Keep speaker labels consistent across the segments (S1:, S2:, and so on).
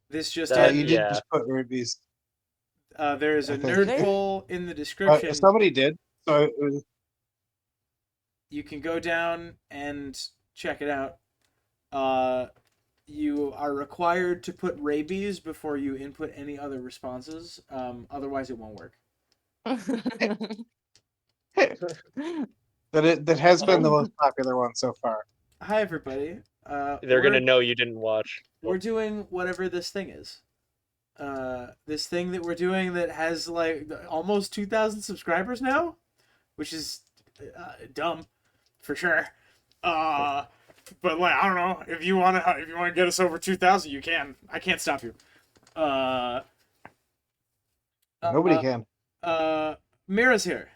S1: This just
S2: You
S1: in.
S2: did
S3: Yeah.
S2: just put rubies,
S1: There is
S2: I
S1: a
S2: think.
S4: Did
S1: nerd
S4: I?
S1: poll in the description.
S2: Somebody did. So it was,
S1: You can go down and check it out. Uh, you are required to put rabies before you input any other responses. Otherwise, it won't work.
S2: that has been the
S3: Um,
S2: most popular one so far.
S1: Hi, everybody.
S3: they're gonna know you didn't watch.
S1: We're doing whatever this thing is. This thing that we're doing that has like almost 2,000 subscribers now, which is dumb, for sure. But like I don't know if you want to get us over 2,000, you can. I can't stop you. Uh,
S2: Nobody can.
S1: Mira's here.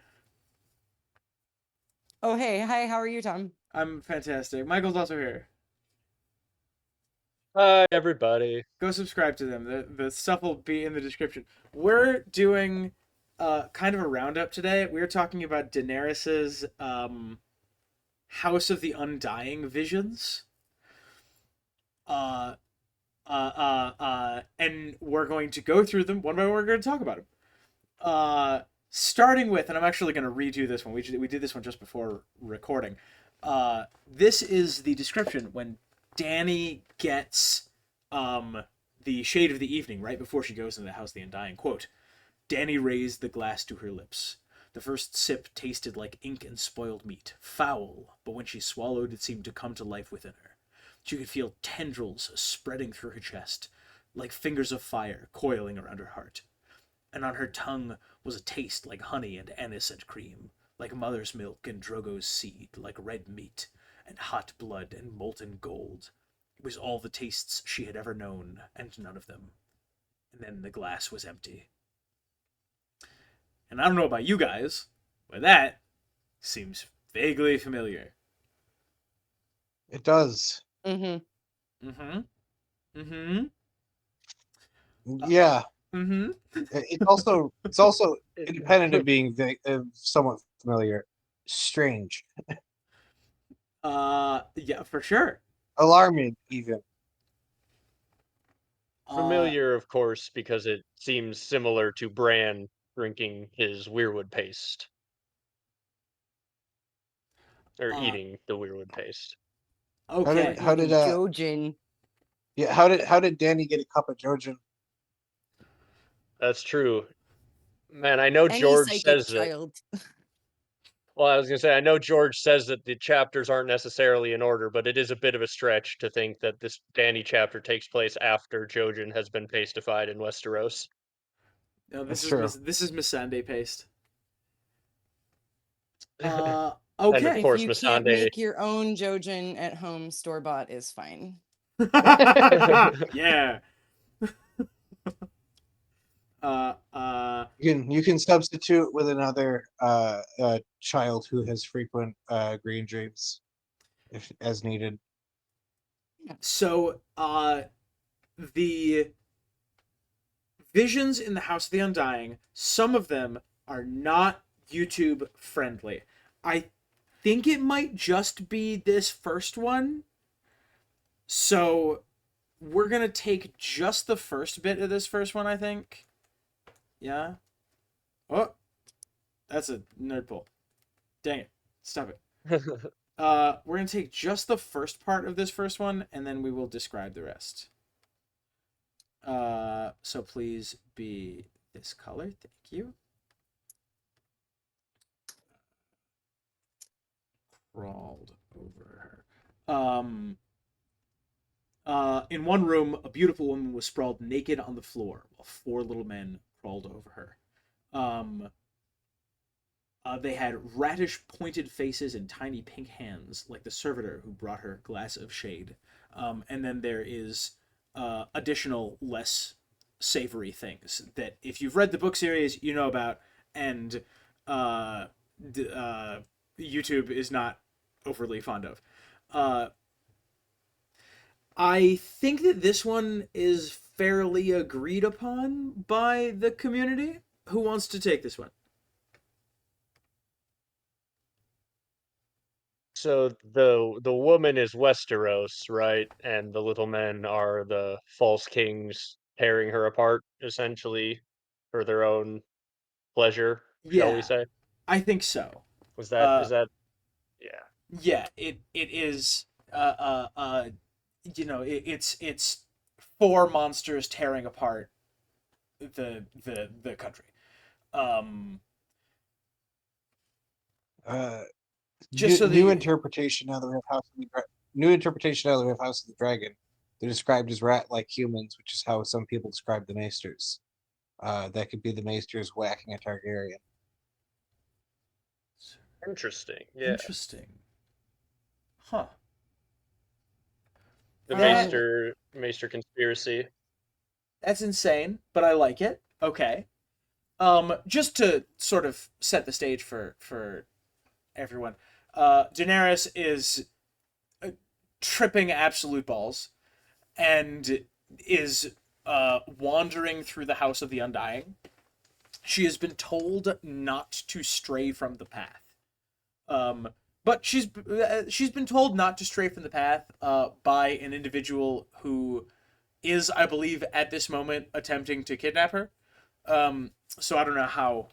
S4: Oh, hey. Hi, how are you, Tom?
S1: I'm fantastic. Michael's also here.
S3: Hi, everybody.
S1: Go subscribe to them. The stuff will be in the description. We're doing kind of a roundup today. We're talking about Daenerys's House of the Undying visions. And we're going to go through them one by one. We're going to talk about them. Starting with, and I'm actually going to redo this one. We did this one just before recording. This is the description when Dany gets the shade of the evening right before she goes into the House of the Undying. Quote, Dany raised the glass to her lips. The first sip tasted like ink and spoiled meat, foul, but when she swallowed it seemed to come to life within her. She could feel tendrils spreading through her chest, like fingers of fire coiling around her heart. And on her tongue was a taste like honey and anise and cream, like mother's milk and Drogo's seed, like red meat and hot blood and molten gold. It was all the tastes she had ever known, and none of them. And then the glass was empty. And I don't know about you guys, but that seems vaguely familiar.
S2: It does.
S4: Mm-hmm.
S1: Mm-hmm.
S2: Yeah.
S1: Mm-hmm.
S2: It's also independent of being somewhat familiar. Strange,
S1: Yeah, for sure.
S2: alarming, even.
S1: Uh,
S3: Familiar, of course, because it seems similar to Bran drinking his weirwood paste. Or
S1: uh,
S3: eating the weirwood paste.
S1: okay.
S2: How did
S4: Eating Jojen.
S2: yeah, how did Danny get a cup of Georgian?
S3: That's true. Man, I know
S4: Any
S3: George
S4: psychic
S3: says that.
S4: child.
S3: Well, I was going to say, I know George says that the chapters aren't necessarily in order, but it is a bit of a stretch to think that this Danny chapter takes place after Jojen has been pastified in Westeros.
S1: No,
S2: That's true.
S1: This is Miss Sunday paste.
S3: And of
S1: Okay.
S4: If
S3: course,
S4: you can't
S3: Missandei.
S4: make your own Jojen at home, store-bought is fine.
S1: Yeah. Uh, uh,
S2: You can substitute with another child who has frequent green dreams, if as needed.
S1: so, the visions in the House of the Undying, some of them are not YouTube friendly. I think it might just be this first one. So, we're going to take just the first bit of this first one, I think. Yeah. Oh, that's a nerd pull. Dang it. Stop it. We're going to take just the first part of this first one, and then we will describe the rest. So please be this color. Thank you. Crawled over her. In one room, a beautiful woman was sprawled naked on the floor, while four little men crawled over her. They had ratish pointed faces and tiny pink hands, like the servitor who brought her a glass of shade. And then there is additional, less savory things that, if you've read the book series, you know about, and uh, YouTube is not overly fond of. I think that this one is fairly agreed upon by the community. Who wants to take this one?
S3: So the woman is Westeros, right? And the little men are the false kings tearing her apart, essentially, for their own pleasure, shall we
S1: Yeah,
S3: say?
S1: I think so.
S3: Was that
S1: Uh,
S3: is that yeah.
S1: yeah, it is. It's four monsters tearing apart the country. Um,
S2: Uh,
S1: just so
S2: new
S1: the
S2: interpretation now that we have new interpretation now that we have House of the Dragon. They're described as rat-like humans, which is how some people describe the Maesters. That could be the Maesters whacking a Targaryen.
S3: Interesting. Yeah.
S1: interesting, huh?
S3: The
S1: That
S3: Maester conspiracy.
S1: that's insane, but I like it. Okay. Just to sort of set the stage for everyone, Daenerys is tripping absolute balls and is wandering through the House of the Undying. She has been told not to stray from the path. Um, but she's been told not to stray from the path by an individual who is, I believe, at this moment attempting to kidnap her. So I don't know how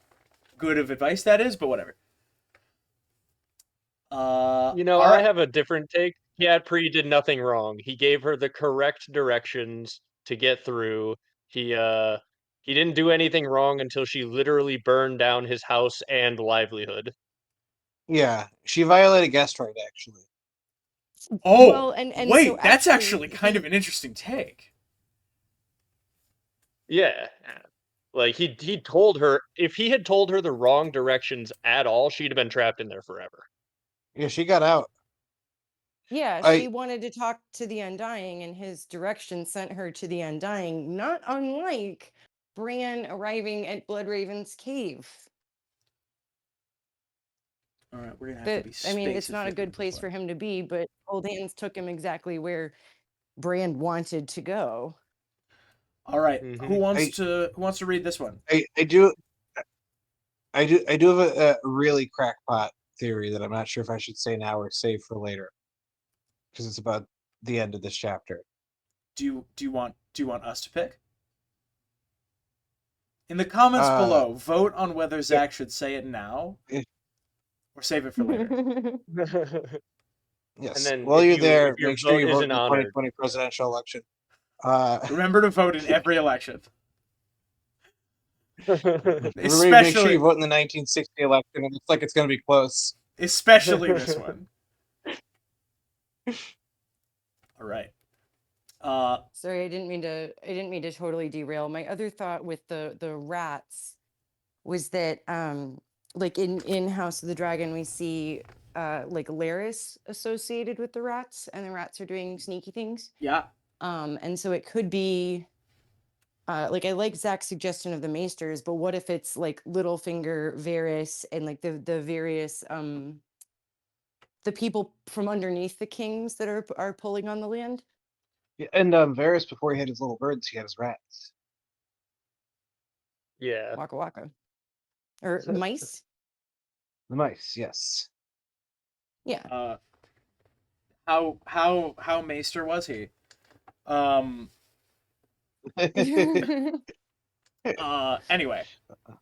S1: good of advice that is, but whatever. All
S3: I
S1: right.
S3: have a different take. Pyat Pree did nothing wrong. He gave her the correct directions to get through. He didn't do anything wrong until she literally burned down his house and livelihood.
S2: Yeah, she violated guest right, actually.
S1: Oh,
S4: Well, and so
S1: wait, that's
S4: actually
S1: actually kind of an interesting take.
S3: Yeah. Like he told her if he had told her the wrong directions at all, she'd have been trapped in there forever.
S2: Yeah, she got out.
S4: yeah, she
S2: I
S4: wanted to talk to the Undying, and his direction sent her to the Undying, not unlike Bran arriving at Bloodraven's cave.
S1: All right, we're gonna have to
S4: But
S1: be
S4: I mean, it's
S1: space
S4: not a
S1: efficient
S4: good
S1: with this
S4: place
S1: one.
S4: for him to be, but Old Hands took him exactly where Bran wanted to go.
S1: All right,
S3: Mm-hmm.
S1: who wants to read this one?
S2: I do I do have a really crackpot theory that I'm not sure if I should say now or save for later because it's about the end of this chapter.
S1: Do you want us to pick? In the comments
S2: Uh,
S1: below, vote on whether
S2: yeah,
S1: Zach should say it now
S2: eh,
S1: or save it for later.
S3: And
S2: yes.
S3: then
S2: While you're
S3: if
S2: there,
S3: your
S2: make sure
S3: vote
S2: you vote in
S3: isn't
S2: the
S3: honored,
S2: 2020 presidential election. Uh,
S1: Remember to vote in every election,
S2: everybody, make sure you
S1: especially
S2: vote in the 1960 election. It looks like it's going to be close.
S1: especially this one. All right.
S4: Sorry, I didn't mean to totally derail. My other thought with the rats was that like in House of the Dragon we see like Laris associated with the rats, and the rats are doing sneaky things.
S1: Yeah.
S4: And so it could be like I like Zach's suggestion of the Maesters, but what if it's like Littlefinger, Varys, and like the various the people from underneath the kings that are pulling on the land?
S2: Yeah, and Varys, before he had his little birds, he had his rats.
S3: yeah.
S4: Waka waka. Or mice?
S2: The mice, yes.
S4: Yeah.
S1: Uh, how Maester was he? Um. Anyway,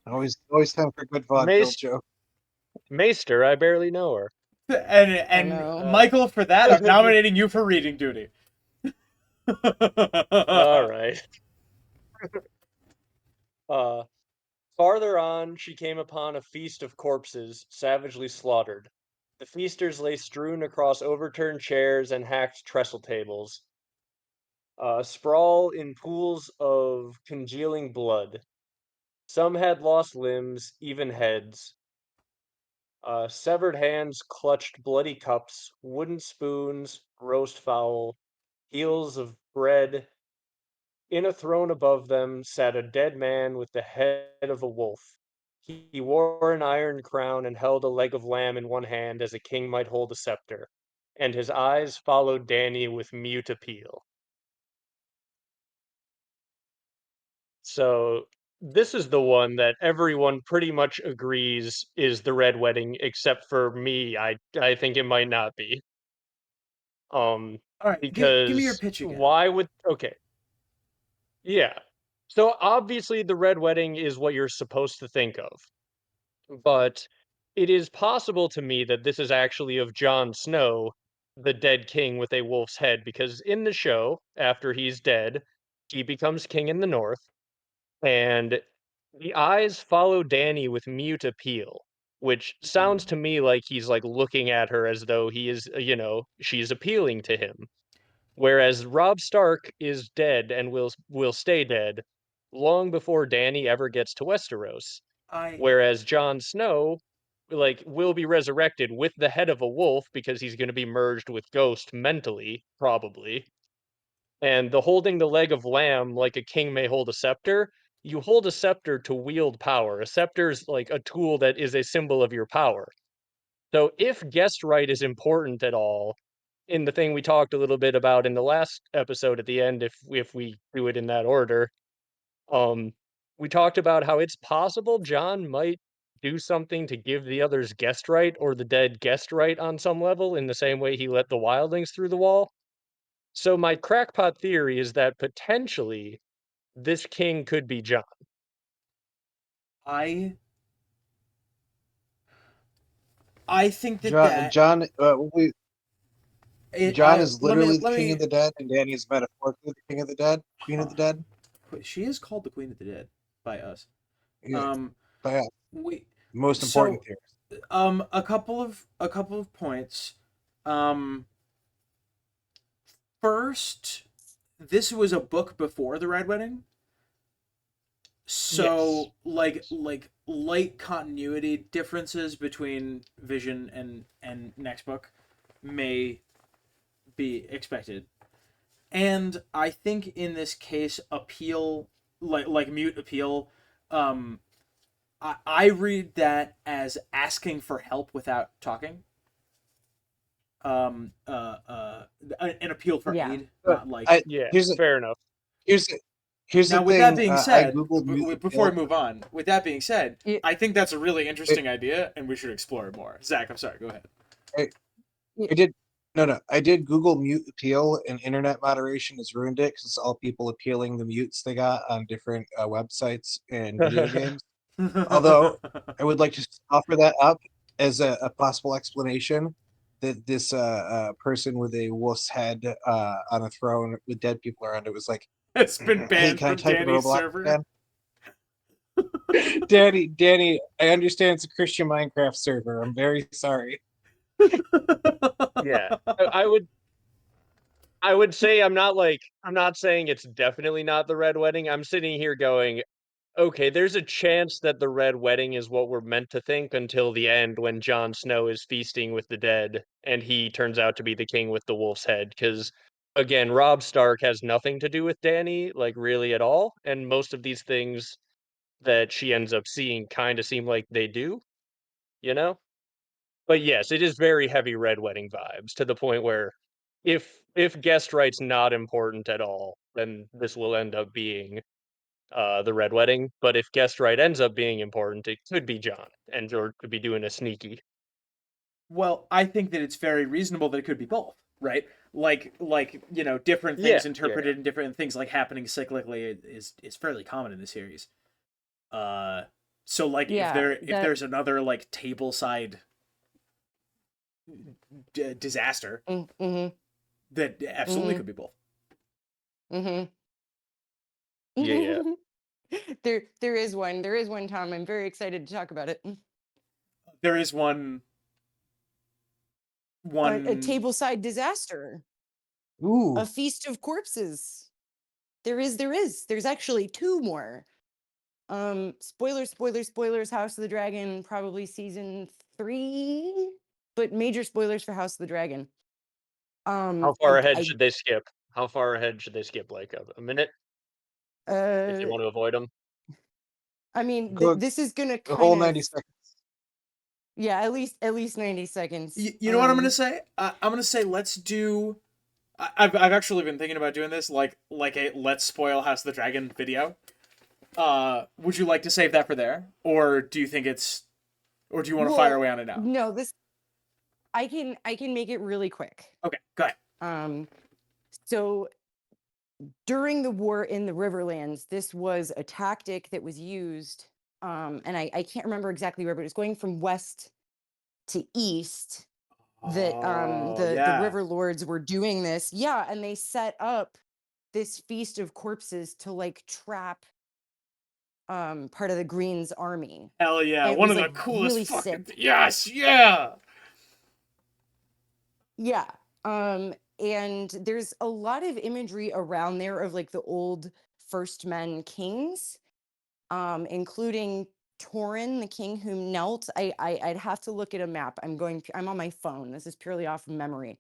S2: Always time for a good vaudeville
S3: Mace
S2: joke.
S3: Maester, I barely know her.
S4: Oh
S1: and
S4: no.
S1: Michael, for that, I'm nominating you for reading duty.
S3: All right. Uh Farther on, she came upon a feast of corpses, savagely slaughtered. The feasters lay strewn across overturned chairs and hacked trestle tables, sprawl in pools of congealing blood. Some had lost limbs, even heads. Severed hands clutched bloody cups, wooden spoons, roast fowl, heels of bread. In a throne above them sat a dead man with the head of a wolf. He wore an iron crown and held a leg of lamb in one hand as a king might hold a scepter, and his eyes followed Dany with mute appeal. So this is the one that everyone pretty much agrees is the Red Wedding, except for me. I think it might not be.
S1: All right, give me your
S3: Because
S1: pitch again.
S3: why would okay. Yeah. So obviously the Red Wedding is what you're supposed to think of. But it is possible to me that this is actually of Jon Snow, the dead king with a wolf's head, because in the show, after he's dead, he becomes king in the north, and the eyes follow Dany with mute appeal, which sounds to me like he's like looking at her as though he is, she's appealing to him. Whereas Robb Stark is dead and will stay dead long before Dany ever gets to Westeros.
S1: I
S3: Whereas Jon Snow, like, will be resurrected with the head of a wolf because he's going to be merged with Ghost mentally, probably. And the holding the leg of lamb like a king may hold a scepter, you hold a scepter to wield power. A scepter's like a tool that is a symbol of your power. So if guest right is important at all, in the thing we talked a little bit about in the last episode at the end, if we do it in that order, um, we talked about how it's possible John might do something to give the others guest right or the dead guest right on some level in the same way he let the wildlings through the wall. So my crackpot theory is that potentially this king could be John.
S1: I think
S2: John,
S1: that
S2: John, John is
S1: let me
S2: literally the king of the dead, and Dany is metaphorically the king of the dead, queen of the dead.
S1: she is called the Queen of the Dead by us.
S2: Yeah,
S1: Um,
S2: but yeah,
S1: we
S2: most important
S1: so
S2: theory.
S1: a couple of points. Um, First, this was a book before the Red Wedding. So like light continuity differences between Vision and next book may be expected. And I think in this case appeal like mute appeal, um I read that as asking for help without talking. Um uh uh an appeal for
S4: Yeah.
S1: aid, not like
S2: I
S3: Yeah,
S2: here's the,
S3: fair enough.
S2: here's the, here's the
S1: Now, with that
S2: thing.
S1: being
S2: I
S1: said,
S2: googled mute
S1: before we
S2: appeal.
S1: move on, with that being said,
S4: It,
S1: I think that's a really
S2: It,
S1: interesting idea, and we should explore it more. Zach, I'm sorry. Go ahead.
S2: I,
S4: it,
S2: I did no. I did Google mute appeal, and internet moderation has ruined it because it's all people appealing the mutes they got on different websites and video games. Although I would like to offer that up as a possible explanation that this person with a wolf's head on a throne with dead people around it was like,
S1: It's been
S2: "Hey,
S1: banned
S2: can I
S1: from
S2: type in
S1: Danny's
S2: Roblox
S1: server.
S2: again?" Danny, I understand it's a Christian Minecraft server. I'm very sorry.
S3: Yeah. I would say I'm not saying it's definitely not the Red Wedding. I'm sitting here going, okay, there's a chance that the Red Wedding is what we're meant to think until the end when Jon Snow is feasting with the dead and he turns out to be the king with the wolf's head. Because, again, Robb Stark has nothing to do with Dany, like, really at all. And most of these things that she ends up seeing kind of seem like they do, you know? But yes, it is very heavy Red Wedding vibes to the point where if guest right's not important at all, then this will end up being the Red Wedding. But if guest right ends up being important, it could be John, and George could be doing a sneaky.
S1: Well, I think that it's very reasonable that it could be both, right? Like different
S3: Yeah,
S1: things
S3: yeah.
S1: interpreted and different things like happening cyclically is fairly common in the series. Uh, so like
S4: yeah.
S1: if there's another like tableside disaster,
S4: Mm-hmm.
S1: that absolutely
S4: Mm-hmm.
S1: could be both.
S4: Mm-hmm.
S3: Yeah.
S4: There is one. There is one, Tom. I'm very excited to talk about it.
S1: There is one
S4: A tableside disaster.
S2: Ooh,
S4: A feast of corpses. There's actually two more. Spoilers, House of the Dragon, probably season 3, but major spoilers for House of the Dragon.
S3: How far ahead
S4: I
S3: should they skip? How far ahead should they skip? Like a minute if they
S4: uh
S3: want to avoid them?
S4: I mean
S2: go
S4: this is gonna
S2: the whole
S4: kind of
S2: 90 seconds.
S4: yeah, at least 90 seconds.
S1: You know what I'm gonna say? I'm gonna say let's do. I've actually been thinking about doing this like a let's spoil House of the Dragon video. Would you like to save that for there, or do you think or do you want to fire
S4: Well,
S1: away on it now?
S4: no, this I can make it really quick.
S1: Okay, go ahead.
S4: So during the war in the Riverlands, this was a tactic that was used, and I can't remember exactly where, but it was going from west to east that
S1: Oh
S4: the
S1: yeah,
S4: river lords were doing this. Yeah, and they set up this feast of corpses to like trap part of the Green's army.
S1: hell yeah!
S4: And it
S1: One
S4: was
S1: of the
S4: like
S1: coolest
S4: really
S1: fucking
S4: sick.
S1: yes, yeah.
S4: Yeah. And there's a lot of imagery around there of like the old first men kings, including Torin, the king who knelt. I'd have to look at a map. I'm on my phone. This is purely off of memory.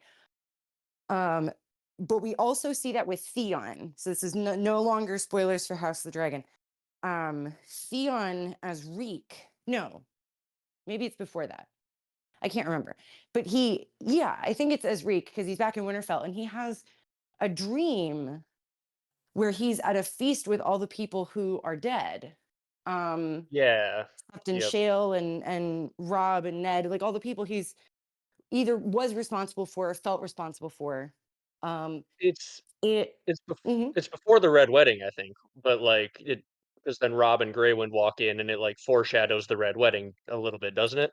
S4: But we also see that with Theon. So this is no longer spoilers for House of the Dragon. Theon as Reek. No, maybe it's before that. I can't remember. But I think it's as Reek because he's back in Winterfell and he has a dream where he's at a feast with all the people who are dead.
S3: Yeah.
S4: Captain
S3: Yep.
S4: Shale and Rob and Ned, like all the people he's either was responsible for or felt responsible for.
S3: It's
S4: It
S3: it's
S4: mhm.
S3: it's before the Red Wedding, I think, but like it because then Rob and Greywind walk in and it like foreshadows the Red Wedding a little bit, doesn't it?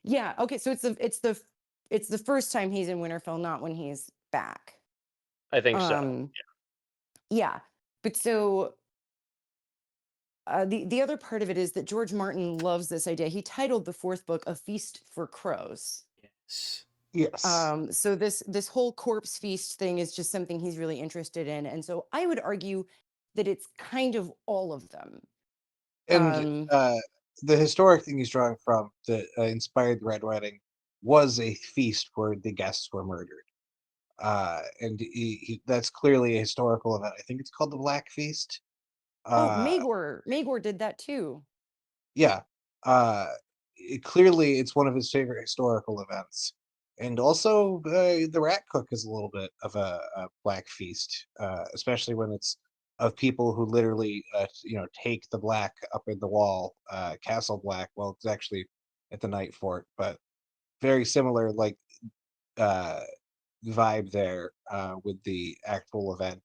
S4: Yeah, okay, so it's the first time he's in Winterfell, not when he's back.
S3: I think so.
S4: Um, yeah, but so the other part of it is that George Martin loves this idea. He titled the fourth book "A Feast for Crows."
S1: Yes.
S2: Yes.
S4: So this whole corpse feast thing is just something he's really interested in, and so I would argue that it's kind of all of them.
S2: And
S4: Um,
S2: the historic thing he's drawing from that inspired the Red Wedding was a feast where the guests were murdered. And that's clearly a historical event. I think it's called the Black Feast.
S4: oh,
S2: Uh,
S4: Magor did that too.
S2: yeah. Clearly, it's one of his favorite historical events. And also, the Rat Cook is a little bit of a black feast, especially when it's of people who literally, take the black up in the wall, Castle Black. Well, it's actually at the Night Fort, but very similar, like uh, vibe there with the actual event.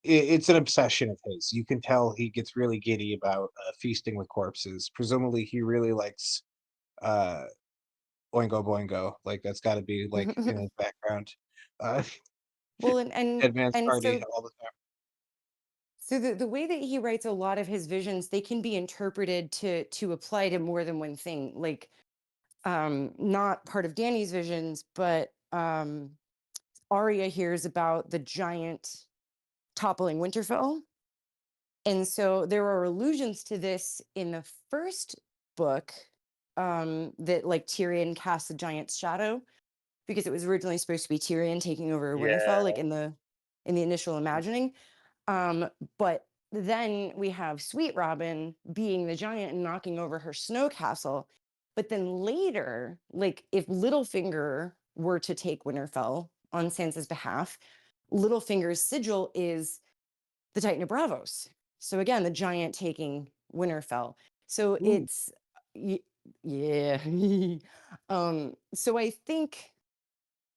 S2: It's an obsession of his. You can tell he gets really giddy about feasting with corpses. Presumably, he really likes uh, Oingo Boingo. Like that's got to be like in his background. Uh,
S4: Well, and
S2: Dead Man's
S4: and
S2: Party
S4: so
S2: all the time.
S4: so the way that he writes a lot of his visions, they can be interpreted to apply to more than one thing. Like not part of Danny's visions, but Arya hears about the giant toppling Winterfell. And so there are allusions to this in the first book, that like Tyrion casts a giant's shadow because it was originally supposed to be Tyrion taking over Winterfell,
S3: Yeah.
S4: like in the initial imagining. But then we have Sweet Robin being the giant and knocking over her snow castle. But then later, like if Littlefinger were to take Winterfell on Sansa's behalf, Littlefinger's sigil is the Titan of Bravos. So again, the giant taking Winterfell. So
S2: Ooh.
S4: y- yeah. So I think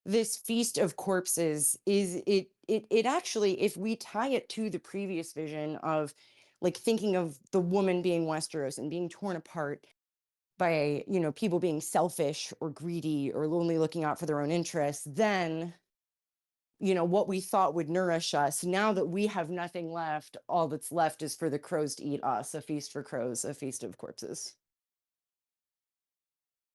S4: this feast of corpses is it actually, if we tie it to the previous vision of like thinking of the woman being Westeros and being torn apart by people being selfish or greedy or only looking out for their own interests, then what we thought would nourish us, now that we have nothing left, all that's left is for the crows to eat us. A feast for crows, a feast of corpses.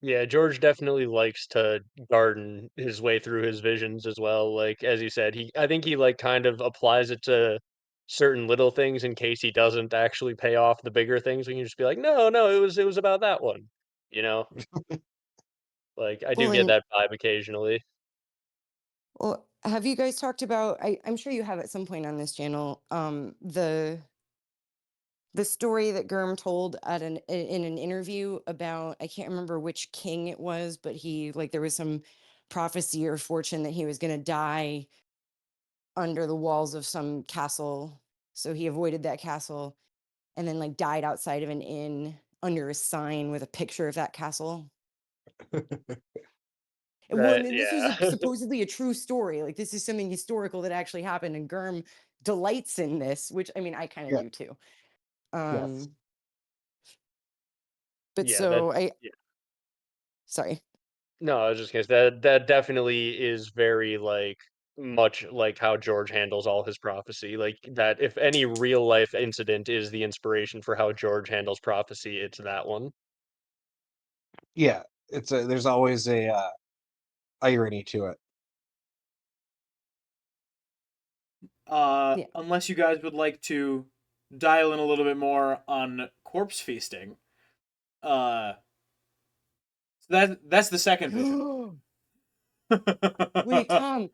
S3: Yeah, George definitely likes to garden his way through his visions as well. Like as you said, I think he like kind of applies it to certain little things in case he doesn't actually pay off the bigger things. We can just be like, no, no, it was about that one. You know? Like I do
S4: Well,
S3: get
S4: and
S3: that vibe occasionally.
S4: well, have you guys talked about, I'm sure you have at some point on this channel, the story that Germ told in an interview about, I can't remember which king it was, but he, like, there was some prophecy or fortune that he was going to die under the walls of some castle So he avoided that castle and then like died outside of an inn under a sign with a picture of that castle. And
S3: That,
S4: this is
S3: yeah.
S4: supposedly a true story. Like this is something historical that actually happened, and Gurm delights in this, which I mean I kind of
S2: Yeah.
S4: do too.
S2: Yes.
S4: But
S3: Yeah,
S4: so
S3: that's
S4: I
S3: yeah.
S4: sorry.
S3: No, I was just gonna say that definitely is very like much like how George handles all his prophecy. Like that if any real life incident is the inspiration for how George handles prophecy, it's that one.
S2: Yeah. There's always a irony to it.
S4: Yeah.
S1: Unless you guys would like to dial in a little bit more on corpse feasting. So that's the second vision.
S4: Wait, Tom,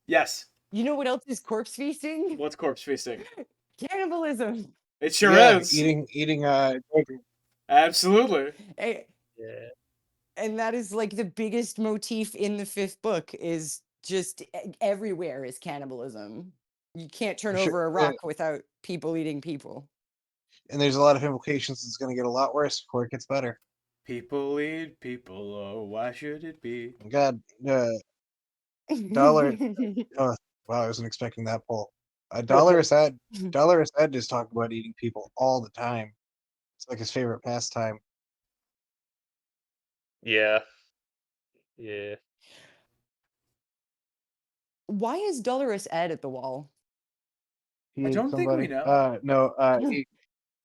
S1: Yes.
S4: you know what else is corpse feasting?
S1: What's corpse feasting?
S4: Cannibalism.
S1: It sure
S2: Yeah,
S1: is.
S2: eating
S1: Absolutely.
S3: Yeah.
S4: And that is like the biggest motif in the fifth book is just everywhere is cannibalism. You can't turn
S2: sure,
S4: over a rock without people eating people.
S2: and there's a lot of implications. It's going to get a lot worse before it gets better.
S1: People eat people. Oh, why should it be?
S2: God, dollar. Oh, wow, I wasn't expecting that poll. Dollar said is talking about eating people all the time. It's like his favorite pastime.
S3: Yeah. Yeah.
S4: Why is Dolorous Ed at the wall?
S2: He
S1: I
S2: ate
S1: don't think we
S2: somebody.
S1: know.
S2: No.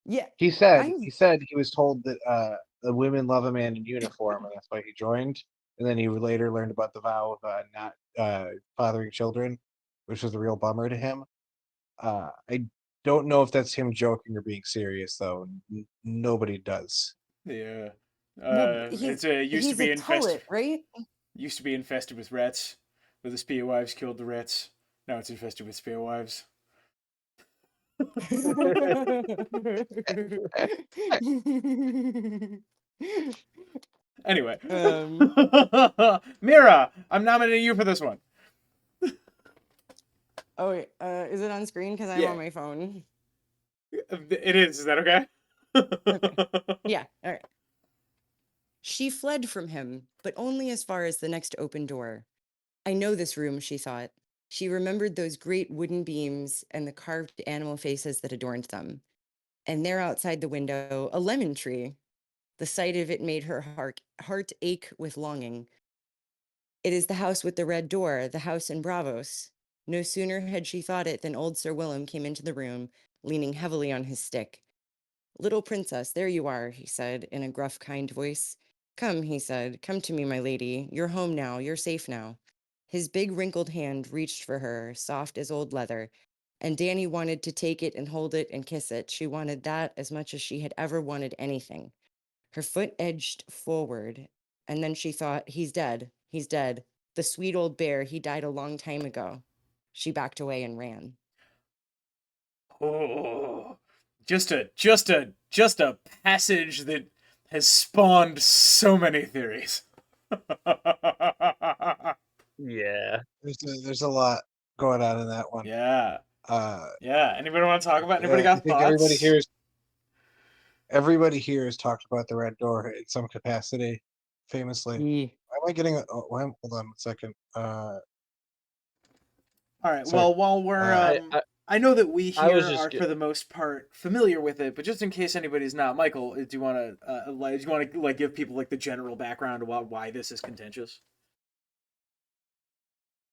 S4: Yeah,
S2: He said
S4: I'm
S2: he was told that the women love a man in uniform, and that's why he joined. And then he would later learned about the vow of not fathering children, which was a real bummer to him. I don't know if that's him joking or being serious, though. Nobody does.
S1: Yeah.
S4: well.
S1: It's
S4: He's a tullet, right?
S1: used to be infested with rats, but the spear wives killed the rats. Now it's infested with spear wives. Anyway,
S4: um.
S1: Mira, I'm nominating you for this one.
S4: Oh wait, is it on screen? Because I'm
S1: Yeah,
S4: on my phone.
S1: it is. Is that okay?
S4: Okay. Yeah. All right. She fled from him, but only as far as the next open door. I know this room, she thought. She remembered those great wooden beams and the carved animal faces that adorned them. And there outside the window, a lemon tree. The sight of it made her heart ache with longing. It is the house with the red door, the house in Bravos. No sooner had she thought it than old Sir Willem came into the room, leaning heavily on his stick. Little princess, there you are, he said in a gruff, kind voice. Come, he said, come to me, my lady. You're home now. You're safe now. His big, wrinkled hand reached for her, soft as old leather, and Danny wanted to take it and hold it and kiss it. She wanted that as much as she had ever wanted anything. Her foot edged forward, and then she thought, he's dead. He's dead. The sweet old bear, he died a long time ago. She backed away and ran.
S1: Oh, just a passage that has spawned so many theories.
S3: Yeah.
S2: There's a lot going on in that one.
S1: Yeah.
S2: Uh,
S1: Yeah. Anybody want to talk about? Anybody
S2: I
S1: got
S2: think
S1: thoughts?
S2: everybody here has talked about the red door in some capacity, famously.
S4: Yeah.
S2: Why am I getting? Hold on a second.
S1: All right.
S2: Sorry.
S1: Well, while we're
S3: I, I
S1: I know that we
S3: I was
S1: here
S3: just
S1: are for the most part familiar with it, but just in case anybody's not, Michael, do you want to do you want to like give people like the general background about why this is contentious?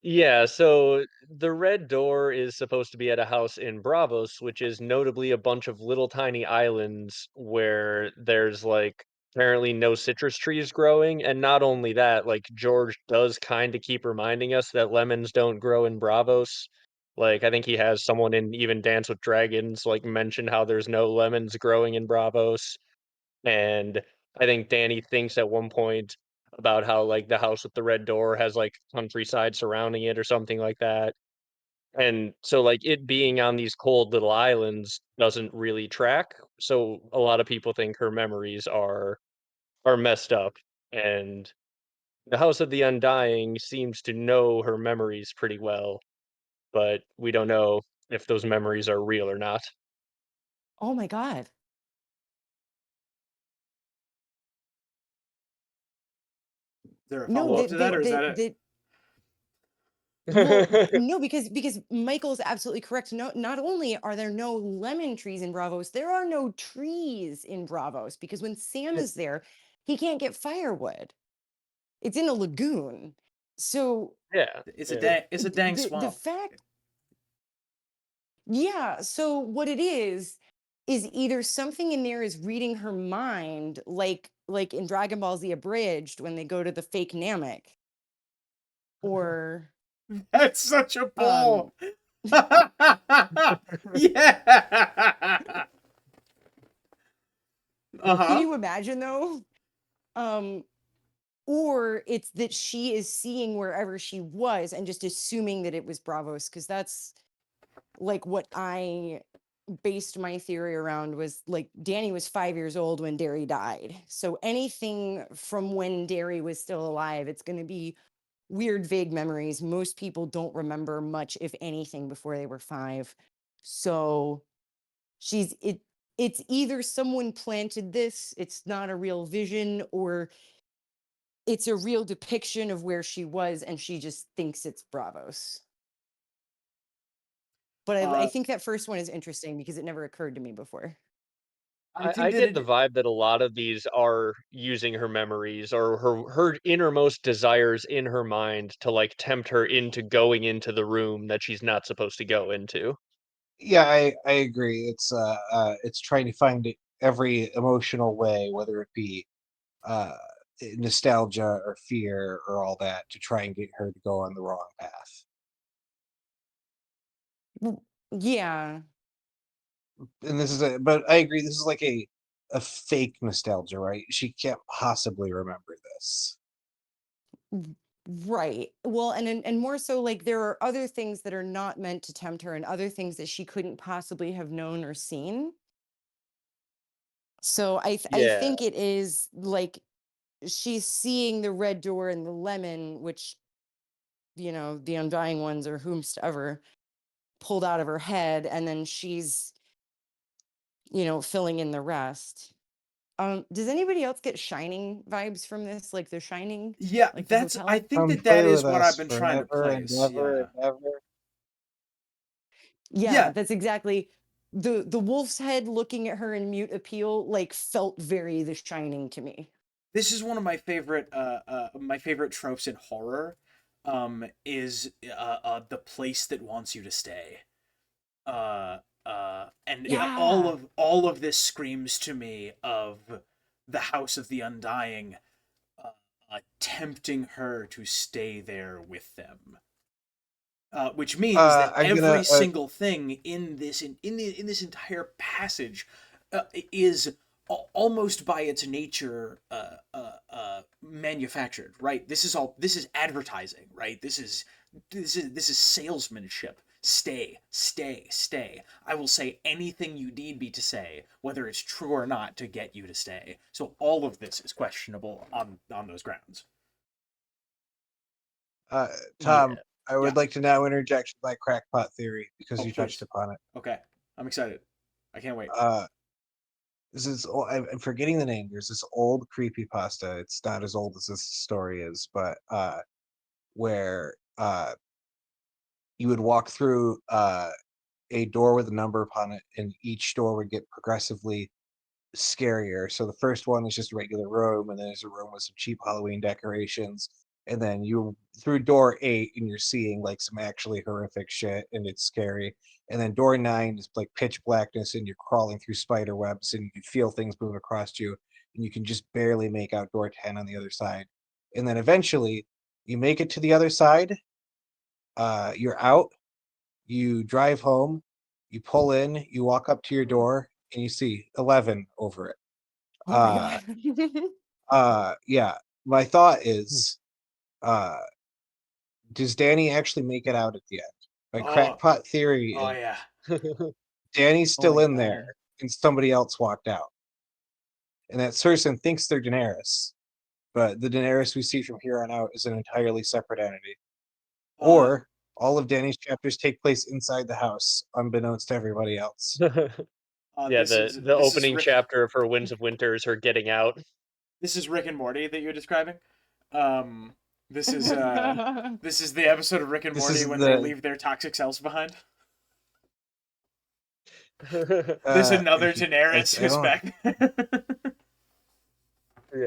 S3: Yeah, so the Red Door is supposed to be at a house in Bravos, which is notably a bunch of little tiny islands where there's like apparently no citrus trees growing. And not only that, like George does kind of keep reminding us that lemons don't grow in Bravos. Like I think he has someone in even Dance with Dragons like mention how there's no lemons growing in Bravos. And I think Danny thinks at one point about how like the house with the red door has like countryside surrounding it or something like that. And so like it being on these cold little islands doesn't really track. So a lot of people think her memories are messed up. And the House of the Undying seems to know her memories pretty well, but we don't know if those memories are real or not.
S4: Oh my god.
S1: Is there a
S4: No,
S1: follow up to that, or is that it?
S4: Well, no, because Michael's absolutely correct. No, not only are there no lemon trees in Bravos, there are no trees in Bravos because when Sam is there, he can't get firewood. It's in a lagoon. So
S3: Yeah.
S1: It's
S3: yeah.
S1: a dang
S4: the
S1: swamp.
S4: fact, yeah. So what it is either something in there is reading her mind, like in Dragon Ball Z Abridged when they go to the fake Namek, or
S1: That's such a
S4: um
S1: pull. Yeah.
S4: can
S1: Uh-huh.
S4: you imagine though? Um, or it's that she is seeing wherever she was and just assuming that it was Bravos, because that's like what I based my theory around. Was like Danny was 5 years old when Derry died. So anything from when Derry was still alive, it's going to be weird, vague memories. Most people don't remember much, if anything, before they were 5. So it's either someone planted this, it's not a real vision, or it's a real depiction of where she was and she just thinks it's Bravos. But I think that first one is interesting because it never occurred to me before.
S1: I think
S3: I
S1: that
S3: get the
S1: it
S3: vibe that a lot of these are using her memories or her innermost desires in her mind to like tempt her into going into the room that she's not supposed to go into.
S2: Yeah, I agree. It's trying to find it every emotional way, whether it be uh nostalgia or fear or all that, to try and get her to go on the wrong path.
S4: Yeah.
S2: And but I agree, this is like a fake nostalgia, right? She can't possibly remember this.
S4: Right. Well, and more so, like, there are other things that are not meant to tempt her and other things that she couldn't possibly have known or seen. So I
S3: Yeah.
S4: think it is like she's seeing the red door and the lemon, which, the Undying ones or whomsoever pulled out of her head, and then she's, filling in the rest. Does anybody else get Shining vibes from this? Like The Shining,
S1: yeah,
S4: like the
S1: that's I
S4: hotel?
S1: think
S2: Come
S1: that
S2: play
S1: is
S2: with
S1: what I've
S2: us
S1: been trying to
S2: forever and
S1: place.
S2: ever
S1: Yeah.
S2: and ever.
S4: Yeah,
S1: Yeah,
S4: that's exactly the wolf's head looking at her in mute appeal, like, felt very The Shining to me.
S1: this is one of my favorite tropes in horror, is the place that wants you to stay. And
S4: Yeah.
S1: all of this screams to me of the House of the Undying, uh, tempting her to stay there with them. Which means that
S2: I'm gonna
S1: every single thing in this entire passage is almost by its nature manufactured, right? This is advertising, right? This is salesmanship. Stay, stay, stay. I will say anything you need me to say, whether it's true or not, to get you to stay. So all of this is questionable on those grounds.
S2: uh
S3: Yeah.
S2: Tom, I
S1: Yeah.
S2: would like to now interject my crackpot theory because
S1: Oh,
S2: you touched
S1: please.
S2: upon it.
S1: Okay. I'm excited. I can't wait.
S2: I'm forgetting the name. There's this old creepy pasta. It's not as old as this story is, but where you would walk through a door with a number upon it, and each door would get progressively scarier. So the first one is just a regular room, and then there's a room with some cheap Halloween decorations. And then you through door 8 and you're seeing like some actually horrific shit and it's scary. And then door 9 is like pitch blackness and you're crawling through spider webs and you can feel things move across you and you can just barely make out door 10 on the other side. And then eventually you make it to the other side, you're out, you drive home, you pull in, you walk up to your door and you see 11 over it.
S4: Oh my
S2: Uh,
S4: god.
S2: yeah. My thought
S3: Hmm.
S2: is, uh, does Danny actually make it out at the end? My
S1: Oh,
S2: crackpot theory
S1: oh
S2: is
S1: yeah.
S2: Danny's
S4: Oh
S2: still
S4: my
S2: in there
S4: god.
S2: and somebody else walked out. And that person thinks they're Daenerys, but the Daenerys we see from here on out is an entirely separate entity.
S1: Uh,
S2: Or All of Danny's chapters take place inside the house, unbeknownst to everybody else.
S3: Yeah,
S1: this
S3: the
S1: is
S3: the
S1: this is
S3: opening
S1: Rick,
S3: chapter of her Winds of Winter is her getting out.
S1: this is Rick and Morty that you're describing. This is this is the episode of Rick and
S2: This
S1: Morty
S2: is
S1: when they
S2: the
S1: leave their toxic selves behind.
S3: Yeah.
S1: There's another
S2: I
S1: Daenerys who's
S2: don't.
S1: back.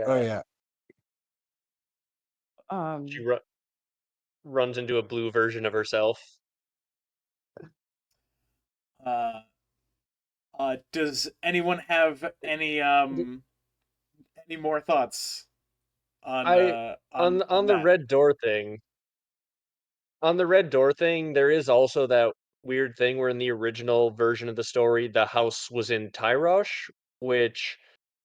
S2: Oh yeah.
S3: She runs into a blue version of herself.
S1: Does anyone have any more thoughts on
S3: I on the
S1: that?
S3: red door thing. On the red door thing, there is also that weird thing where in the original version of the story, the house was in Tyrosh, which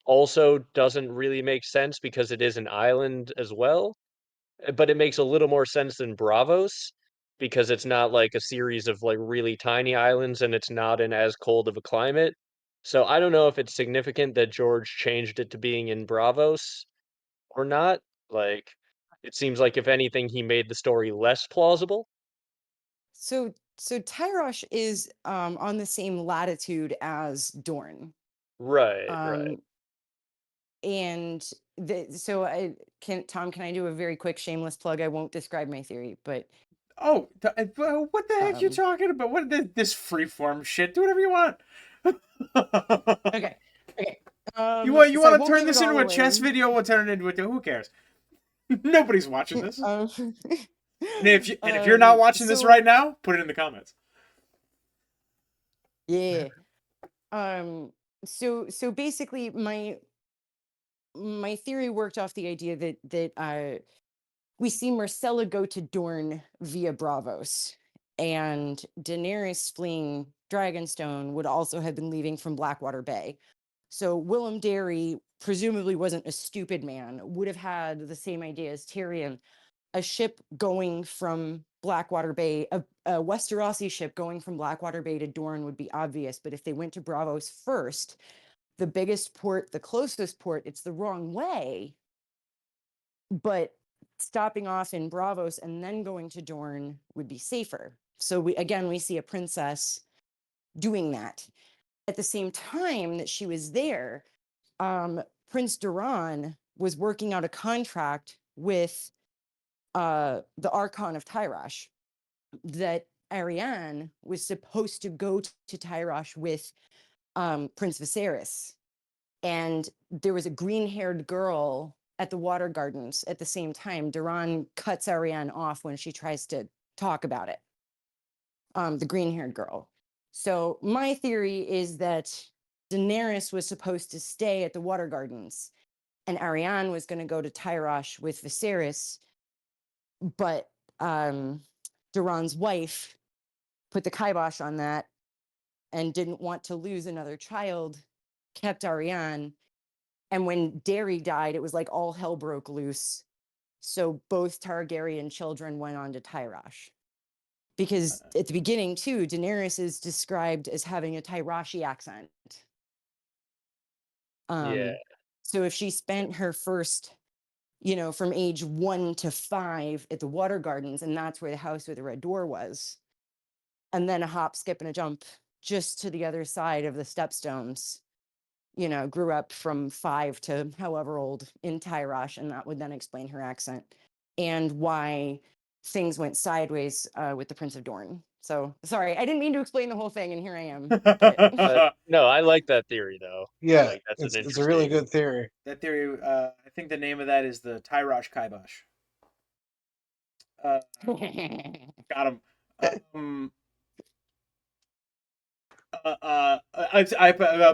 S3: also doesn't really make sense because it is an island as well. But it makes a little more sense than Bravos because it's not like a series of like really tiny islands and it's not in as cold of a climate. So I don't know if it's significant that George changed it to being in Bravos or not. Like, it seems like if anything, he made the story less plausible.
S4: So Tyrosh is on the same latitude as Dorne.
S3: Right, right.
S4: Um, and so can I do a very quick shameless plug? I won't describe my theory, but
S1: Oh, what the heck you
S4: um,
S1: talking about? What this freeform shit? Do whatever you want.
S4: okay, okay.
S1: You
S4: So I
S1: want to
S4: won't
S1: turn
S4: give it
S1: this
S4: all
S1: into a chess
S4: away.
S1: video? We'll turn it into a. Who cares? Nobody's watching this.
S4: Um,
S1: And if you're not watching this right
S4: so
S1: now, put it in the comments.
S4: yeah. So basically, my theory worked off the idea that we see Marcella go to Dorne via Bravos, and Daenerys fleeing Dragonstone would also have been leaving from Blackwater Bay. So Willem Darry presumably wasn't a stupid man, would have had the same idea as Tyrion. A ship going from Blackwater Bay, a Westerosi ship going from Blackwater Bay to Dorne would be obvious, but if they went to Bravos first, the biggest port, the closest port, it's the wrong way, but stopping off in Bravos and then going to Dorne would be safer. So we see a princess doing that. At the same time that she was there, Prince Duran was working out a contract with the Archon of Tyrosh that Ariane was supposed to go to Tyrosh with Prince Viserys. And there was a green-haired girl at the water gardens at the same time. Duran cuts Ariane off when she tries to talk about it. The green-haired girl. So my theory is that Daenerys was supposed to stay at the water gardens, and Ariane was going to go to Tyrosh with Viserys, but Duran's wife put the kibosh on that and didn't want to lose another child, kept Ariane. And when Darry died, it was like all hell broke loose. So both Targaryen children went on to Tyrosh. Because at the beginning, too, Daenerys is described as having a Tyroshi accent.
S3: Yeah.
S4: So if she spent her first, from age 1 to 5 at the water gardens, and that's where the house with the red door was, and then a hop, skip, and a jump just to the other side of the stepstones, grew up from 5 to however old in Tyrosh, and that would then explain her accent and why things went sideways with the Prince of Dorne. So sorry, I didn't mean to explain the whole thing, and here I am. But
S3: No, I like that theory though.
S2: Yeah,
S3: Like that's an
S2: it's a really
S3: interesting.
S2: good theory.
S1: That theory, I think the name of that is the Tyrosh Kibosh. Got him.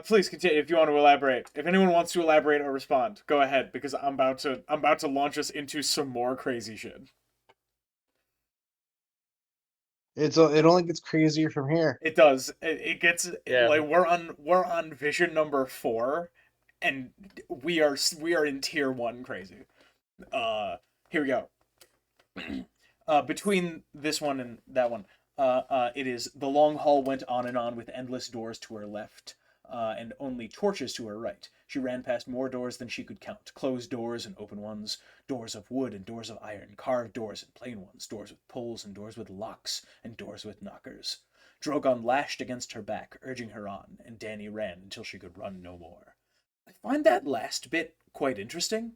S1: Please continue if you want to elaborate. If anyone wants to elaborate or respond, go ahead because I'm about to launch us into some more crazy shit.
S2: It only gets crazier from here.
S1: It does. It gets
S3: Yeah.
S1: like we're on vision number 4, and we are in tier 1 crazy. Here we go. Between this one and that one, it is the long hall went on and on with endless doors to her left. and only torches to her right. She ran past more doors than she could count, closed doors and open ones, doors of wood and doors of iron, carved doors and plain ones, doors with pulls and doors with locks, and doors with knockers. Drogon lashed against her back, urging her on, and Dany ran until she could run no more. I find that last bit quite interesting.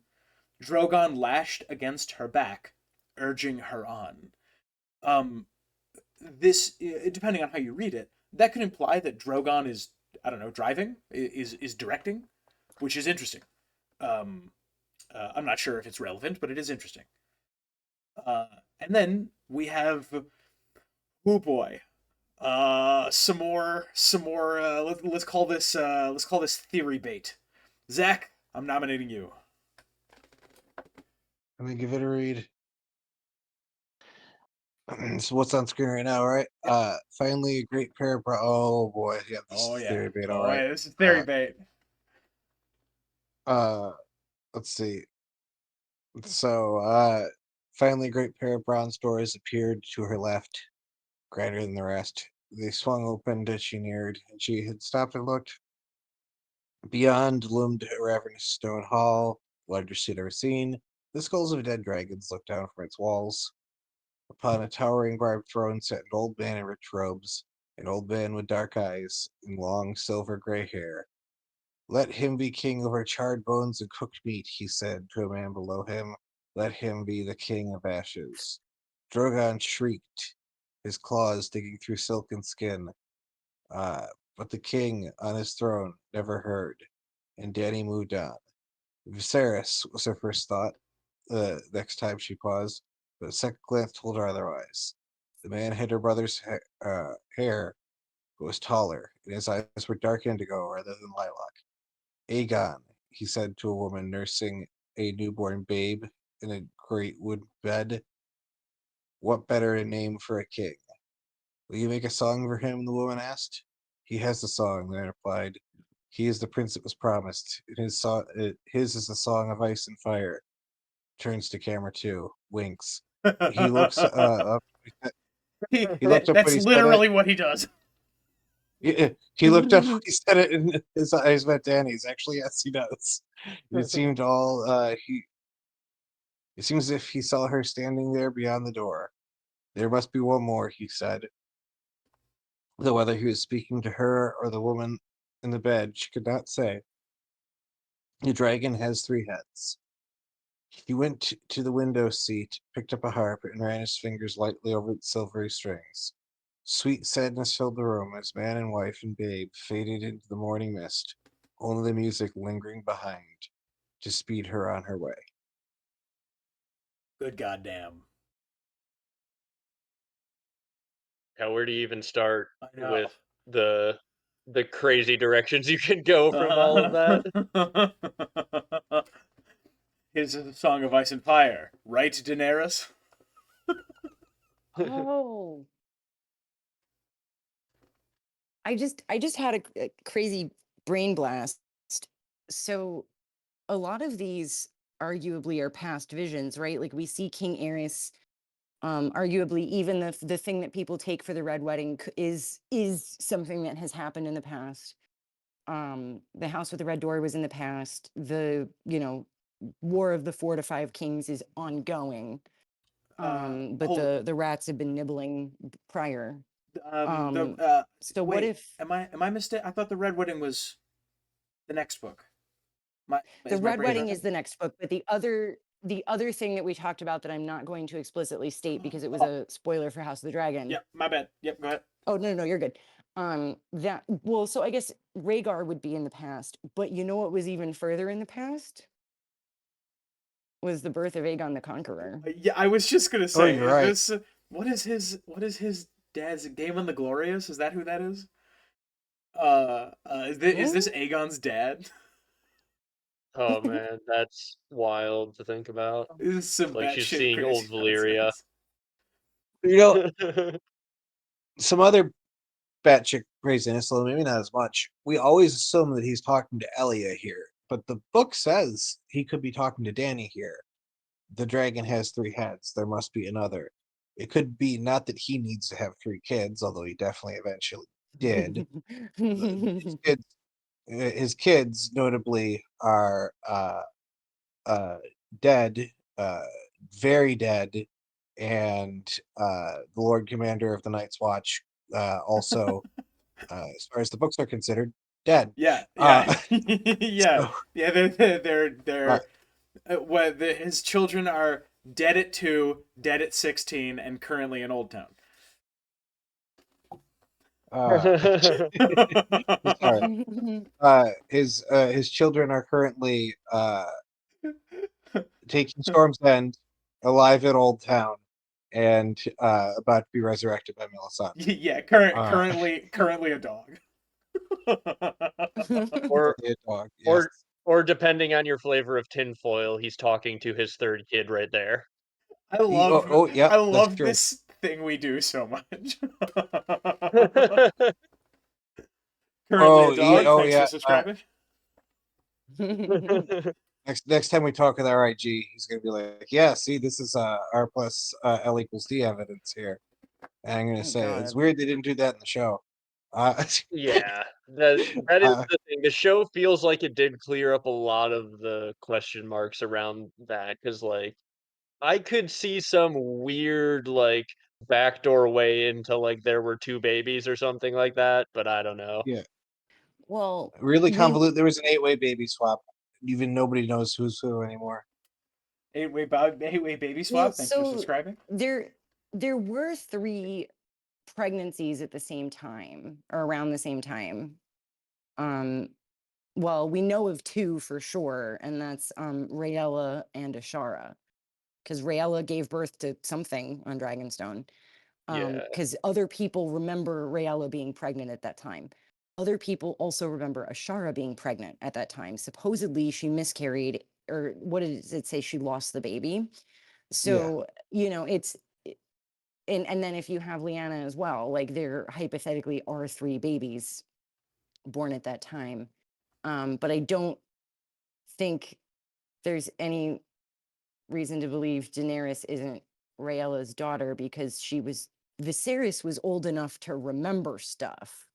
S1: Drogon lashed against her back, urging her on. This, depending on how you read it, that could imply that Drogon is, I don't know, driving, is directing, which is interesting. I'm not sure if it's relevant, but it is interesting. And then we have, oh boy, some more. Let's call this theory bait. Zach, I'm nominating you.
S2: Let me give it a read. So what's on screen right now, right? Finally, a great pair of oh boy, yeah, this is theory bait, all right.
S1: Yeah, this is theory bait.
S2: Let's see. So, finally, a great pair of bronze doors appeared to her left, grander than the rest. They swung open as she neared, and she had stopped and looked. Beyond loomed a ravenous stone hall, largest she'd ever seen. The skulls of dead dragons looked down from its walls. Upon a towering barbed throne sat an old man in rich robes, an old man with dark eyes and long silver gray hair. Let him be king over charred bones and cooked meat, he said to a man below him. Let him be the king of ashes. Drogon shrieked, his claws digging through silk and skin. But the king on his throne never heard, and Dany moved on. Viserys was her first thought, the next time she paused, but a second glance told her otherwise. The man had her brother's hair, but was taller, and his eyes were dark indigo rather than lilac. Aegon, he said to a woman nursing a newborn babe in a great wood bed. What better a name for a king? Will you make a song for him? The woman asked. He has a song, the man replied. He is the prince that was promised. His is the song of ice and fire. Turns to camera 2, winks. He looks up. He looked up
S1: That's
S2: when he said
S1: literally
S2: it.
S1: what he does.
S2: He looked up when he said it, and his eyes met Danny's. Actually, yes, he does. It seemed It seems as if he saw her standing there beyond the door. There must be one more, he said. Though whether he was speaking to her or the woman in the bed, she could not say. The dragon has 3 heads. He went to the window seat, picked up a harp, and ran his fingers lightly over its silvery strings. Sweet sadness filled the room as man and wife and babe faded into the morning mist, only the music lingering behind to speed her on her way.
S1: Good goddamn.
S3: Now, where do you even start
S1: I know.
S3: with the crazy directions you can go from all of that?
S1: Here's a song of ice and fire, right, Daenerys?
S4: Oh. I just had a crazy brain blast. So a lot of these arguably are past visions, right? Like we see King Aerys, arguably even the thing that people take for the Red Wedding is something that has happened in the past. The House with the Red Door was in the past. The, War of the 4 to 5 Kings is ongoing. But the rats have been nibbling prior. So
S1: wait,
S4: what if
S1: am I mistaken? I thought the Red Wedding was the next book.
S4: the Red Wedding is the next book, but the other thing that we talked about that I'm not going to explicitly state because it was a spoiler for House of the Dragon.
S1: Yep, my bad. Yep, go ahead.
S4: Oh no, you're good. So I guess Rhaegar would be in the past, but you know what was even further in the past? Was the birth of Aegon the Conqueror.
S1: Yeah, I was just gonna say,
S2: you're right.
S1: What is his dad's Daemon the Glorious? Is that who that is? Is this Aegon's dad?
S3: Oh man, that's wild to think about.
S1: This is some
S3: Like she's
S1: batshit
S3: seeing
S1: crazy
S3: old Valyria.
S1: nonsense.
S2: Some other batshit craziness, although maybe not as much. We always assume that he's talking to Elia here, but the book says he could be talking to Dany here. The dragon has 3 heads. There must be another. It could be not that he needs to have 3 kids, although he definitely eventually did. His kids his kids, notably, are dead, very dead, and the Lord Commander of the Night's Watch, also, as far as the books are considered, dead.
S1: Yeah,
S2: Uh,
S1: yeah, yeah,
S2: so,
S1: yeah.
S2: uh,
S1: His children are dead at 2, dead at 16, and currently in Old Town.
S2: uh, sorry. His children are currently taking Storm's End, alive in Old Town, and about to be resurrected by Melisandre.
S1: Yeah,
S2: Uh,
S1: currently a dog.
S3: or
S2: a dog, yes.
S3: or depending on your flavor of tinfoil, he's talking to his third kid right there.
S2: Yeah,
S1: I
S2: that's
S1: love
S2: true.
S1: this thing we do so much. Currently a dog. Thanks
S2: Yeah.
S1: for subscribing.
S2: Next time we talk with RIG, he's gonna be like, "Yeah, see, this is R plus L equals D evidence here." And I'm gonna
S4: Oh
S2: say it's
S4: God.
S2: weird they didn't do that in the show.
S3: Yeah, that is
S2: uh,
S3: the thing. The show feels like it did clear up a lot of the question marks around that, because like I could see some weird like backdoor way into like there were two babies or something like that, but I don't know.
S2: yeah,
S4: Well,
S2: really
S4: we
S2: convoluted. There was an 8-way baby swap. Even nobody knows who's who anymore.
S1: 8-way baby
S4: well,
S1: swap. Thanks for
S4: so
S1: subscribing.
S4: there were 3 pregnancies at the same time or around the same time. Well, we know of 2 for sure, and that's Rhaella and Ashara, because Rhaella gave birth to something on Dragonstone.
S3: Yeah,
S4: Because other people remember Rhaella being pregnant at that time. Other people also remember Ashara being pregnant at that time. Supposedly, she miscarried, or what did it say? She lost the baby.
S2: Yeah,
S4: So, it's and then if you have Lyanna as well, like there hypothetically are 3 babies born at that time. But I don't think there's any reason to believe Daenerys isn't Rhaella's daughter, because Viserys was old enough to remember stuff.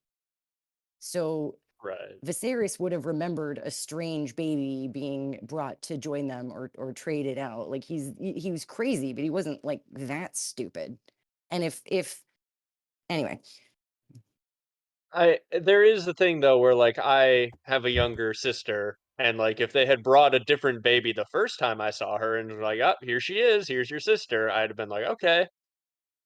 S4: So
S3: right.
S4: Viserys would have remembered a strange baby being brought to join them or traded out. Like he was crazy, but he wasn't like that stupid. And if anyway,
S3: There is the thing though where like I have a younger sister, and like if they had brought a different baby the first time I saw her and was like, "Oh, here she is, here's your sister," I'd have been like, "Okay."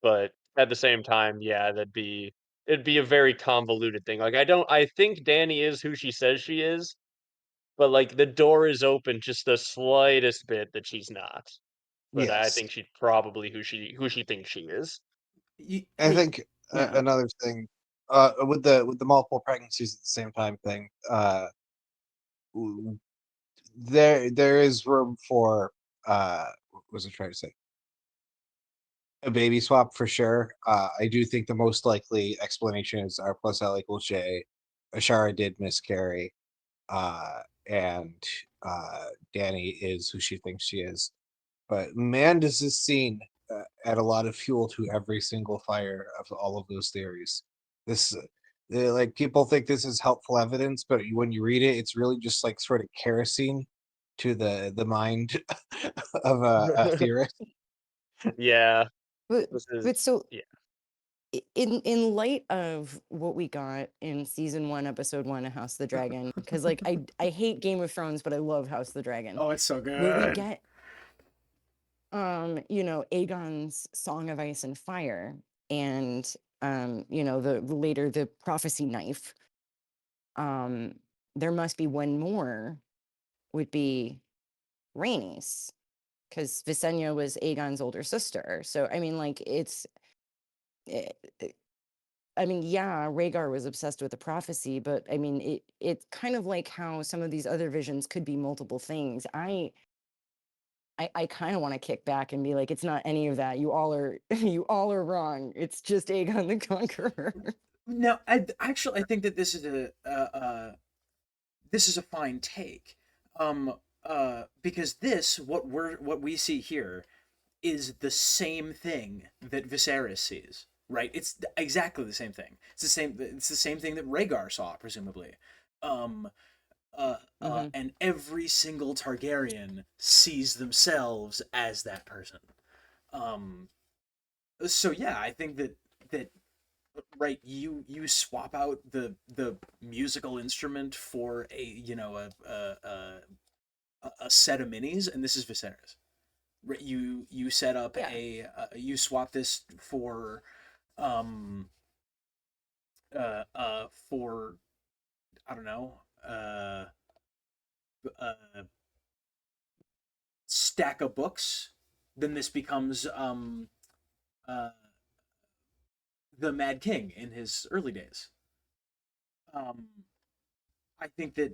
S3: But at the same time, yeah, it'd be a very convoluted thing. Like I think Dany is who she says she is, but like the door is open just the slightest bit that she's not. But I
S2: yes.
S3: think she's probably who she thinks she is.
S2: I
S1: Hey,
S2: think
S4: yeah.
S2: another thing, with the multiple pregnancies at the same time thing, w- there is room for what was I trying to say? A baby swap for sure. I do think the most likely explanation is R plus L equals J. Ashara did miscarry, and Dany is who she thinks she is. But man, does this scene add a lot of fuel to every single fire of all of those theories. This, like, people think this is helpful evidence, but when you read it, it's really just like sort of kerosene to the mind of a theorist.
S3: Yeah,
S4: But
S3: this is
S4: but so
S3: yeah.
S4: in light of what we got in season 1, episode 1 of House of the Dragon, because like I hate Game of Thrones, but I love House of the Dragon.
S1: oh, it's so
S4: Where we
S1: good.
S4: get Aegon's Song of Ice and Fire, and the later the prophecy knife. There must be one more, would be Rhaenys, because Visenya was Aegon's older sister. So I mean, like eh, eh, I mean, yeah, Rhaegar was obsessed with the prophecy, but I mean, it's kind of like how some of these other visions could be multiple things. I kind of want to kick back and be like, it's not any of that. You all are you all are wrong. It's just Aegon the Conqueror.
S1: No, I think that this is a fine take, because what we see here is the same thing that Viserys sees. right? It's exactly the same thing. It's the same. It's the same thing that Rhaegar saw, presumably. Um, and every single Targaryen sees themselves as that person. Um, so yeah, I think that right, you swap out the musical instrument for a a set of minis, and this is Viserys. Right, you set up you swap this for for I don't know a stack of books, then this becomes uh the Mad King in his early days. um I think that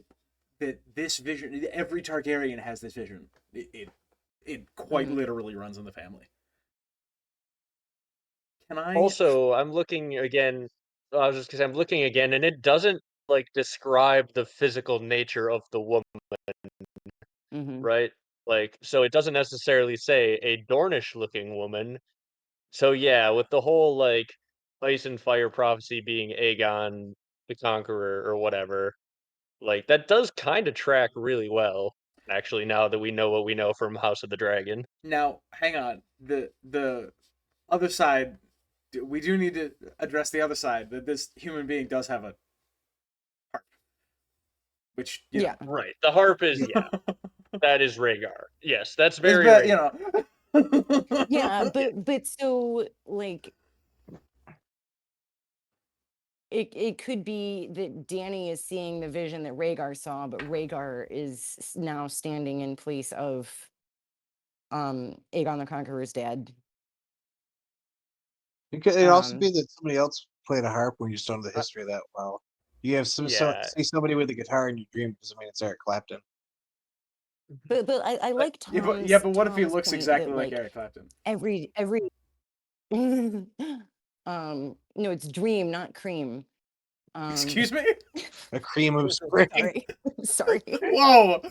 S1: this vision, every Targaryen has this vision. It quite literally runs in the family. Can I
S3: Also, I'm looking again. I was just gonna say, I'm looking again, and it doesn't like describe the physical nature of the woman, right? Like, so it doesn't necessarily say a Dornish-looking woman. So yeah, with the whole like ice and fire prophecy being Aegon the Conqueror or whatever, like that does kind of track really well. Actually, now that we know what we know from House of the Dragon.
S1: now hang on, the other side, we do need to address the other side, that this human being does have a heart, which
S4: Yeah.
S3: Right. The harp is
S2: Yeah.
S3: that is Rhaegar. Yes, that's
S1: it's
S3: very
S1: bad,
S3: Rhaegar.
S4: Yeah, but so like it could be that Danny is seeing the vision that Rhaegar saw, but Rhaegar is now standing in place of Aegon the Conqueror's dad.
S2: It could also
S4: Um
S2: be that somebody else played a harp when you just don't know the history of that well. You have
S3: Yeah.
S2: see somebody with a guitar in your dream doesn't mean it's Eric Clapton.
S4: but I like
S1: but what if he
S4: Tom's
S1: looks
S4: point
S1: exactly
S4: that
S1: like
S4: like
S1: Eric Clapton?
S4: every no, it's dream, not cream.
S1: Excuse me.
S2: A cream of spring.
S4: Sorry.
S1: Whoa.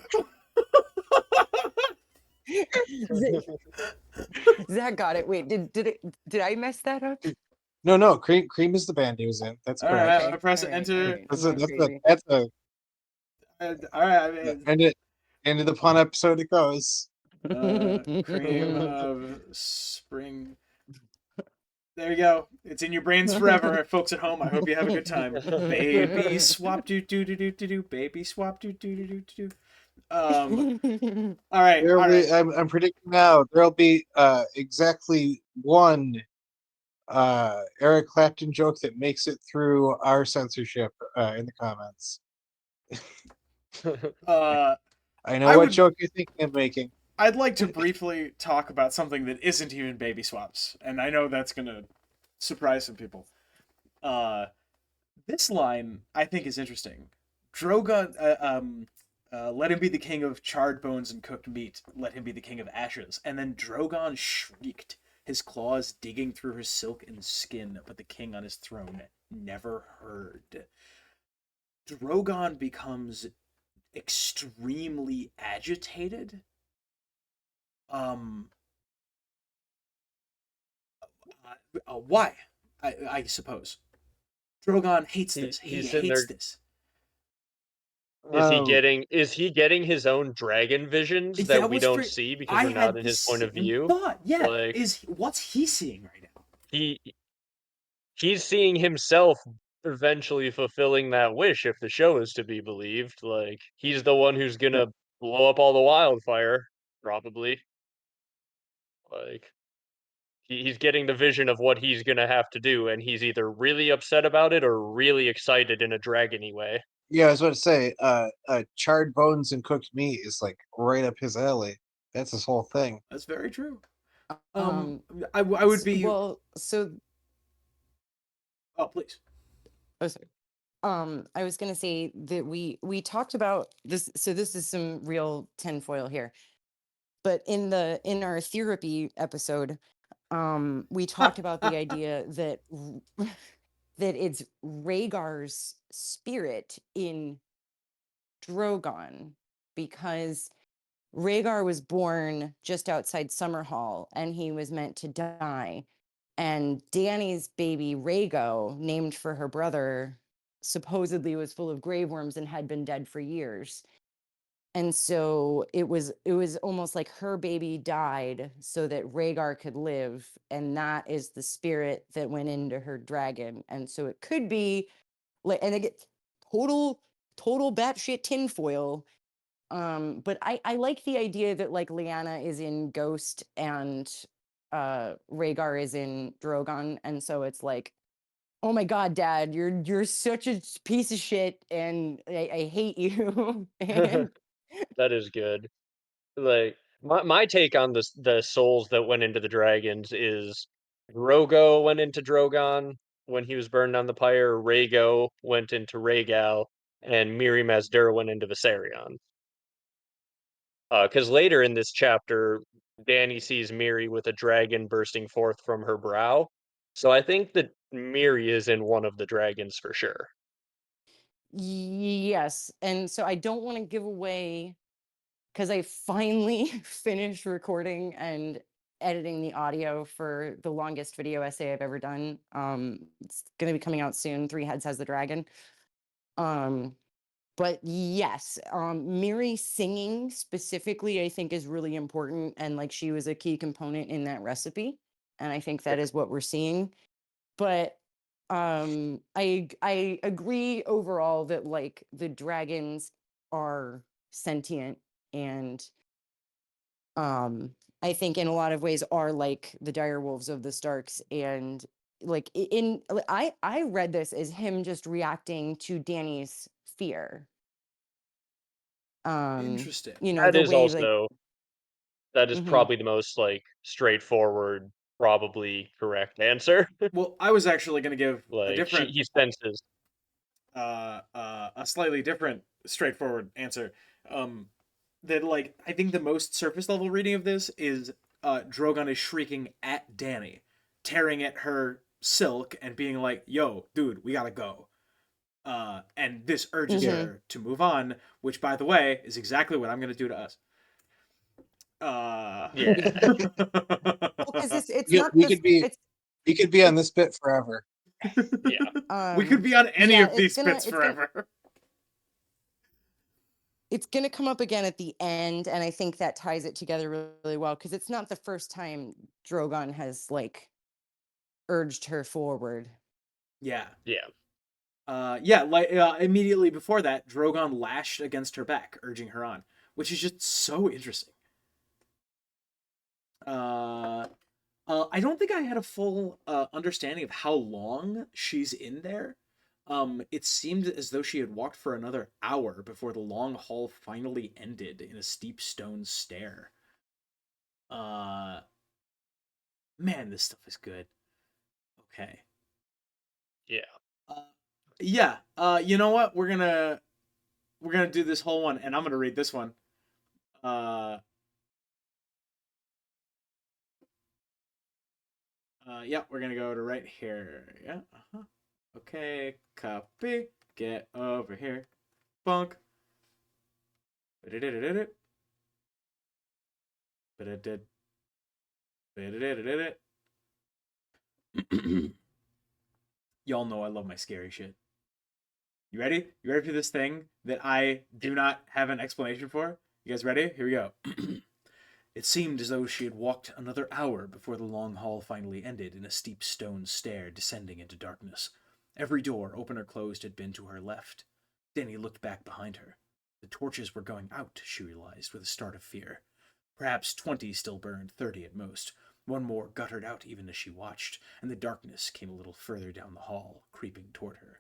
S4: Zach got it. Wait, did I mess that up?
S2: No. Cream is the band he was in. That's
S1: All
S2: correct.
S1: right, I'm
S4: Okay.
S1: gonna press
S4: All right.
S1: enter.
S2: That's
S4: I'm
S2: a
S4: going
S2: that's a
S4: crazy.
S2: that's a
S1: All right, I mean,
S2: end of the pun episode it goes.
S1: cream of spring. There you go. It's in your brains forever, folks at home. I hope you have a good time. Baby swap do do do do do do. Baby swap do do do do do. All right. All right.
S2: I'm predicting now there'll be exactly one Eric Clapton joke that makes it through our censorship in the comments. I know
S1: I
S2: what
S1: would.
S2: joke you're thinking of making.
S1: I'd like to briefly talk about something that isn't even baby swaps, and I know that's gonna surprise some people. This line I think is interesting. Drogon, let him be the king of charred bones and cooked meat. Let him be the king of ashes. And then Drogon shrieked, his claws digging through her silk and skin, but the king on his throne never heard. Drogon becomes extremely agitated. Why? I suppose Drogon hates this. He
S3: He's sitting
S1: hates
S3: there.
S1: this.
S3: Is he getting his own dragon visions that
S1: That
S3: we
S1: was
S3: don't
S1: for.
S3: see because
S1: I
S3: we're not
S1: had
S3: in
S1: the
S3: his point of
S1: same
S3: view?
S1: thought. Yeah,
S3: Like
S1: is what's he seeing right now?
S3: he he's seeing himself eventually fulfilling that wish if the show is to be believed. Like he's the one who's gonna blow up all the wildfire, probably. Like he's getting the vision of what he's gonna have to do, and he's either really upset about it or really excited in a dragony way.
S2: Yeah, I was about to say, charred bones and cooked meat is like right up his alley. That's his whole thing.
S1: That's very true.
S4: Um,
S1: I would be.
S4: well, so
S1: Oh, please.
S4: oh sorry. I was gonna say that we talked about this, so this is some real tinfoil here. But in our therapy episode, we talked about the idea that that it's Rhaegar's spirit in Drogon, because Rhaegar was born just outside Summerhall and he was meant to die. And Dany's baby Rhaego, named for her brother, supposedly was full of grave worms and had been dead for years. And so it was almost like her baby died so that Rhaegar could live, and that is the spirit that went into her dragon. And so it could be like, and again, total batshit tinfoil. But I like the idea that like Lyanna is in Ghost and Rhaegar is in Drogon, and so it's like, oh my god, Dad, you're such a piece of shit, and I hate you. And
S3: That is good. Like my take on the souls that went into the dragons is Drogo went into Drogon when he was burned on the pyre, Rhaego went into Rhaegal, and Miri Mazdur went into Viserion. Because later in this chapter, Dany sees Miri with a dragon bursting forth from her brow. So I think that Miri is in one of the dragons for sure.
S4: yes, and so I don't want to give away, because I finally finished recording and editing the audio for the longest video essay I've ever done. It's going to be coming out soon. Three Heads Has the Dragon. But yes, Miri singing specifically, I think is really important, and like she was a key component in that recipe, and I think that is what we're seeing. But I agree overall that like the dragons are sentient, and I think in a lot of ways are like the dire wolves of the Starks. And like I read this as him just reacting to Dany's fear.
S1: Interesting.
S3: That
S4: The
S3: is
S4: way like
S3: also that is
S4: mhm.
S3: probably the most like straightforward, probably correct answer.
S1: Well, I was actually going to give a
S3: Like
S1: different,
S3: he senses.
S1: a slightly different, straightforward answer. That like I think the most surface level reading of this is Drogon is shrieking at Dany, tearing at her silk and being like, "Yo, dude, we gotta go." And this urges
S3: Yeah.
S1: her to move on, which, by the way, is exactly what I'm gonna do to us.
S3: Yeah.
S4: Because it's
S2: You,
S4: not
S2: we
S4: this
S2: could be
S4: it's
S2: we could be on this bit forever.
S3: Yeah.
S1: We could be on any
S4: yeah,
S1: of these bits forever.
S4: it's gonna come up again at the end, and I think that ties it together really, really well, because it's not the first time Drogon has like urged her forward.
S1: Yeah.
S3: Yeah.
S1: Yeah, like immediately before that, Drogon lashed against her back, urging her on, which is just so interesting. I don't think I had a full understanding of how long she's in there. It seemed as though she had walked for another hour before the long hall finally ended in a steep stone stair. Uh, Man, this stuff is good. Okay.
S3: Yeah.
S1: Uh, yeah. You know what? We're gonna do this whole one, and I'm gonna read this one. Yeah, we're gonna go to right here. Yeah. Okay. Copy. Get over here. Bunk. Ba-da-da-da-da-da. Ba-da-da. Ba-da-da-da-da-da. Y'all know I love my scary shit. You ready? You ready for this thing that I do not have an explanation for? You guys ready? Here we go. It seemed as though she had walked another hour before the long hall finally ended in a steep stone stair descending into darkness. Every door, open or closed, had been to her left. Dany looked back behind her. The torches were going out, she realized, with a start of fear. Perhaps 20 still burned, 30 at most. One more guttered out even as she watched, and the darkness came a little further down the hall, creeping toward her.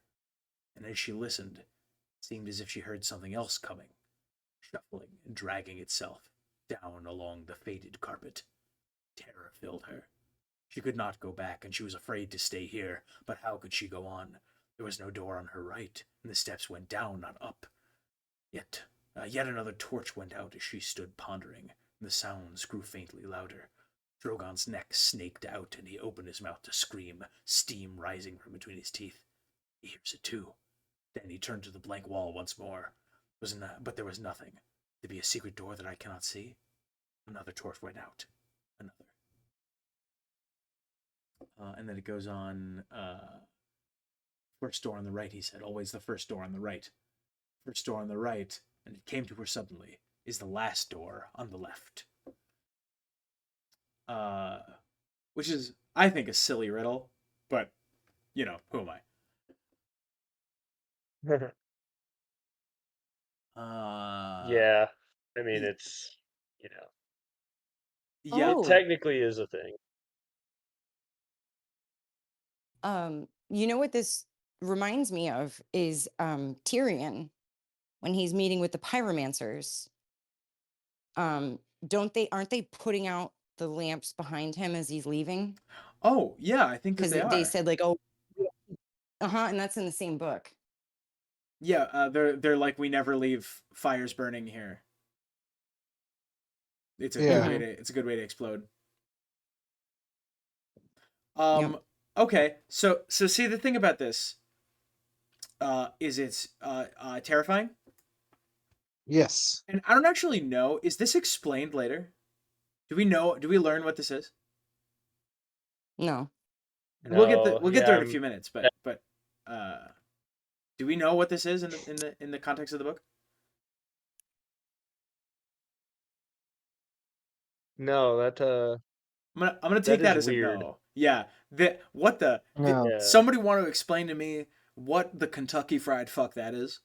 S1: And as she listened, it seemed as if she heard something else coming, shuffling and dragging itself down along the faded carpet. Terror filled her. She could not go back, and she was afraid to stay here, but how could she go on? There was no door on her right, and the steps went down, not up. Yet another torch went out as she stood pondering, and the sounds grew faintly louder. Drogon's neck snaked out, and he opened his mouth to scream, steam rising from between his teeth. He hears it too. Then he turned to the blank wall once more. But there was nothing. There be a secret door that I cannot see? Another torch went out. Another. And then it goes on. First door on the right, he said. Always the first door on the right. First door on the right, and it came to her suddenly, is the last door on the left. Which is, I think, a silly riddle, but, you know, who am I?
S3: Yeah, I mean, it's, you know,
S1: Yeah.
S3: it
S4: Oh,
S3: technically is a thing.
S4: you know what this reminds me of is Tyrion when he's meeting with the pyromancers. Aren't they putting out the lamps behind him as he's leaving?
S1: Oh, yeah, I think that
S4: Because
S1: they
S4: they
S1: are.
S4: said like, oh, uh-huh, and that's in the same book.
S1: Yeah, they're like, we never leave fires burning here. It's a good
S2: Yeah.
S1: way
S4: Mhm.
S1: to it's a good way to explode.
S4: Yep.
S1: Okay, so see, the thing about this is it's terrifying,
S2: Yes.
S1: and I don't actually know. Is this explained later? Do we know? Do we learn what this is?
S4: No.
S3: No,
S1: We'll get
S3: yeah,
S1: there in a few minutes, but uh, do we know what this is in the context of the book?
S3: no, that
S1: I'm gonna
S3: that
S1: take
S3: is
S1: that as a
S3: weird.
S1: no. Yeah.
S2: No.
S3: Yeah.
S1: Somebody want to explain to me what the Kentucky Fried Fuck that is?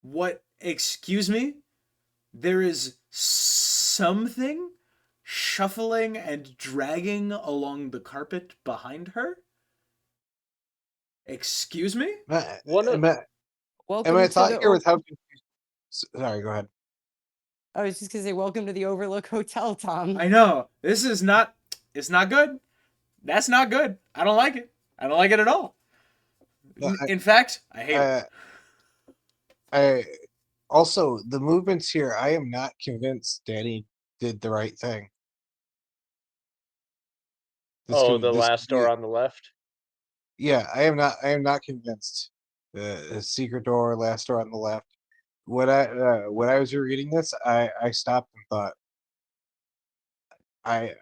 S1: What? Excuse me? There is something shuffling and dragging along the carpet behind her. Excuse me?
S3: One of
S2: My
S4: Welcome to
S2: thought
S4: the.
S2: here with how sorry, go ahead.
S4: I was just gonna say, welcome to the Overlook Hotel, Tom.
S1: I know this is not. It's not good. That's not good. I don't like it. I don't like it at all.
S2: No,
S1: In fact, I hate it.
S2: I also the movements here. I am not convinced Danny did the right thing.
S3: the
S2: This could
S3: last door
S2: be.
S3: on the left.
S2: Yeah, I am not convinced. The secret door, last door on the left. When I was reading this, I stopped and thought,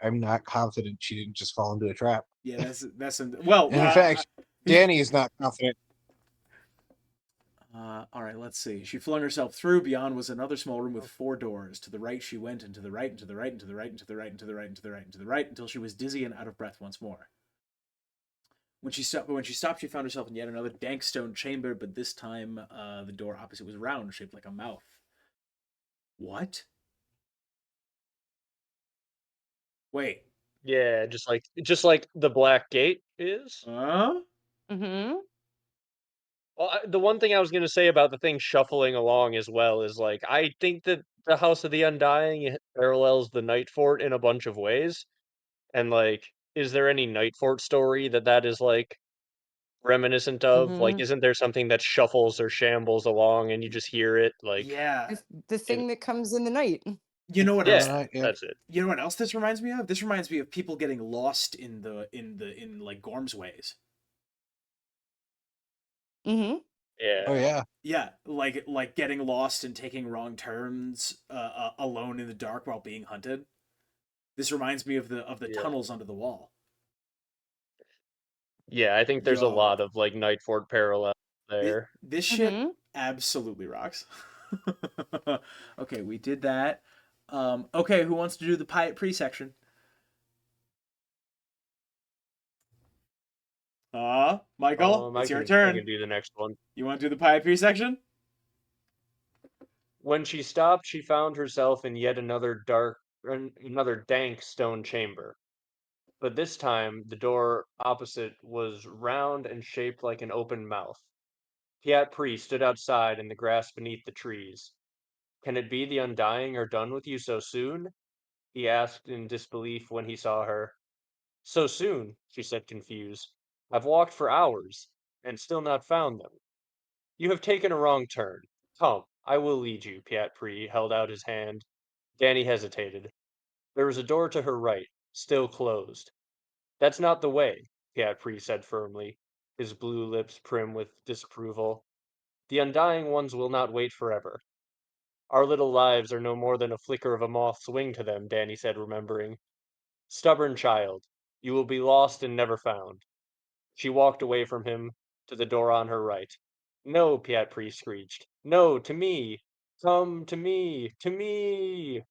S2: I'm not confident she didn't just fall into a trap.
S1: Yeah, that's well.
S2: And in fact, Danny is not confident.
S1: All right, let's see. She flung herself through. Beyond was another small room with four doors. To the right she went, and to the right, and to the right, and to the right, and to the right, and to the right, and to the right, and to the right, until she was dizzy and out of breath once more. When she stopped, she found herself in yet another dank stone chamber, but this time the door opposite was round, shaped like a mouth. What? Wait.
S3: Yeah, just like the Black Gate is.
S1: Huh?
S4: Mm-hmm.
S3: Well, the one thing I was gonna say about the thing shuffling along as well is like I think that the House of the Undying parallels the Night Fort in a bunch of ways, and like, is there any Night Fort story that is like reminiscent of? Like,
S4: Mm-hmm.
S3: isn't there something that shuffles or shambles along and you just hear it? Like,
S1: Yeah.
S4: The
S3: in,
S4: thing that comes in the night.
S1: You know what
S2: In the
S1: else?
S3: yeah,
S2: night, yeah.
S3: that's it.
S1: You know what else this reminds me of? This reminds me of people getting lost in like Gorm's ways.
S4: Mm-hmm.
S2: Oh
S3: Yeah,
S2: yeah.
S1: Yeah, like getting lost and taking wrong turns alone in the dark while being hunted. This reminds me of the
S3: yeah,
S1: tunnels under the wall.
S3: yeah. I think there's a
S1: Yo,
S3: lot of like Night Fort parallel there.
S1: this shit
S4: Mm-hmm.
S1: absolutely rocks. Okay, we did that. Okay, who wants to do the Pyat Pree section? Michael, it's your
S3: I can
S1: turn.
S3: do the next one.
S1: You want to do the Pyat Pree section?
S3: When she stopped, she found herself in yet another dank stone chamber. But this time, the door opposite was round and shaped like an open mouth. Pyat Pree stood outside in the grass beneath the trees. Can it be the Undying are done with you so soon? He asked in disbelief when he saw her. So soon, she said confused. I've walked for hours, and still not found them. You have taken a wrong turn. Come, I will lead you. Pyat Pree held out his hand. Danny hesitated. There was a door to her right, still closed. That's not the way, Pyat Pree said firmly, his blue lips prim with disapproval. The Undying ones will not wait forever. Our little lives are no more than a flicker of a moth's wing to them, Danny said, remembering. Stubborn child. You will be lost and never found." She walked away from him to the door on her right. "No," Pyat Pree screeched. "No, to me! Come to me! To me!"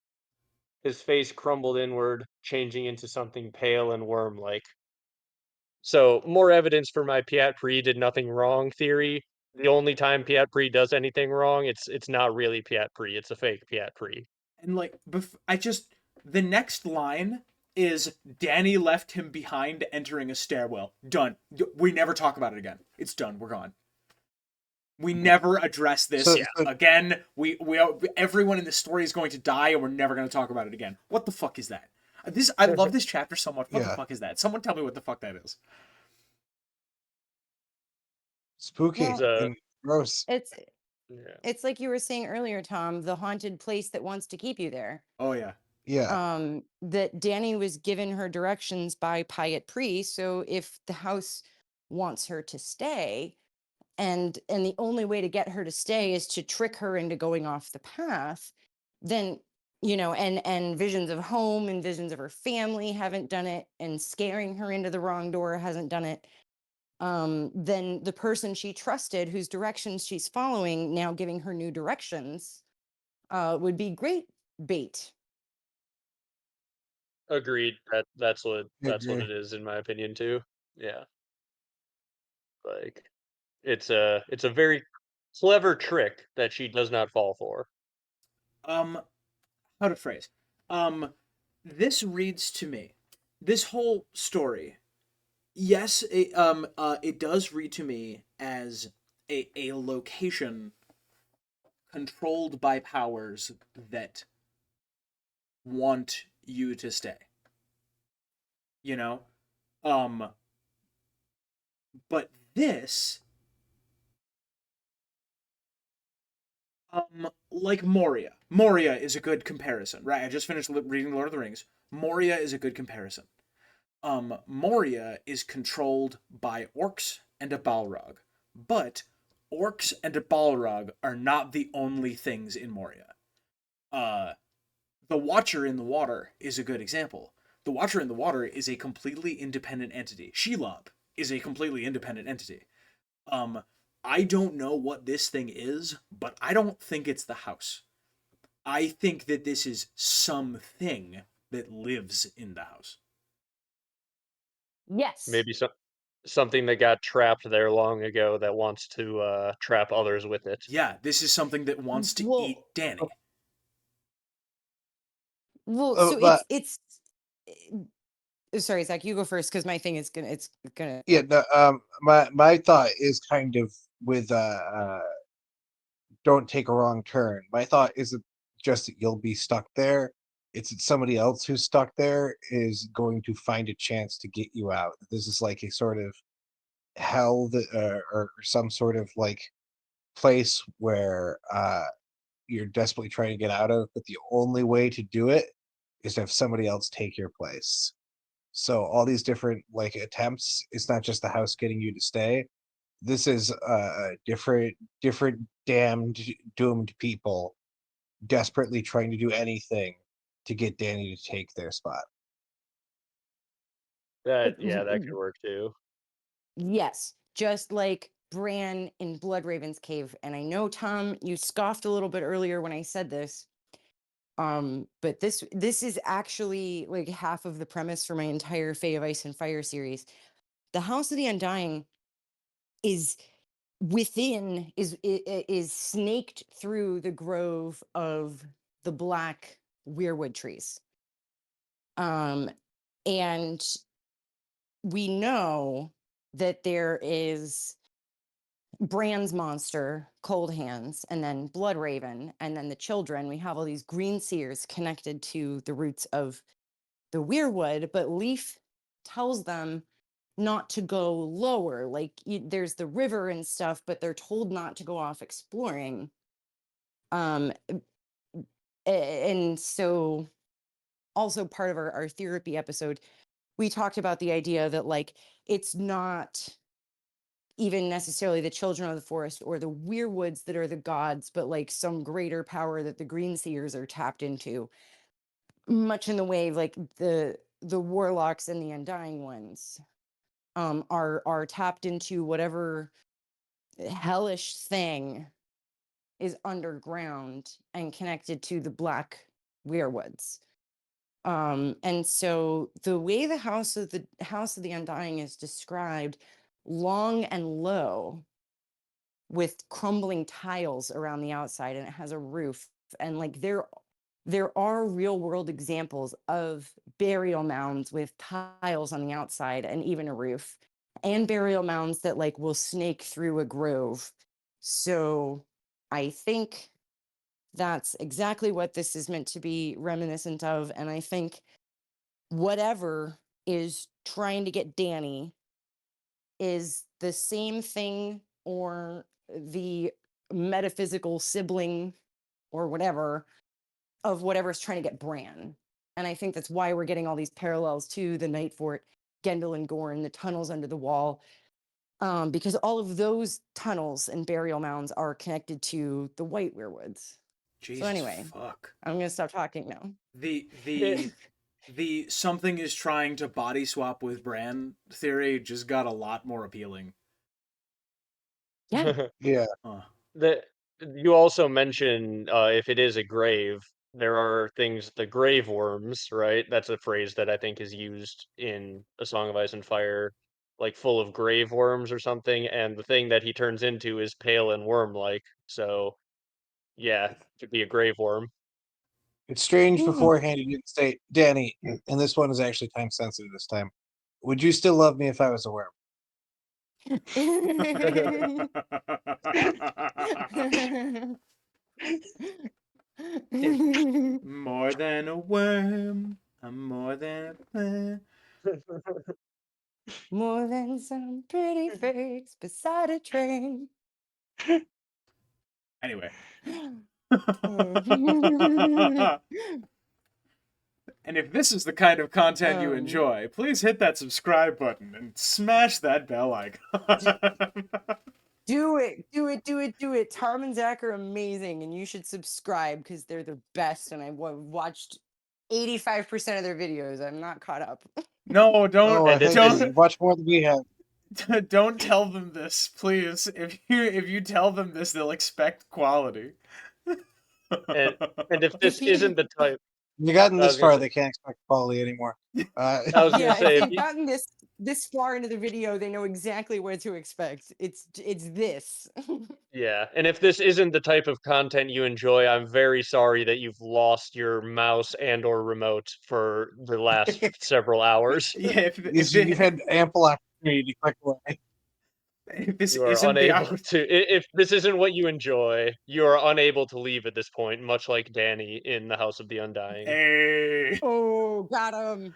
S3: His face crumbled inward, changing into something pale and worm-like. So, more evidence for my Pyat Pree did nothing wrong theory. The only time Pyat Pree does anything wrong, it's not really Pyat Pree, it's a fake Pyat Pree.
S1: And like, the next line is Dany left him behind entering a stairwell. Done. We never talk about it again. It's done. We're gone. We never address this again. We everyone in this story is going to die, and we're never going to talk about it again. What the fuck is that? I love this chapter so much. What the fuck is that? Someone tell me what the fuck that is.
S2: Spooky
S4: Well,
S2: and gross.
S4: It's like you were saying earlier, Tom, the haunted place that wants to keep you there.
S1: Oh yeah.
S2: Yeah.
S4: That Dany was given her directions by Pyat Pree, so if the house wants her to stay, and the only way to get her to stay is to trick her into going off the path, then and visions of home and visions of her family haven't done it, and scaring her into the wrong door hasn't done it. Then the person she trusted, whose directions she's following, now giving her new directions, would be great bait.
S3: Agreed. That's what
S2: Agree.
S3: it is in my opinion too. Yeah. Like it's a very clever trick that she does not fall for.
S1: How to phrase? This reads to me, this whole story, yes, it does read to me as a location controlled by powers that want you to stay. You know? But this, like Moria. Moria is a good comparison, right? I just finished reading Lord of the Rings. Moria is a good comparison. Moria is controlled by orcs and a Balrog, but orcs and a Balrog are not the only things in Moria. The Watcher in the Water is a good example. The Watcher in the Water is a completely independent entity. Shelob is a completely independent entity. I don't know what this thing is, but I don't think it's the house. I think that this is something that lives in the house.
S4: Yes.
S3: Maybe something that got trapped there long ago that wants to trap others with it.
S1: Yeah, this is something that wants to eat Dany.
S4: Well, so
S2: but
S4: it's sorry, Zach, you go first because my thing is gonna
S2: yeah, no, my thought is kind of with don't take a wrong turn. My thought isn't just that you'll be stuck there. It's that somebody else who's stuck there is going to find a chance to get you out. This is like a sort of hell that, or some sort of like place where you're desperately trying to get out of, but the only way to do it is to have somebody else take your place. So all these different like attempts, it's not just the house getting you to stay. This is different damned doomed people desperately trying to do anything to get Dany to take their spot.
S3: That could work too.
S4: Yes, just like Bran in Bloodraven's cave. And I know, Tom, you scoffed a little bit earlier when I said this. But this is actually like half of the premise for my entire Fae of Ice and Fire series. The House of the Undying is snaked through the grove of the black weirwood trees. And we know that there is Bran's monster, Cold Hands, and then Bloodraven, and then the children. We have all these green seers connected to the roots of the weirwood, but Leaf tells them not to go lower. Like there's the river and stuff, but they're told not to go off exploring. And so also part of our therapy episode, we talked about the idea that like it's not even necessarily the children of the forest or the weirwoods that are the gods, but like some greater power that the green seers are tapped into, much in the way like the the warlocks and the Undying ones are tapped into whatever hellish thing is underground and connected to the black weirwoods. And so the way the House of the Undying is described, long and low, with crumbling tiles around the outside, and it has a roof, and like there are real world examples of burial mounds with tiles on the outside and even a roof, and burial mounds that like will snake through a grove. So I think that's exactly what this is meant to be reminiscent of. And I think whatever is trying to get Dany is the same thing, or the metaphysical sibling or whatever of whatever's trying to get Bran. And I think that's why we're getting all these parallels to the Night Fort, Gendel and Gorn, the tunnels under the wall, because all of those tunnels and burial mounds are connected to the White Weirwoods.
S1: Jesus
S4: So anyway,
S1: fuck.
S4: I'm gonna stop talking now.
S1: The something is trying to body swap with Bran theory just got a lot more appealing.
S4: Yeah.
S2: Yeah.
S3: The you also mention if it is a grave, there are things, the grave worms, right? That's a phrase that I think is used in A Song of Ice and Fire, like full of grave worms or something. And the thing that he turns into is pale and worm-like. So, yeah, could be a grave worm.
S2: It's strange
S4: Hmm.
S2: beforehand you didn't say, Danny, and this one is actually time sensitive this time. Would you still love me if I was a worm?
S1: More than a worm, I'm more than a plant.
S4: More than some pretty face beside a train.
S1: Anyway.
S4: um,
S1: And if this is the kind of content you enjoy, please hit that subscribe button and smash that bell icon.
S4: do it. Tom and Zach are amazing, and you should subscribe because they're the best. And I've watched 85% of their videos. I'm not caught up.
S1: No, don't,
S2: Oh,
S3: And if
S2: thank you.
S3: this
S2: You watch more than we have.
S1: don't tell them this, please. If you tell them this, they'll expect quality.
S3: and and if this isn't the type,
S2: You gotten
S3: I
S2: this
S3: was gonna
S2: far,
S3: say,
S2: they can't expect quality anymore.
S3: I was gonna
S4: Yeah, if
S3: say if
S4: they've
S3: you,
S4: gotten this far into the video, they know exactly what to expect. It's this.
S3: yeah, and if this isn't the type of content you enjoy, I'm very sorry that you've lost your mouse and or remote for the last several hours.
S1: Yeah,
S2: You've had ample opportunity to click away.
S1: if this
S3: You are
S1: isn't the
S3: unable to, if this isn't what you enjoy, you are unable to leave at this point, much like Danny in the House of the Undying.
S1: Hey.
S4: Oh, got him.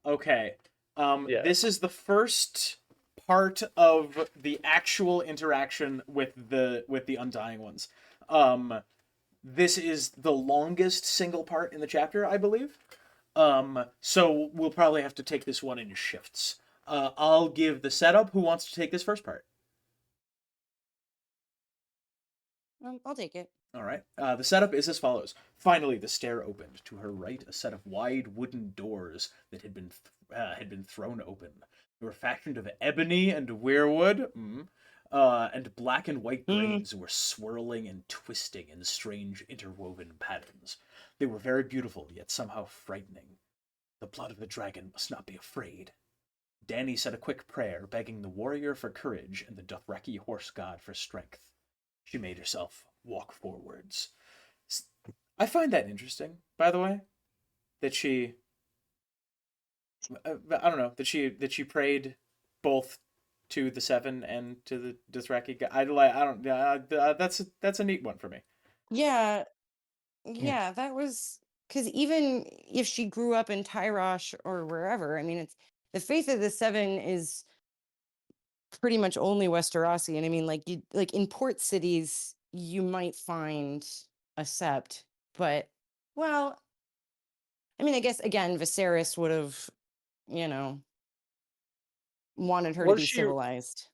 S1: Okay.
S3: Yeah.
S1: This is the first part of the actual interaction with the Undying ones. This is the longest single part in the chapter, I believe. So we'll probably have to take this one in shifts. I'll give the setup. Who wants to take this first part?
S4: I'll take it.
S1: All right. The setup is as follows. Finally, the stair opened. To her right, a set of wide wooden doors that had been thrown open. They were fashioned of ebony and weirwood, and black and white grains were swirling and twisting in strange interwoven patterns. They were very beautiful, yet somehow frightening. The blood of the dragon must not be afraid. Dany said a quick prayer, begging the warrior for courage and the Dothraki horse god for strength. She made herself walk forwards. I find that interesting, by the way, that she I don't know, that she prayed both to the Seven and to the Dothraki god. I don't that's a neat one for me.
S4: Yeah, yeah, that was because even if she grew up in Tyrosh or wherever, I mean, it's the faith of the Seven is pretty much only Westerosi, and I mean, like you like in port cities, you might find a sept, but well, I mean, I guess again, Viserys would have, you know, wanted her to
S3: Was
S4: be
S3: she
S4: civilized.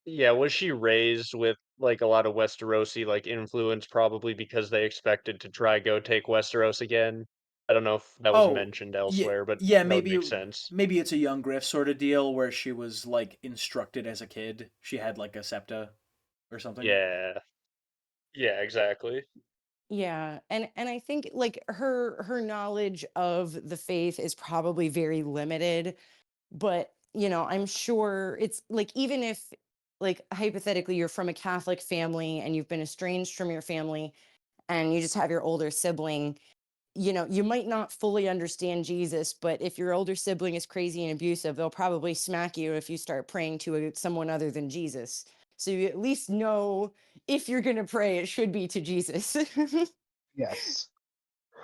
S3: Yeah, was she raised with like a lot of Westerosi like influence, probably because they expected to try go take Westeros again? I don't know if that was
S1: Oh,
S3: mentioned
S1: yeah,
S3: elsewhere, but
S1: yeah.
S3: that would make sense.
S1: Maybe it's a young Griff sort of deal where she was like instructed as a kid. She had like a septa or something.
S3: Yeah. Yeah, exactly.
S4: Yeah, and I think like her knowledge of the faith is probably very limited, but you know, I'm sure it's like even if like hypothetically you're from a Catholic family and you've been estranged from your family and you just have your older sibling, you know, you might not fully understand Jesus, but if your older sibling is crazy and abusive, they'll probably smack you if you start praying to someone other than Jesus. So you at least know if you're going to pray, it should be to Jesus.
S2: Yes.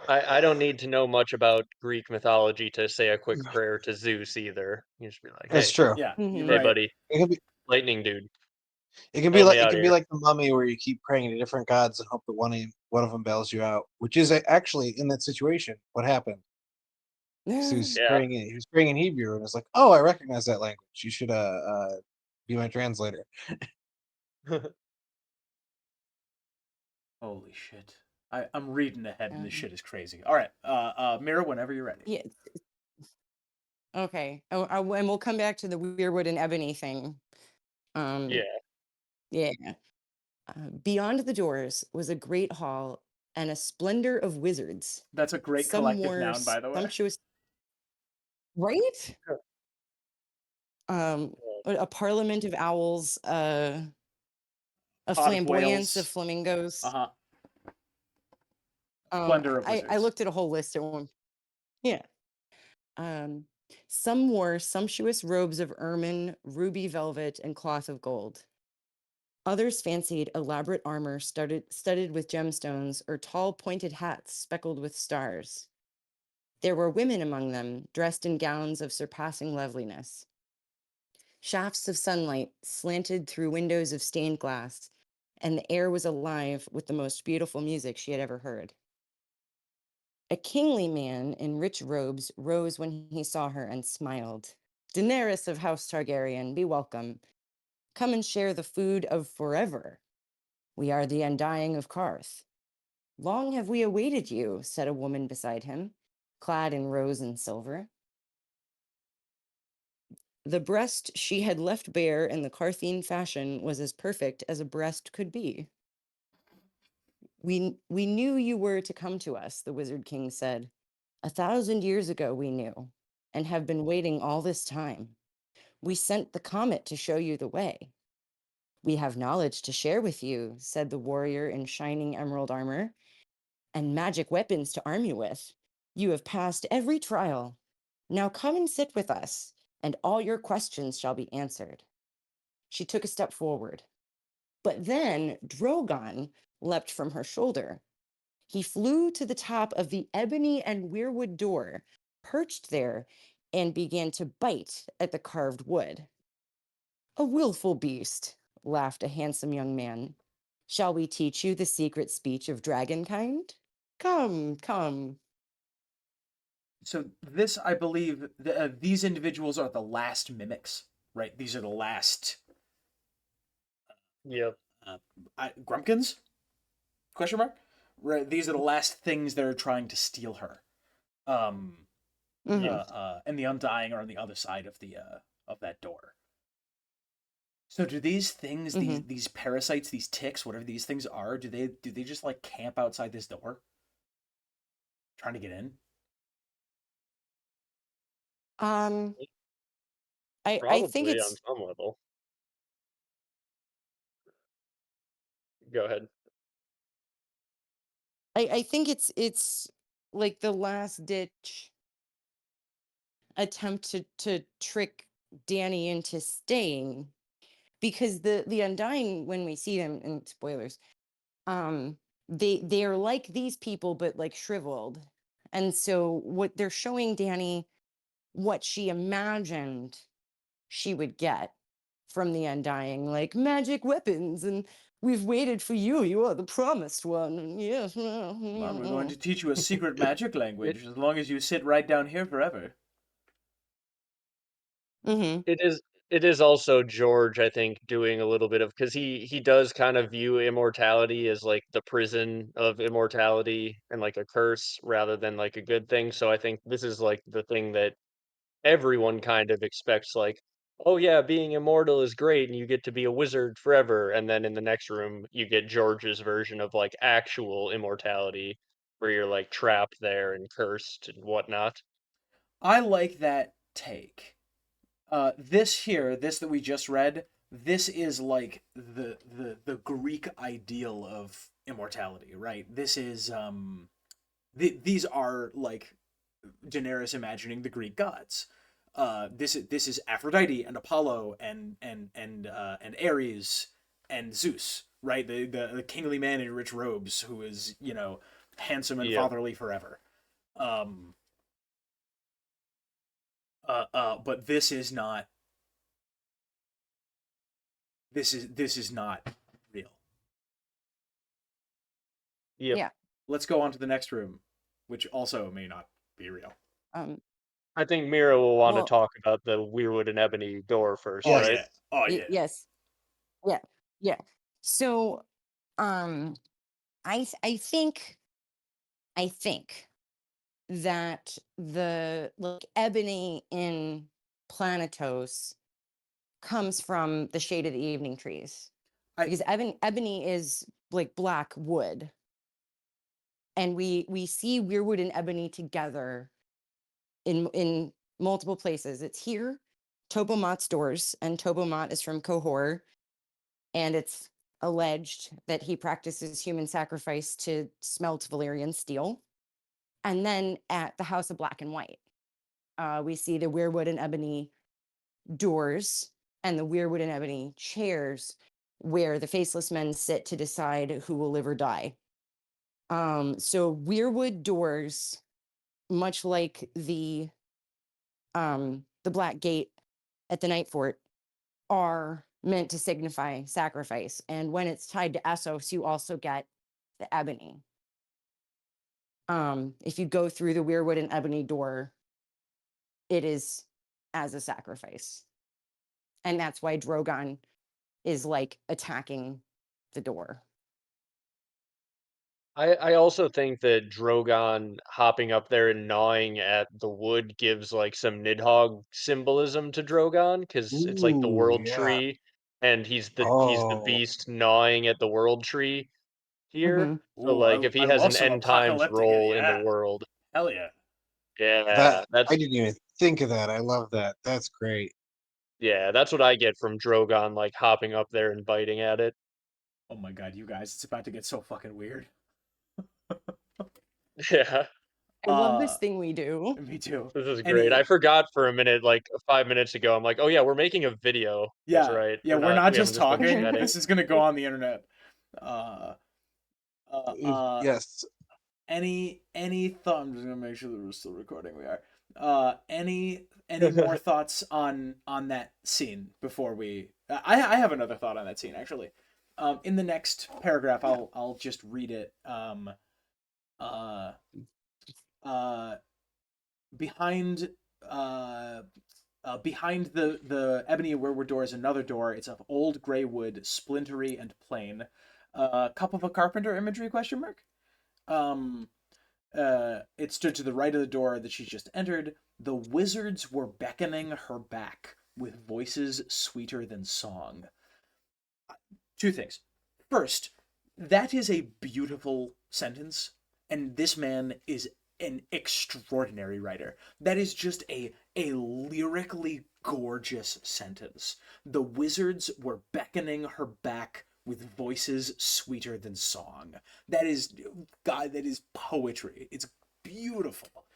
S3: I don't need to know much about Greek mythology to say a quick prayer to Zeus either. You just be like,
S2: It's
S3: "Hey,
S2: true.
S1: Yeah, you're
S4: Mhm.
S3: hey,
S1: right.
S3: buddy,
S2: It can be
S3: lightning dude,
S2: it can be
S3: help me
S2: like it
S3: out
S2: can be
S3: here."
S2: like the mummy where you keep praying to different gods and hope that one of them bails you out, which is actually in that situation what happened. So
S3: Yeah.
S2: he was praying in Hebrew and it's like, oh, I recognize that language. You should be my translator.
S1: Holy shit. I'm reading ahead and this
S4: Um,
S1: shit is crazy. All right, Mira, whenever you're ready.
S4: yeah. Okay. Oh, and we'll come back to the weirwood and ebony thing. Um,
S3: Yeah.
S4: yeah. Beyond the doors was a great hall and a splendor of wizards.
S1: That's a great
S4: Some
S1: collective
S4: wore
S1: noun, by the way.
S4: sumptuous, right? Um, a parliament of owls, a
S1: Pot of
S4: flamboyance of
S1: whales.
S4: flamingos.
S1: Uh-huh. Splendor of
S4: I
S1: wizards.
S4: looked at a whole list at one. Yeah. Um, some wore sumptuous robes of ermine, ruby velvet, and cloth of gold. Others fancied elaborate armor studded with gemstones or tall pointed hats speckled with stars. There were women among them, dressed in gowns of surpassing loveliness. Shafts of sunlight slanted through windows of stained glass, and the air was alive with the most beautiful music she had ever heard. A kingly man in rich robes rose when he saw her and smiled. Daenerys of House Targaryen, be welcome. Come and share the food of forever. We are the Undying of Karth. Long have we awaited you, said a woman beside him, clad in rose and silver. The breast she had left bare in the Carthene fashion was as perfect as a breast could be. We knew you were to come to us, the Wizard King said. 1,000 years ago we knew, and have been waiting all this time. We sent the comet to show you the way. We have knowledge to share with you, said the warrior in shining emerald armor, and magic weapons to arm you with. You have passed every trial. Now come and sit with us, and all your questions shall be answered. She took a step forward. But then Drogon leapt from her shoulder. He flew to the top of the ebony and weirwood door, perched there, and began to bite at the carved wood. A willful beast, laughed a handsome young man. Shall we teach you the secret speech of dragonkind? Come, come.
S1: So this, I believe, these individuals are the last mimics, right? These are the last
S3: Yep.
S1: Grumpkins? Question mark. Right. These are the last things they're trying to steal her.
S4: Mhm.
S1: And the Undying are on the other side of that door. So do these things,
S4: Mhm.
S1: these parasites, these ticks, whatever these things are, do they just like camp outside this door, trying to get in?
S4: Um, I think
S3: Probably on some level. Go ahead.
S4: I think it's like the last ditch attempt to trick Danny into staying, because the Undying, when we see them, and spoilers, um they are like these people but like shriveled. And so what they're showing Danny, what she imagined she would get from the Undying, like magic weapons, and we've waited for you, you are the promised one, and yes.
S1: Well, we're going to teach you a secret magic
S3: It
S1: language as long as you sit right down here forever.
S4: Mm-hmm.
S3: it is it is also George, I think, doing a little bit of, because he does kind of view immortality as like the prison of immortality and like a curse rather than like a good thing. So I think this is like the thing that everyone kind of expects, like, oh yeah, being immortal is great and you get to be a wizard forever. And then in the next room, you get George's version of like actual immortality where you're like trapped there and cursed and whatnot.
S1: I like that take. This here, this that we just read, this is like the Greek ideal of immortality, right? This is these are like Daenerys imagining the Greek gods. This is Aphrodite and Apollo and Ares and Zeus, right? The kingly man in rich robes who is, you know, handsome and
S3: Yep.
S1: fatherly forever. Um, but this is not. This is not real.
S3: Yep.
S4: Yeah.
S1: Let's go on to the next room, which also may not be real.
S4: Um,
S3: I think Mira will want to
S4: well,
S3: talk about the Weirwood and Ebony door first,
S1: Oh
S2: Yes.
S3: right?
S1: yeah. Oh yeah.
S4: yes. Yeah. Yeah. So, um, I think that the like ebony in Planetos comes from the shade of the evening trees,
S1: I
S4: because ebony is like black wood, and we see weirwood and ebony together in multiple places. It's here, Tobomot's doors, and Tobomot is from Kohor, and it's alleged that he practices human sacrifice to smelt Valyrian steel. And then at the House of Black and White, we see the weirwood and ebony doors and the weirwood and ebony chairs where the faceless men sit to decide who will live or die. So weirwood doors, much like the Black Gate at the Night Fort, are meant to signify sacrifice. And when it's tied to Essos, you also get the ebony. If you go through the weirwood and ebony door, it is as a sacrifice. And that's why Drogon is like attacking the door.
S3: I also think that Drogon hopping up there and gnawing at the wood gives like some Nidhogg symbolism to Drogon, because it's like the
S2: Ooh,
S3: world
S2: yeah.
S3: tree, and he's the
S2: Oh,
S3: beast gnawing at the world tree here.
S4: Mm-hmm.
S3: So
S1: Ooh,
S3: like if
S1: I
S3: he has
S1: love
S3: an
S1: some
S3: end times
S1: apocalyptic.
S3: role in the
S1: Yeah.
S3: world,
S1: Hell yeah.
S3: yeah,
S2: that I didn't even think of that. I love that. That's great.
S3: that's what I get from Drogon like hopping up there and biting at it.
S1: Oh my god, you guys, it's about to get so fucking weird.
S3: Yeah,
S4: I love this
S1: Uh,
S4: thing we do.
S1: me too.
S3: this is great. I
S1: Any,
S3: forgot for a minute, like 5 minutes ago. I'm like, oh yeah, we're making a video. That's
S1: yeah,
S3: right.
S1: yeah, we're not
S3: We haven't
S1: just
S3: just been
S1: talking.
S3: chatting.
S1: This is gonna go on the internet. Uh, uh, uh,
S2: Yes.
S1: any thought? I'm just gonna make sure that we're still recording. We are. Any more thoughts on that scene before we? I have another thought on that scene actually. In the next paragraph, I'll just read it. Uh, uh, behind uh behind the ebony and weirwood door is another door. It's of old gray wood, splintery and plain. Cup of a carpenter imagery question mark. Um, it stood to the right of the door that she just entered. The wizards were beckoning her back with voices sweeter than song. Two things. First, that is a beautiful sentence, and this man is an extraordinary writer. That is just a lyrically gorgeous sentence. The wizards were beckoning her back with voices sweeter than song. That is, God, that is poetry. It's beautiful.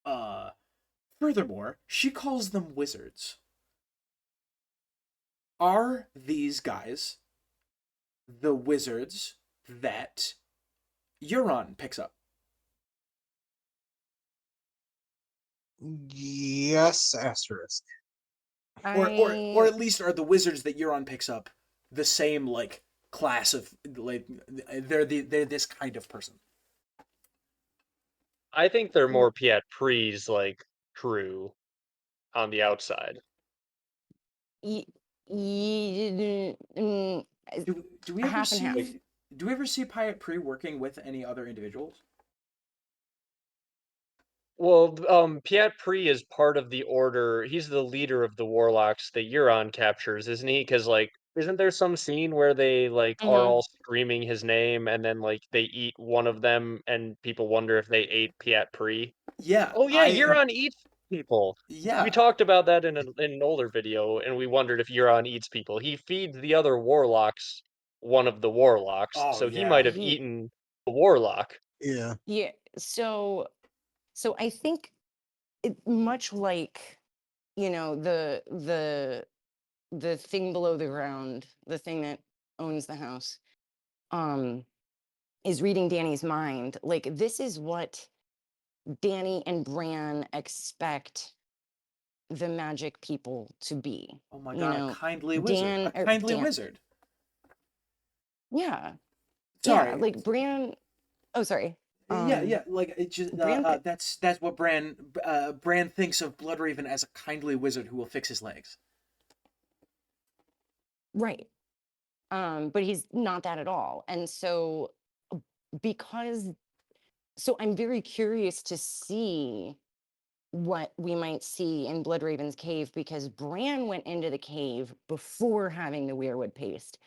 S1: Uh Furthermore, she calls them wizards. Are these guys the wizards that Euron picks up?
S2: Yes, asterisk.
S1: Or at least are the wizards that Euron picks up the same like class of like they're this kind of person?
S3: I think they're more Pyat Pree's like crew on the outside.
S4: y- y- mm,
S1: Do we
S4: a
S1: ever
S4: half and half.
S1: see do we ever see Pyat Pree working with any other individuals?
S3: Well, Pyat Pree is part of the order. He's the leader of the warlocks that Euron captures, isn't he? Because like, isn't there some scene where they like are
S4: Mhm.
S3: all screaming his name, and then like they eat one of them, and people wonder if they ate Pyat Pree?
S1: Yeah,
S3: Oh yeah, Euron eats people. We
S1: yeah.
S3: talked about that in an older video, and we wondered if Euron eats people. He feeds the other warlocks one of the warlocks,
S1: Oh
S3: so he might
S1: yeah.
S3: have
S4: He
S3: eaten the warlock.
S2: Yeah.
S4: yeah. So I think much like the thing below the ground, the thing that owns the house, um, is reading Danny's mind. Like this is what Danny and Bran expect the magic people to be.
S1: Oh my
S4: You
S1: god, a
S4: know,
S1: kindly wizard.
S4: Dan
S1: A
S4: or
S1: kindly
S4: Dan.
S1: wizard.
S4: Yeah, yeah.
S1: Sorry.
S4: Like Bran. Oh, sorry.
S1: Yeah, yeah, like it just
S4: Bran.
S1: that's what Bran thinks of Bloodraven as a kindly wizard who will fix his legs.
S4: Right. But he's not that at all. And so because so I'm very curious to see what we might see in Bloodraven's cave because Bran went into the cave before having the weirwood paste.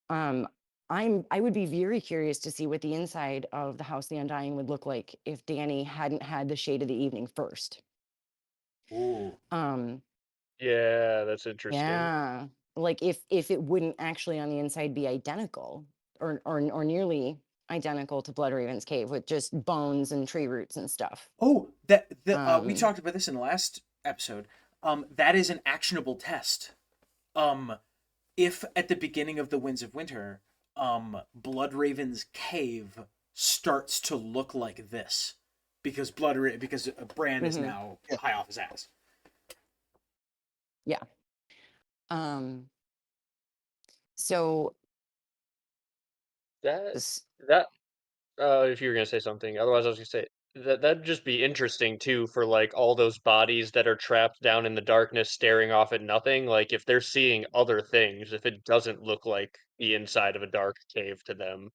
S4: I would be very curious to see what the inside of the House of the Undying would look like if Danny hadn't had the Shade of the Evening first.
S1: Ooh.
S4: Um,
S3: Yeah, that's interesting.
S4: yeah, like if it wouldn't actually on the inside be identical or nearly identical to Bloodraven's cave with just bones and tree roots and stuff.
S1: Oh, we
S4: Um,
S1: talked about this in the last episode. That is an actionable test. Um, if at the beginning of the Winds of Winter, Bloodraven's cave starts to look like this, because Bran is
S4: mhm,
S1: now
S2: Yeah.
S1: high off his ass.
S4: yeah. Um, so
S3: That
S4: this,
S3: that if you were gonna say something, otherwise I was gonna say that'd just be interesting too for like all those bodies that are trapped down in the darkness staring off at nothing. Like if they're seeing other things, if it doesn't look like the inside of a dark cave to them,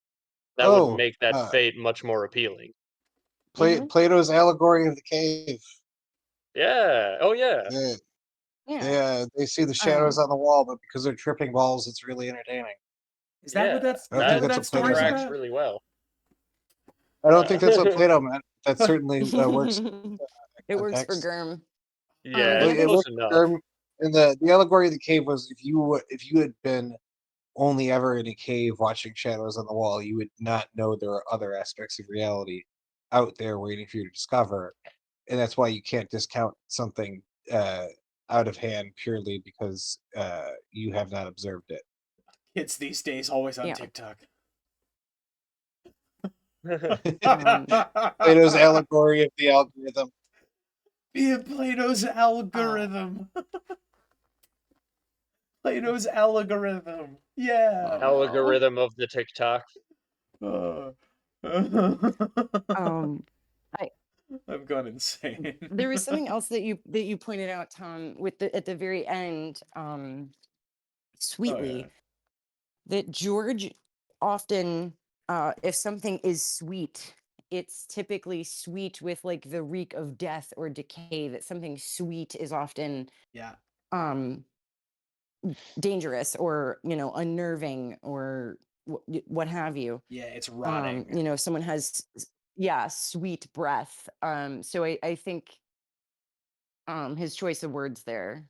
S3: that would
S2: Oh,
S3: make that fate much more appealing.
S4: mhm,
S2: Plato's allegory of the cave.
S3: Yeah. Oh yeah.
S2: They,
S4: yeah.
S2: they see the shadows
S4: Um,
S2: on the wall, but because they're tripping balls, it's really entertaining.
S3: Yeah.
S2: I
S1: Is
S2: don't
S1: that
S2: think
S1: what
S3: That
S2: that's
S1: that
S2: what Plato
S1: story's
S2: meant.
S3: tracks
S1: about?
S3: really well.
S2: I don't think that's what Plato meant. That
S1: Huh.
S2: certainly works
S4: it
S2: in
S4: works for
S2: context.
S4: Gurm.
S3: Yeah,
S4: The
S2: It
S4: other
S3: close
S2: works for
S3: enough.
S2: Gurm. And the allegory of the cave was if you had been only ever in a cave watching shadows on the wall, you would not know there are other aspects of reality out there waiting for you to discover. And that's why you can't discount something out of hand purely because you have not observed it.
S1: Kids these days always on
S4: yeah.
S1: TikTok.
S4: Um,
S2: Plato's allegory of the algorithm.
S1: Via Plato's
S4: uh,
S1: algorithm. Plato's algorithm.
S4: oh
S1: Yeah.
S4: no.
S3: Algorithm of the TikTok.
S1: Uh,
S4: Um, I
S1: I've gone insane.
S4: there was something else that you pointed out, Tom, with the at the very end,
S1: Oh yeah.
S4: sweetly, that George often, if something is sweet, it's typically sweet with like the reek of death or decay. That something sweet is often
S1: Yeah.
S4: um dangerous or unnerving or what have you.
S1: Yeah, it's rotting.
S4: If someone has yeah, sweet breath. So I think his choice of words there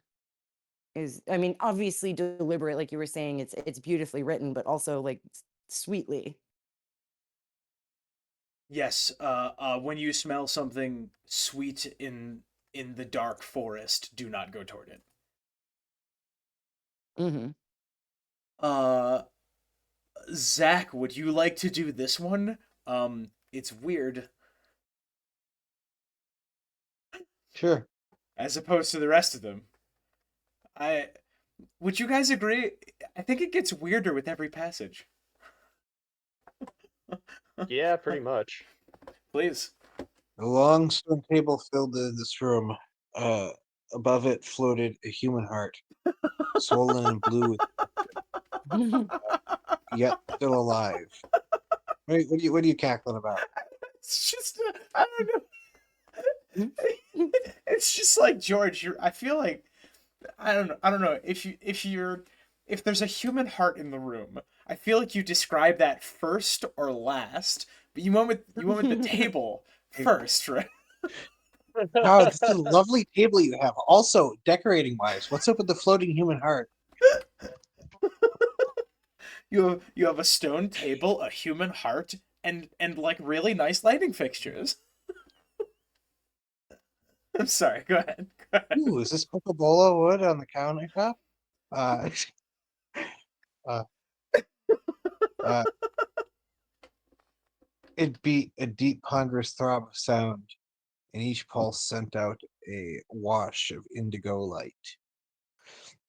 S4: is, I mean, obviously deliberate, like you were saying. It's beautifully written, but also like sweetly.
S1: Yes, when you smell something sweet in the dark forest, do not go toward it.
S4: Hmm.
S1: Uh, Zach, would you like to do this one? It's weird
S2: Sure.
S1: as opposed to the rest of them. I Would you guys agree? I think it gets weirder with every passage.
S3: Yeah, pretty much.
S1: Please.
S2: A long stone table filled this room. Above it floated a human heart, swollen and blue, yet still alive. Wait, what are you cackling about?
S1: It's just I don't know. It's just like George. I feel like I don't know if there's a human heart in the room. I feel like you describe that first or last, but you went with the table first, right?
S2: Wow, this is a lovely table you have. Also, decorating wise, what's up with the floating human heart?
S1: You have a stone table, a human heart, and like really nice lighting fixtures. I'm sorry. Go ahead. Go ahead.
S2: Ooh, is this Coca-Cola wood on the countertop? Uh, uh, uh, it beat a deep, ponderous throb of sound, and each pulse sent out a wash of indigo light.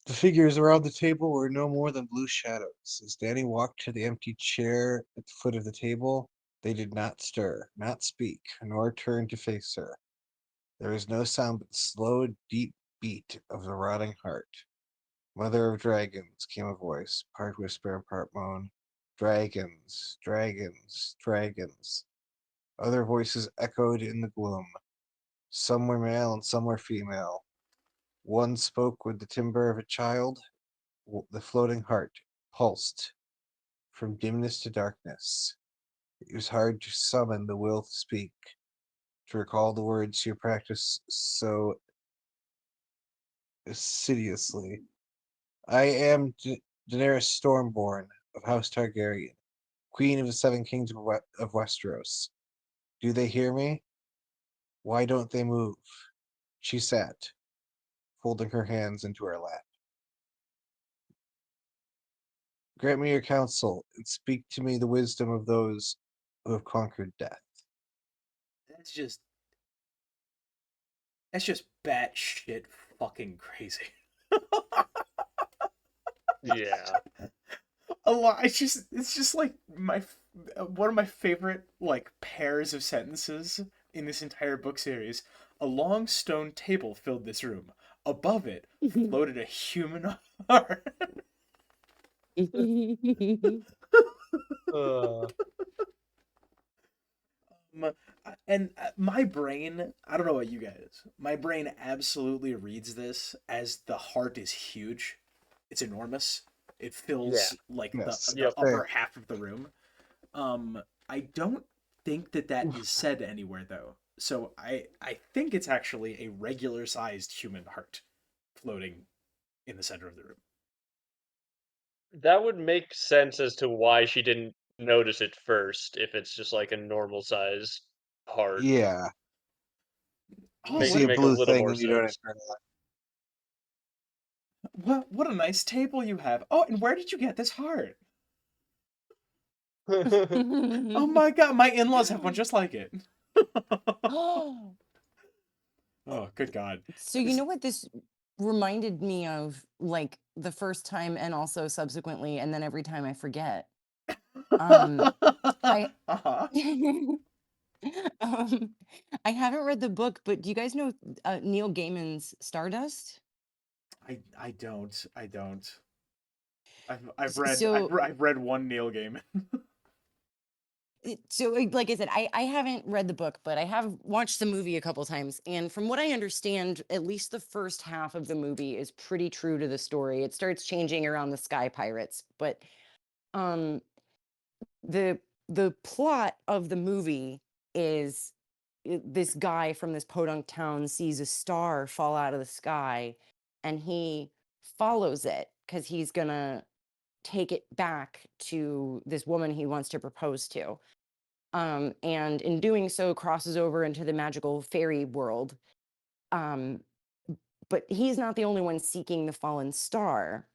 S2: The figures around the table were no more than blue shadows. As Danny walked to the empty chair at the foot of the table, they did not stir, not speak, nor turn to face her. There was no sound but the slow, deep beat of the rotting heart. Mother of dragons, came a voice, part whisper and part moan. Dragons, dragons, dragons. Other voices echoed in the gloom. Some were male and some were female. One spoke with the timbre of a child. The floating heart pulsed from dimness to darkness. It was hard to summon the will to speak, to recall the words she practiced so assiduously. I am Daenerys Stormborn of House Targaryen, Queen of the Seven Kings of Westeros. Do they hear me? Why don't they move? She sat, folding her hands into her lap. Grant me your counsel, and speak to me the wisdom of those who have conquered death.
S1: That's just that's just batshit fucking crazy.
S3: Yeah.
S1: A lot. It's just like one of my favorite like pairs of sentences in this entire book series. A long stone table filled this room. Above it floated a human heart.
S3: Uh,
S1: Um, and my brain, I don't know about you guys, my brain absolutely reads this as the heart is huge. It's enormous. It
S3: yeah.
S1: fills like
S2: Yes.
S1: the
S3: Yep.
S1: upper half of the room. I don't think that is said anywhere though. So I think it's actually a regular sized human heart floating in the center of the room.
S3: That would make sense as to why she didn't notice it first, if it's just like a normal size heart.
S2: Yeah. You
S1: Oh,
S3: Make
S2: see a
S3: make a
S2: blue
S3: little
S2: thing
S3: more
S2: and you don't
S3: sense.
S2: internalize.
S1: what a nice table you have. Oh, and where did you get this heart? Oh my god, my in-laws have one just like it.
S4: Oh,
S1: Oh, good god.
S4: so you know what this reminded me of, like the first time and also subsequently, and then every time I forget. I
S1: Uh-huh.
S4: um, I haven't read the book, but do you guys know Neil Gaiman's Stardust?
S1: I don't. I don't.
S4: So
S1: I've read one Neil Gaiman.
S4: like I said, I haven't read the book, but I have watched the movie a couple times, and from what I understand, at least the first half of the movie is pretty true to the story. It starts changing around the Sky Pirates, but um the plot of the movie is this guy from this podunk town sees a star fall out of the sky, and he follows it because he's gonna take it back to this woman he wants to propose to, and in doing so crosses over into the magical fairy world. um, but he's not the only one seeking the fallen star.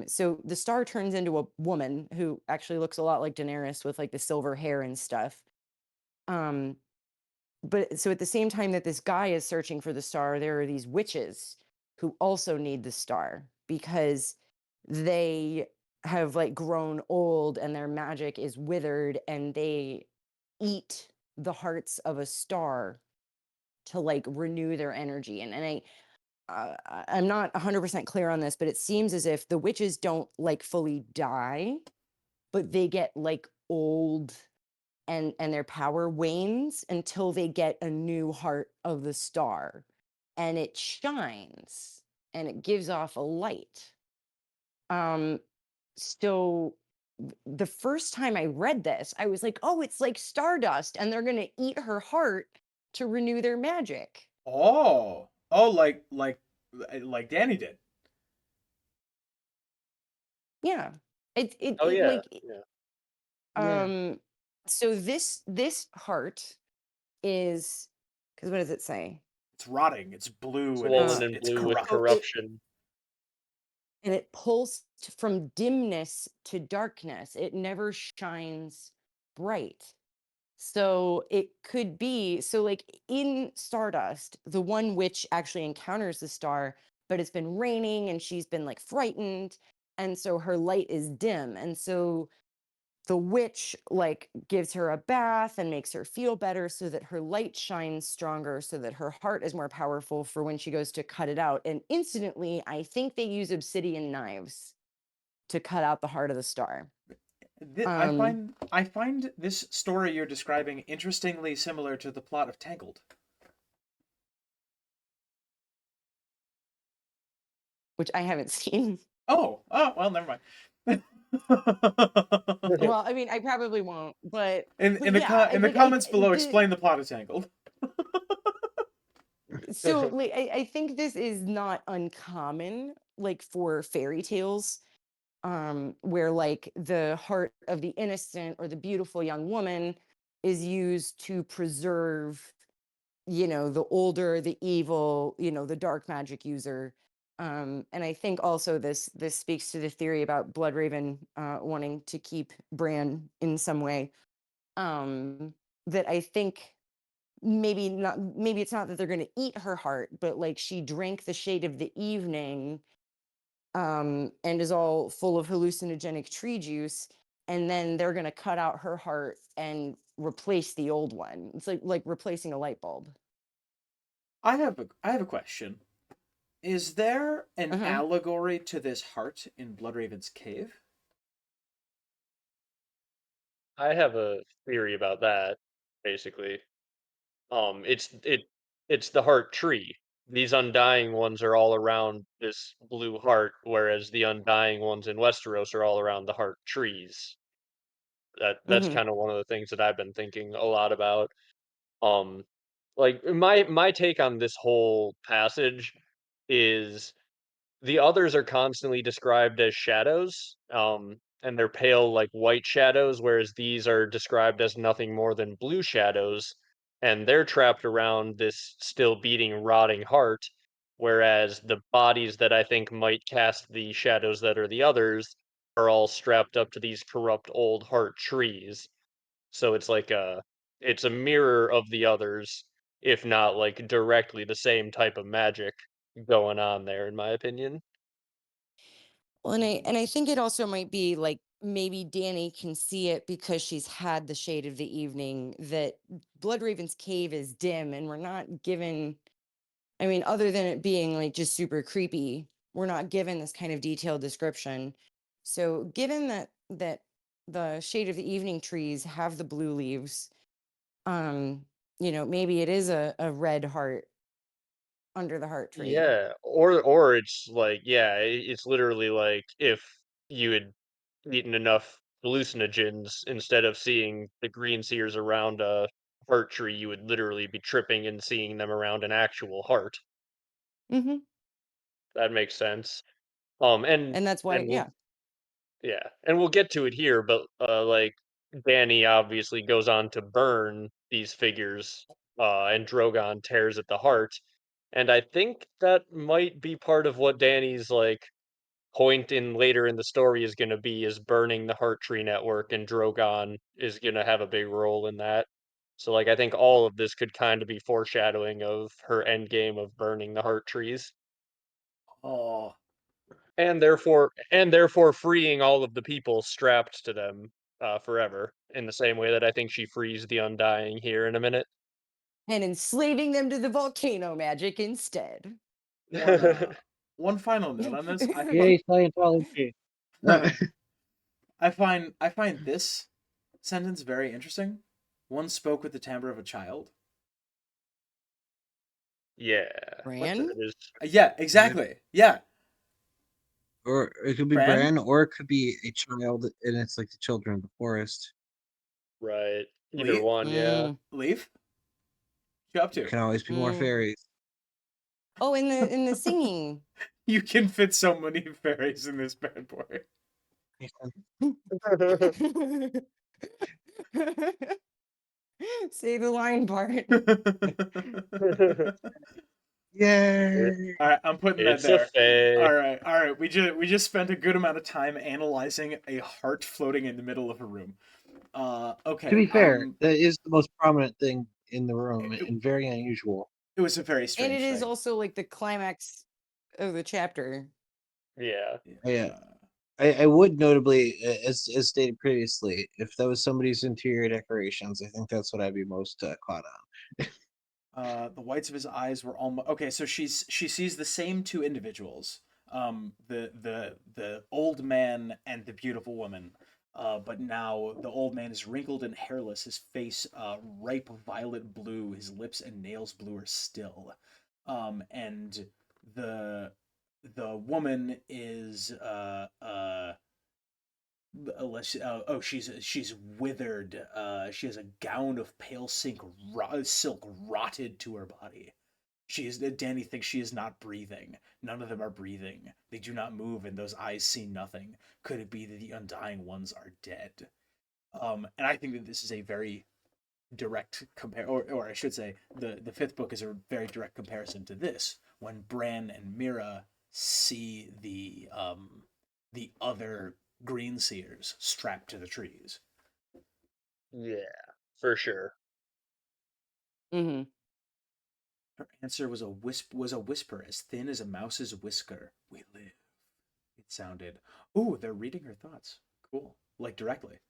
S4: So the star turns into a woman who actually looks a lot like Daenerys with like the silver hair and stuff. Um, but so at the same time that this guy is searching for the star, there are these witches who also need the star because they have like grown old and their magic is withered, and they eat the hearts of a star to like renew their energy. And I'm not 100% clear on this, but it seems as if the witches don't like fully die, but they get like old and their power wanes until they get a new heart of the star, and it shines and it gives off a light. So the first time I read this, I was like, oh, it's like Stardust, and they're gonna eat her heart to renew their magic.
S1: Oh, like Danny did.
S4: Yeah.
S3: Oh
S4: It
S3: yeah,
S4: like
S3: yeah.
S2: Yeah.
S4: so this heart is, because what does it say?
S1: It's rotting. It's blue and
S3: Swollen
S4: Uh
S3: and
S1: it's
S3: blue with
S1: corrupt.
S4: oh it
S3: corruption.
S4: and it pulls from dimness to darkness. It never shines bright. So it could be, so like in Stardust, the one witch actually encounters the star, but it's been raining and she's been like frightened. And so her light is dim. And so the witch like gives her a bath and makes her feel better so that her light shines stronger, so that her heart is more powerful for when she goes to cut it out. And instantly, I think they use obsidian knives to cut out the heart of the star. Um,
S1: I find this story you're describing interestingly similar to the plot of Tangled.
S4: which I haven't seen.
S1: Oh, well, never mind.
S4: Well, I mean, I probably won't,
S1: In
S4: but
S1: the
S4: yeah, I
S1: in the
S4: like
S1: comments below, explain the plot of Tangled.
S4: so like I think this is not uncommon like for fairy tales, where like the heart of the innocent or the beautiful young woman is used to preserve, the older, the evil, the dark magic user. And I think also this speaks to the theory about Bloodraven wanting to keep Bran in some way. That I think maybe it's not that they're going to eat her heart, but like she drank the shade of the evening, and is all full of hallucinogenic tree juice, and then they're going to cut out her heart and replace the old one. It's like replacing a light bulb.
S1: I have a question. Is there an
S4: Uh-huh.
S1: allegory to this heart in Bloodraven's cave?
S3: I have a theory about that, basically. It's the heart tree. These undying ones are all around this blue heart, whereas the undying ones in Westeros are all around the heart trees. That's
S4: Mm-hmm.
S3: kind of one of the things that I've been thinking a lot about. Um, like my take on this whole passage is the others are constantly described as shadows, and they're pale like white shadows, whereas these are described as nothing more than blue shadows, and they're trapped around this still beating, rotting heart, whereas the bodies that I think might cast the shadows that are the others are all strapped up to these corrupt old heart trees. So it's a mirror of the others, if not like directly the same type of magic going on there, in my opinion.
S4: Well, and I think it also might be like maybe Danny can see it because she's had the shade of the evening, that Bloodraven's cave is dim and we're not given, I mean, other than it being like just super creepy, we're not given this kind of detailed description. So given that the shade of the evening trees have the blue leaves, um, maybe it is a red heart under the heart tree.
S3: Yeah, or it's like, yeah, it's literally like if you had eaten enough hallucinogens, instead of seeing the green seers around a heart tree, you would literally be tripping and seeing them around an actual heart.
S4: Hmm.
S3: That makes sense. Um, and
S4: And that's why,
S3: and we'll
S4: yeah.
S3: Yeah, and we'll get to it here, but like Danny obviously goes on to burn these figures, and Drogon tears at the heart, and I think that might be part of what Danny's like point in later in the story is going to be, is burning the heart tree network, and Drogon is going to have a big role in that. So like I think all of this could kind of be foreshadowing of her end game of burning the heart trees,
S1: Oh,
S3: and therefore freeing all of the people strapped to them forever, in the same way that I think she frees the Undying here in a minute.
S4: And enslaving them to the volcano magic instead.
S1: One final note on this.
S2: Yay, Scientology.
S1: I find this sentence very interesting. One spoke with the timbre of a child.
S3: Yeah.
S4: Bran?
S3: That is
S1: Yeah, exactly. Yeah.
S2: Or it could be
S1: Bran?
S2: Bran, or it could be a child, and it's like the children of the forest.
S3: right. Either
S1: Leaf?
S3: one, yeah.
S1: Leaf? What you up
S2: There
S1: to?
S2: can always be more fairies.
S4: Oh, in the singing.
S1: You can fit so many fairies in this bad boy.
S4: Say the line part.
S2: Yay!
S1: All right, I'm putting that
S3: It's a
S1: there.
S3: fae.
S1: All right. We just spent a good amount of time analyzing a heart floating in the middle of a room. Okay.
S2: To be fair, that is the most prominent thing in the room,
S1: It,
S2: and very unusual.
S1: it was a very
S4: And
S1: strange
S4: it is
S1: thing.
S4: also like the climax of the chapter.
S3: Yeah.
S2: Yeah. I would notably, as stated previously, if that was somebody's interior decorations, I think that's what I'd be most caught on.
S1: The whites of his eyes were almost okay. So she sees the same two individuals, the old man and the beautiful woman, but now the old man is wrinkled and hairless, his face ripe violet blue, his lips and nails bluer still, and the the woman is she's withered. She has a gown of pale silk rotted to her body. Danny thinks she is not breathing. None of them are breathing. They do not move, and those eyes see nothing. Could it be that the Undying ones are dead? And I think that this is a very direct compare, or I should say, the fifth book is a very direct comparison to this. When Bran and Mira see the other green seers strapped to the trees.
S3: Yeah. For sure.
S4: Mm-hmm.
S1: Her answer was a whisper as thin as a mouse's whisker. We live. It sounded. Ooh, they're reading her thoughts. Cool. Like directly.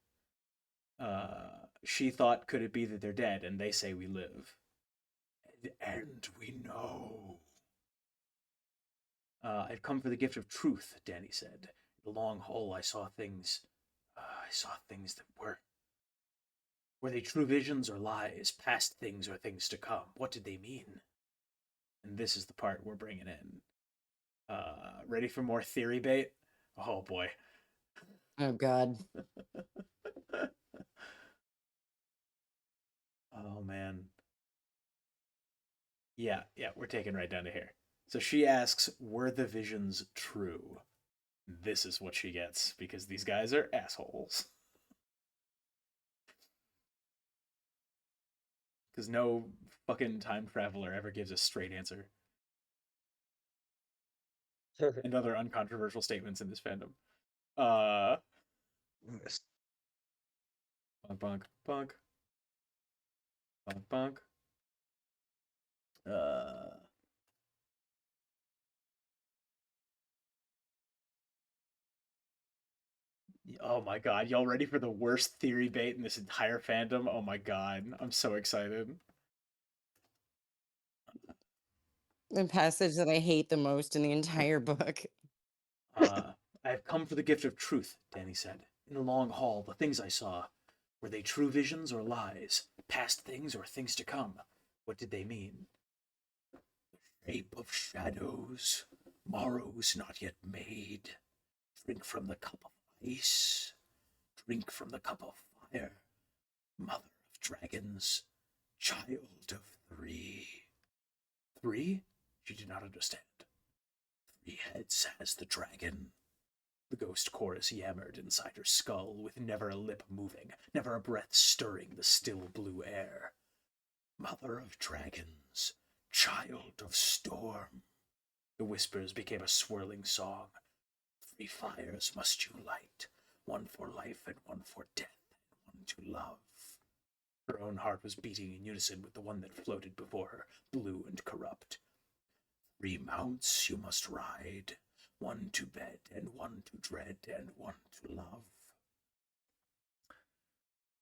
S1: She thought, could it be that they're dead? And they say we live. And we know. I've come for the gift of truth, Danny said. In the long hall, I saw things. I saw things that were they true visions or lies, past things or things to come? What did they mean? And this is the part we're bringing in. Ready for more theory bait? Oh boy.
S4: Oh God.
S1: Oh man. Yeah, we're taking right down to here. So she asks, were the visions true? This is what she gets, because these guys are assholes. Because no fucking time traveler ever gives a straight answer. And other uncontroversial statements in this fandom.
S2: Yes.
S1: Bunk. Oh my god, y'all ready for the worst theory bait in this entire fandom? Oh my god, I'm so excited.
S4: The passage that I hate the most in the entire book.
S1: I have come for the gift of truth, Danny said. In the long hall, the things I saw, were they true visions or lies? Past things or things to come? What did they mean? The shape of shadows, morrows not yet made. Drink from the cup of ice. Drink from the cup of fire. Mother of dragons, child of three. 3? She did not understand. 3 heads has the dragon. The ghost chorus yammered inside her skull, with never a lip moving, never a breath stirring the still blue air. Mother of dragons, child of storm. The whispers became a swirling song. 3 fires must you light, one for life and one for death, and one to love. Her own heart was beating in unison with the one that floated before her, blue and corrupt. 3 mounts you must ride, one to bed, and one to dread, and one to love.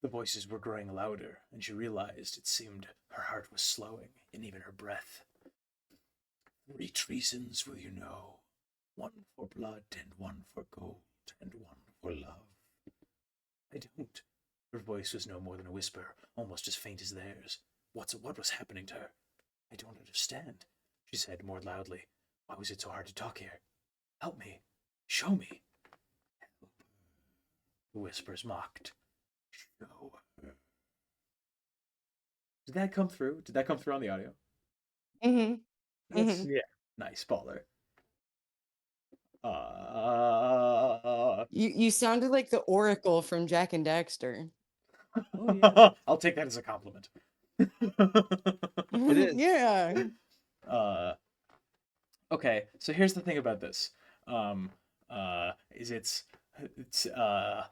S1: The voices were growing louder, and she realized it seemed her heart was slowing, and even her breath. 3 treasons will you know? 1 for blood, and 1 for gold, and 1 for love. I don't. Her voice was no more than a whisper, almost as faint as theirs. What was happening to her? I don't understand, she said more loudly. Why was it so hard to talk here? Help me. Show me. Help her. The whispers mocked. Show her. Did that come through? Did that come through on the audio?
S4: Mm-hmm.
S1: That's
S3: Yeah.
S1: nice, baller.
S4: You sounded like the Oracle from Jack and Daxter.
S2: Oh yeah,
S1: I'll take that as a compliment.
S2: it is.
S4: Yeah.
S1: Okay, so here's the thing about this. Is I'll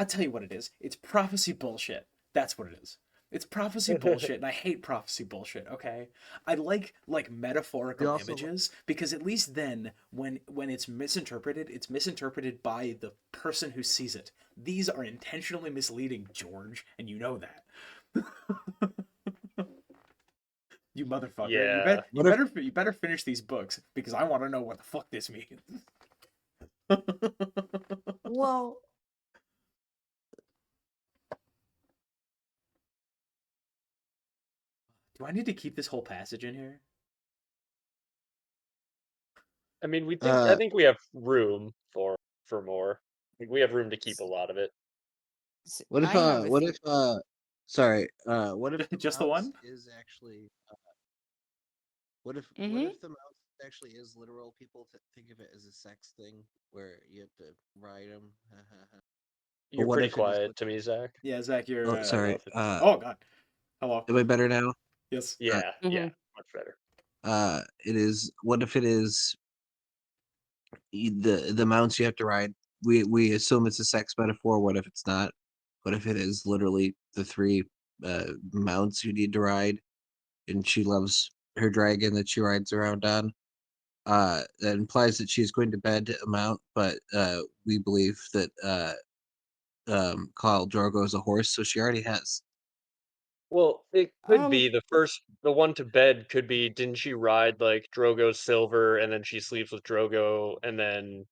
S1: tell you what it is. It's prophecy bullshit. That's what it is. It's prophecy bullshit, and I hate prophecy bullshit. Okay, I like metaphorical
S2: You also-
S1: images because at least then, when it's misinterpreted by the person who sees it. These are intentionally misleading, George, and you know that. You motherfucker!
S3: Yeah.
S1: You better finish these books because I want to know what the fuck this means.
S4: Well,
S1: Do I need to keep this whole passage in here?
S3: I mean, I think we have room for more. I think we have room to keep a lot of it.
S2: What if
S4: I have a
S2: what
S4: the-
S2: if sorry, what if the
S1: Just the
S2: mouse
S1: one?
S2: is actually what if
S4: Mhm.
S2: the mouse actually is literal? People think of it as a sex thing where you have to ride them.
S3: You're
S2: what
S3: pretty
S2: if it is
S3: quiet to me, Zach.
S1: Yeah, Zach, you're.
S2: Oh,
S3: I don't know
S2: sorry.
S3: if it's...
S1: Oh God. Hello.
S2: Am I better now?
S1: Yes.
S3: Yeah, yeah,
S4: Mhm.
S3: much better.
S2: It is. What if it is the mounts you have to ride? We assume it's a sex metaphor. What if it's not? What if it is literally the 3 mounts you need to ride, and she loves her dragon that she rides around on? That implies that she's going to bed a mount, but we believe that Khal Drogo is a horse, so she already has.
S3: Well, it could be
S4: um
S3: the one to bed could be, didn't she ride like Drogo's silver and then she sleeps with Drogo and then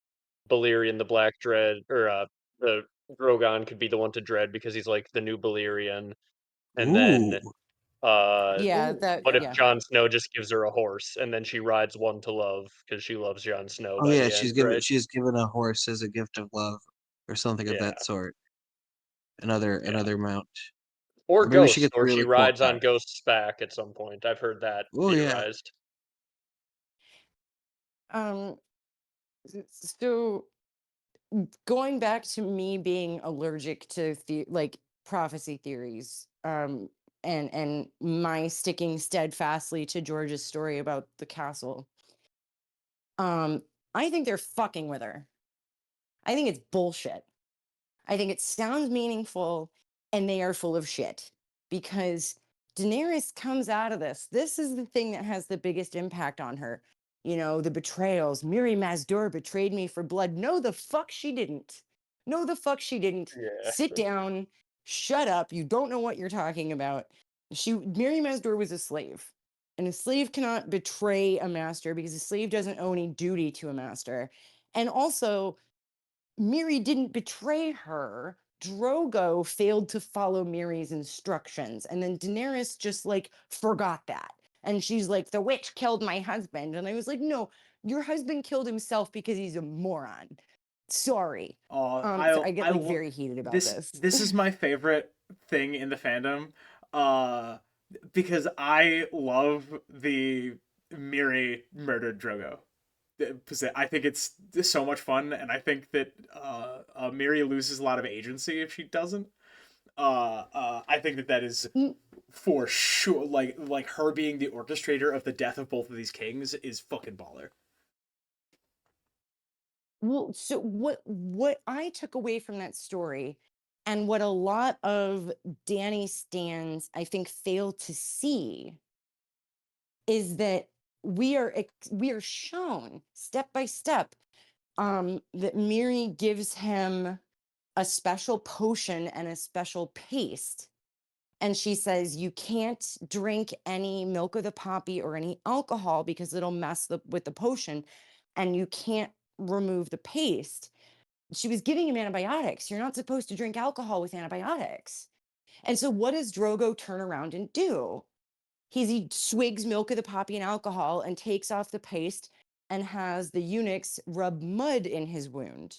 S3: Balerion the Black Dread or the Drogon could be the one to dread because he's like the new Balerion. And then
S2: Ooh,
S4: yeah,
S1: Ooh,
S4: that
S3: what if
S1: yeah.
S4: yeah.
S3: Jon Snow just gives her a horse and then she rides one to love because she loves Jon Snow
S2: oh
S3: by
S2: yeah,
S3: the end, right?
S2: she's given a horse as a gift of love, or something of
S3: Yeah.
S2: that sort.
S3: Yeah.
S2: Another mount,
S3: Or
S2: or maybe she
S3: Ghost,
S2: gets
S3: or she
S2: really cool
S3: rides on
S2: card.
S3: Ghost's back at some point. I've heard that
S2: Oh yeah,
S3: theorized.
S4: Um so going back to me being allergic to like prophecy theories, and my sticking steadfastly to George's story about the castle. I think they're fucking with her. I think it's bullshit. I think it sounds meaningful, and they are full of shit because Daenerys comes out of this. This is the thing that has the biggest impact on her. You know, the betrayals. Miri Mazdur betrayed me for blood. No, the fuck she didn't. No, the fuck she didn't.
S3: Yeah.
S4: Sit down. Shut up. You don't know what you're talking about. Miri Mazdur was a slave. And a slave cannot betray a master because a slave doesn't owe any duty to a master. And also, Miri didn't betray her. Drogo failed to follow Miri's instructions. And then Daenerys just like forgot that. And she's like, the witch killed my husband. And I was like, no, your husband killed himself because he's a moron. Sorry. So I get like very heated about this.
S1: This is my favorite thing in the fandom, because I love the Miri murdered Drogo. I think it's so much fun, and I think that Miri loses a lot of agency if she doesn't. I think that is
S4: Mm,
S1: for sure. Like her being the orchestrator of the death of both of these kings is fucking baller.
S4: Well, so what I took away from that story, and what a lot of Danny stands, I think, fail to see, is that we are shown step by step, that Miri gives him a special potion and a special paste And she says, you can't drink any milk of the poppy or any alcohol because it'll mess with the potion, and you can't remove the paste. She was giving him antibiotics. You're not supposed to drink alcohol with antibiotics. And so what does Drogo turn around and do? He swigs milk of the poppy and alcohol and takes off the paste and has the eunuchs rub mud in his wound.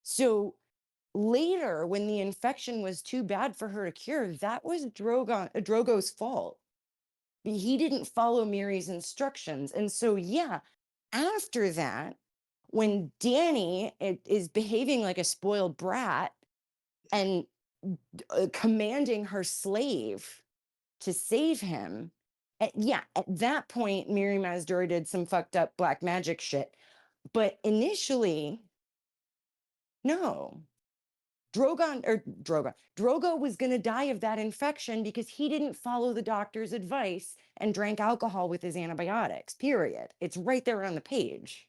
S4: So later, when the infection was too bad for her to cure, that was Drogo's fault. He didn't follow Miri's instructions. And so, yeah, after that, when Dany is behaving like a spoiled brat and commanding her slave to save him, at that point, Miri Mazdur did some fucked up black magic shit. But initially, no. Drogo was going to die of that infection because he didn't follow the doctor's advice and drank alcohol with his antibiotics, period. It's right there on the page.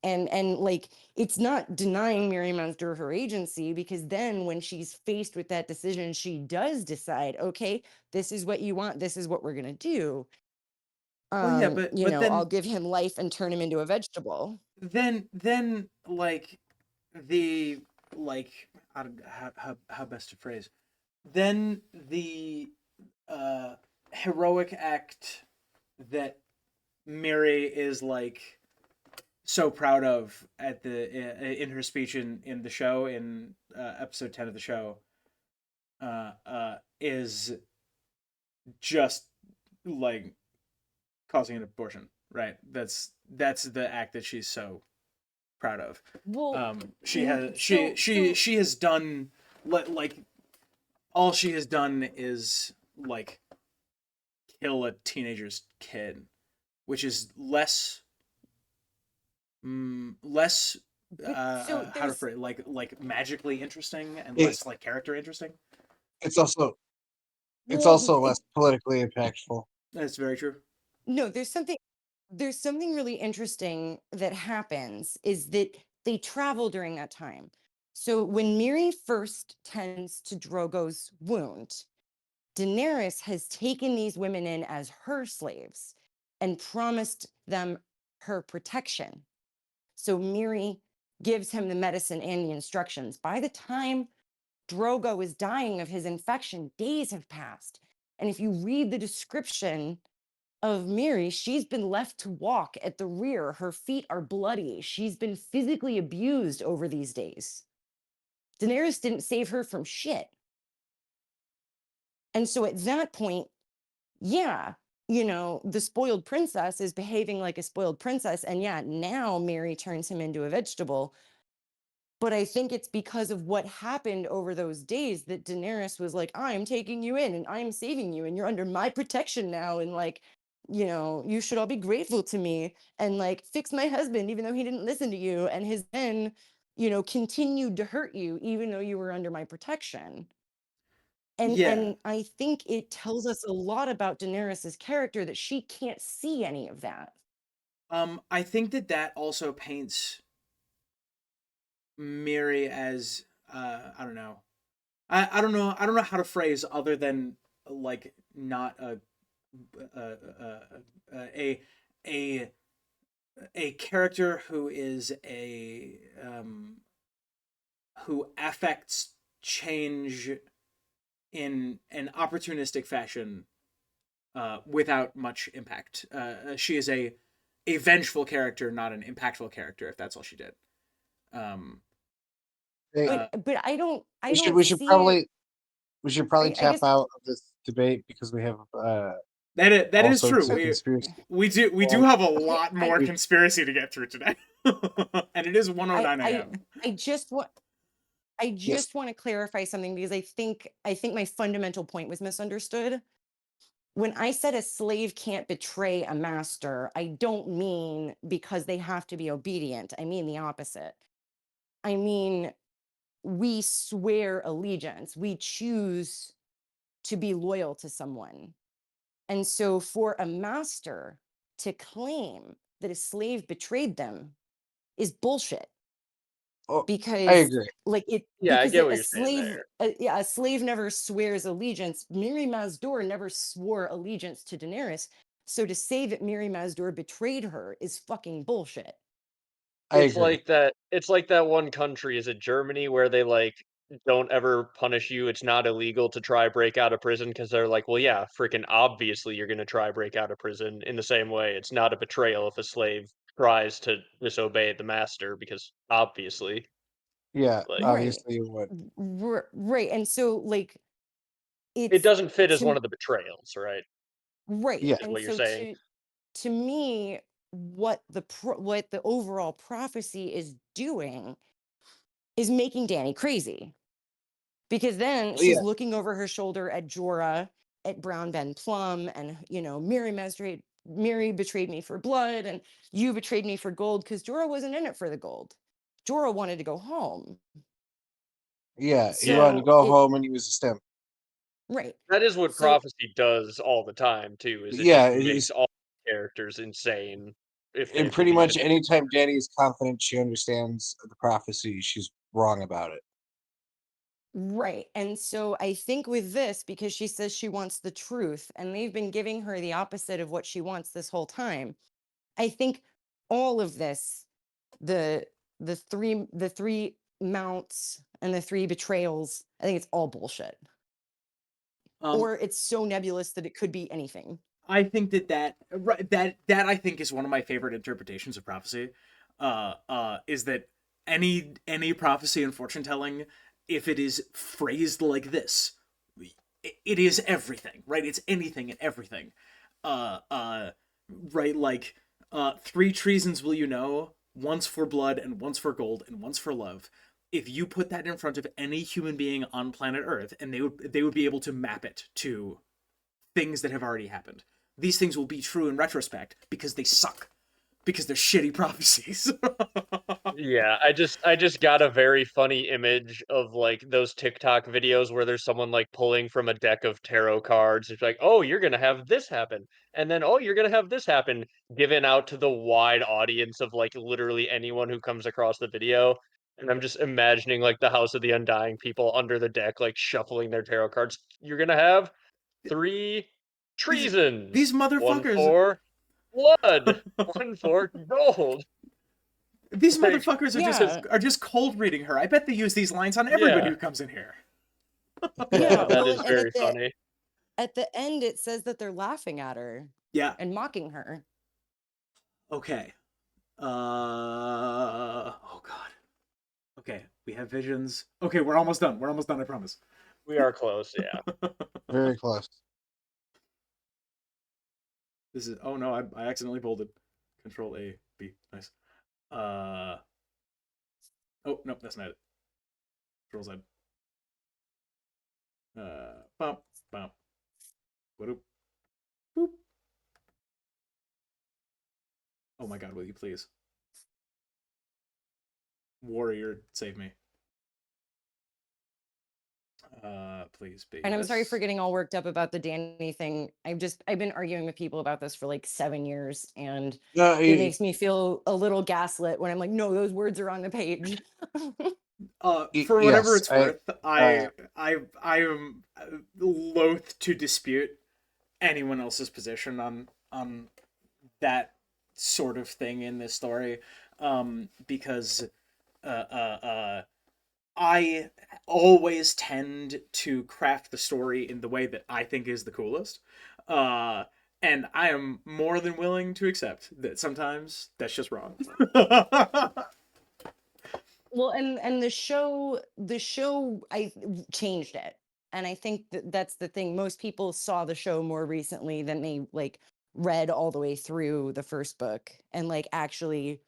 S4: And like, it's not denying Miri Mazdur her agency, because then when she's faced with that decision, she does decide, okay, this is what you want, this is what we're going to do.
S1: Well, yeah,
S4: You
S1: but
S4: know,
S1: then
S4: I'll give him life and turn him into a vegetable.
S1: then like the like I don't, how best to phrase, then the heroic act that Miri is like so proud of at the in her speech in the show in episode 10 of the show is just like causing an abortion, right? That's the act that she's so proud of.
S4: Well,
S1: She has done like all she has done is like kill a teenager's kid, which is less how to phrase like magically interesting and
S2: It,
S1: less like character interesting.
S2: it's also
S4: well,
S2: less politically impactful.
S1: That's very true.
S4: no, there's something really interesting that happens, is that they travel during that time. So when Miri first tends to Drogo's wound, Daenerys has taken these women in as her slaves and promised them her protection. So Miri gives him the medicine and the instructions. By the time Drogo is dying of his infection, days have passed. And if you read the description of Miri, she's been left to walk at the rear. Her feet are bloody. She's been physically abused over these days. Daenerys didn't save her from shit. And so at that point, yeah, you know, the spoiled princess is behaving like a spoiled princess. And yeah, now Miri turns him into a vegetable. But I think it's because of what happened over those days that Daenerys was like, I'm taking you in and I'm saving you and you're under my protection now. And like, you know, you should all be grateful to me, and like fix my husband, even though he didn't listen to you. And his men, you know, continued to hurt you, even though you were under my protection.
S1: Yeah.
S4: And I think it tells us a lot about Daenerys's character that she can't see any of that.
S1: I think that also paints Miri as I don't know. I don't know. I don't know how to phrase other than like not a a a, a character who is a who affects change in an opportunistic fashion without much impact. She is a vengeful character, not an impactful character. If that's all she did.
S2: Hey,
S4: But I don't
S2: we should
S4: see it.
S2: probably
S4: I
S2: tap
S4: guess
S2: out of this debate because we have
S1: That
S2: all
S1: is
S2: sorts
S1: true.
S2: of conspiracy.
S1: We do
S2: Yeah.
S1: have a
S4: okay,
S1: lot more conspiracy to get through today, and it is 1:09 a.m.
S4: I just want
S2: Yes.
S4: to clarify something, because I think my fundamental point was misunderstood. When I said a slave can't betray a master, I don't mean because they have to be obedient. I mean the opposite. I mean, we swear allegiance. We choose to be loyal to someone. And so for a master to claim that a slave betrayed them is bullshit.
S2: Oh, I
S4: because
S2: agree.
S4: like it
S3: Yeah, I
S4: because
S3: get
S4: a
S3: what you're saying
S4: slave
S3: there.
S4: yeah, a slave never swears allegiance. Miri Mazdur never swore allegiance to Daenerys. So to say that Miri Mazdur betrayed her is fucking bullshit.
S2: I
S3: It's
S2: agree.
S3: like that. It's like that one country, is it Germany, where they like don't ever punish you. It's not illegal to try break out of prison because they're like, well, yeah, freaking obviously you're gonna try break out of prison. In the same way, it's not a betrayal if a slave tries to disobey the master because obviously,
S2: Yeah,
S3: like,
S4: Right.
S2: obviously it would.
S4: Right. And so like
S3: it
S4: it's
S3: doesn't fit as one
S4: to
S3: of the betrayals, right?
S4: right.
S2: Yeah,
S3: Is
S4: And
S3: what you're
S4: so
S3: saying.
S4: to me what what the overall prophecy is doing is making Danny crazy. Because then
S2: well, yeah,
S4: she's looking over her shoulder at Jorah, at Brown Ben Plum, and Mary betrayed me for blood, and you betrayed me for gold, because Jorah wasn't in it for the gold. Jorah wanted to go home.
S2: yeah. He
S3: Yeah,
S2: wanted to
S4: So
S2: go
S4: it
S2: home and he was a stimp.
S4: right.
S3: that is what
S4: So
S3: prophecy does all the time too. Is it
S2: Yeah,
S3: just
S2: it's,
S3: makes all characters insane if they
S2: and pretty
S3: believe
S2: much
S3: in it.
S2: anytime Danny is confident she understands the prophecy, she's wrong about it.
S4: right. And so I think with this, because she says she wants the truth, and they've been giving her the opposite of what she wants this whole time. I think all of this, the the three mounts and the three betrayals, I think it's all bullshit.
S1: Um,
S4: Or it's so nebulous that it could be anything.
S1: I think that I think is one of my favorite interpretations of prophecy. Is that any prophecy and fortune telling, if it is phrased like this, it is everything, right? It's anything and everything. Uh, uh, right? Like, three treasons will you know, once for blood and once for gold and once for love. If you put that in front of any human being on planet Earth, and they would be able to map it to things that have already happened. These things will be true in retrospect because they suck, because they're shitty prophecies.
S3: Yeah, I just got a very funny image of like those TikTok videos where there's someone like pulling from a deck of tarot cards. It's like, oh, you're gonna have this happen, and then oh, you're gonna have this happen, given out to the wide audience of like literally anyone who comes across the video. And I'm just imagining like the House of the Undying people under the deck, like shuffling their tarot cards. You're gonna have three
S1: these
S3: treasons,
S1: these
S3: one
S1: motherfuckers,
S3: for blood, one for gold.
S1: these
S3: Like,
S1: motherfuckers
S4: Yeah.
S1: are just cold reading her. I bet they use these lines on everybody
S3: yeah.
S1: who comes in here.
S4: Yeah.
S3: That
S4: Well,
S3: is
S4: and
S3: very funny.
S4: at the end it says that they're laughing at her
S1: Yeah.
S4: and mocking her.
S1: Okay. Oh god. Okay, we have visions. Okay, we're almost done. We're almost done. I promise.
S3: We are close, yeah.
S2: Very close.
S1: This is. Oh no, I accidentally bolded. Control A B. Nice. Uh. Oh no, that's not it. Control Z. Bump, bump. Boop, boop. Oh my god, will you please? Warrior, save me. Please be.
S4: And I'm sorry for
S1: This.
S4: getting all worked up about the Danny thing. I've been arguing with people about this for like 7 years, and
S2: No,
S4: it makes me feel a little gaslit when I'm like, no, those words are on the page.
S1: For whatever
S2: yes,
S1: it's worth,
S2: uh,
S1: I am loath to dispute anyone else's position on that sort of thing in this story, because uh, uh, uh, I always tend to craft the story in the way that I think is the coolest. Uh, and I am more than willing to accept that sometimes that's just wrong.
S4: Well, and the show I changed it. And I think that's the thing. Most people saw the show more recently than they like read all the way through the first book and like actually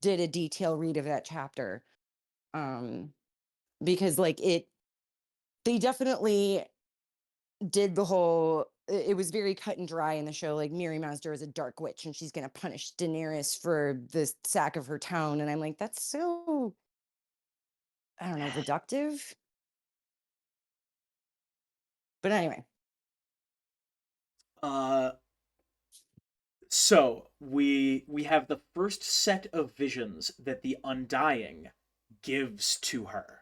S4: did a detailed read of that chapter. Um because like they definitely did the whole it was very cut and dry in the show, like Miri Mazdur is a dark witch and she's gonna punish Daenerys for the sack of her town. And I'm like, that's so, I don't know, reductive. But anyway,
S1: uh, so we have the first set of visions that the Undying gives to her.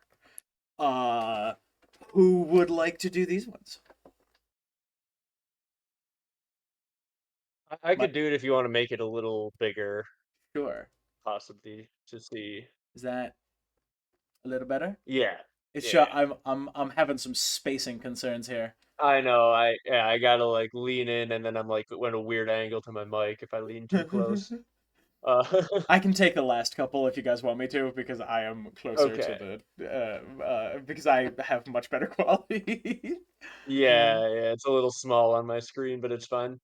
S1: Who would like to do these ones?
S3: I could do it if you want to make it a little bigger,
S1: Sure.
S3: possibly, to see.
S1: Is that a little better?
S3: Yeah.
S1: It's
S3: Yeah.
S1: I'm having some spacing concerns here.
S3: I know. I gotta like lean in, and then I'm like at a weird angle to my mic if I lean too close. Uh,
S1: I can take the last couple if you guys want me to, because I am closer to
S3: okay.
S1: the because I have much better quality.
S3: Yeah, yeah, it's a little small on my screen, but it's fine.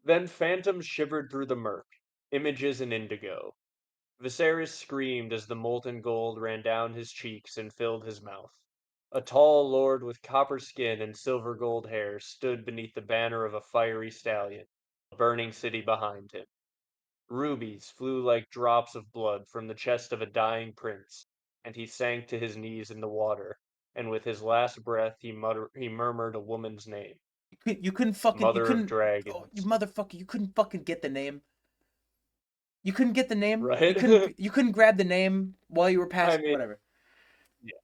S3: Then phantoms shivered through the murk, images in indigo. Viserys screamed as the molten gold ran down his cheeks and filled his mouth. A tall lord with copper skin and silver gold hair stood beneath the banner of a fiery stallion, a burning city behind him. Rubies flew like drops of blood from the chest of a dying prince, and he sank to his knees in the water, and with his last breath he murmured a woman's name,
S1: You couldn't you
S3: Mother of
S1: couldn't oh, you
S3: Dragons.
S1: motherfucker, you couldn't fucking get the name. You couldn't get the name.
S3: Right?
S1: You couldn't grab the name while you were
S3: I
S1: passing
S3: mean,
S1: whatever.
S3: yeah,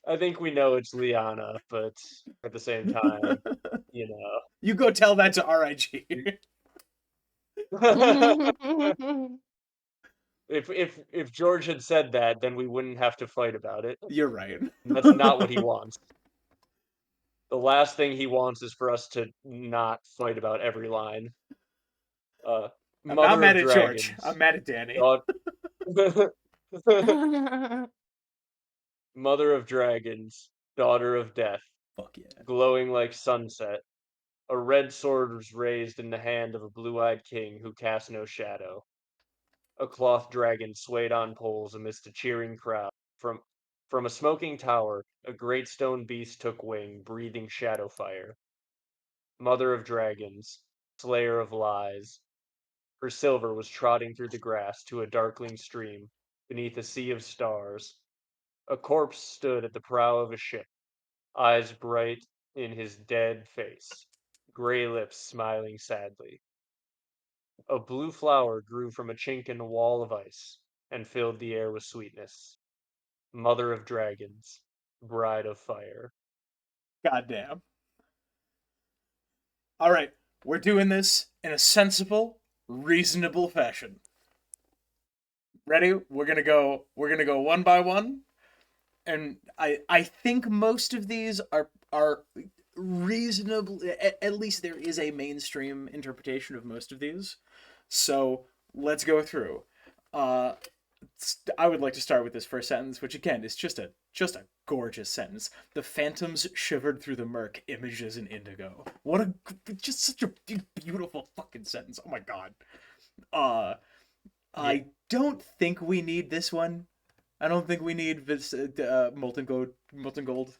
S3: I think we know it's Lyanna, but at the same time, you
S1: You go tell that to RIG.
S3: know. If George had said that, then we wouldn't have to fight about it.
S1: You're right.
S3: And that's not what he wants. The last thing he wants is for us to not fight about every line.
S1: I'm not
S3: Mother
S1: mad
S3: of
S1: at George. I'm
S3: Dragons.
S1: mad at Danny.
S3: daugh- Mother of Dragons, daughter of death,
S1: Fuck yeah.
S3: glowing like sunset. A red sword was raised in the hand of a blue-eyed king who cast no shadow. A cloth dragon swayed on poles amidst a cheering crowd. From a smoking tower, a great stone beast took wing, breathing shadow fire. Mother of dragons, slayer of lies. Her silver was trotting through the grass to a darkling stream, beneath a sea of stars. A corpse stood at the prow of a ship, eyes bright in his dead face, gray lips smiling sadly. A blue flower grew from a chink in the wall of ice, and filled the air with sweetness. Mother of dragons, bride of fire.
S1: Goddamn. All right, we're doing this in a sensible, reasonable fashion. Ready? We're gonna go. We're gonna go one by one, and I think most of these are reasonable. At least there is a mainstream interpretation of most of these. So let's go through. Uh, I would like to start with this first sentence, which again is just a gorgeous sentence. The phantoms shivered through the murk, images in indigo. What a just such a beautiful fucking sentence. Oh my god. Uh,
S3: Yeah.
S1: I don't think we need this one. I don't think we need this molten gold. Molten gold.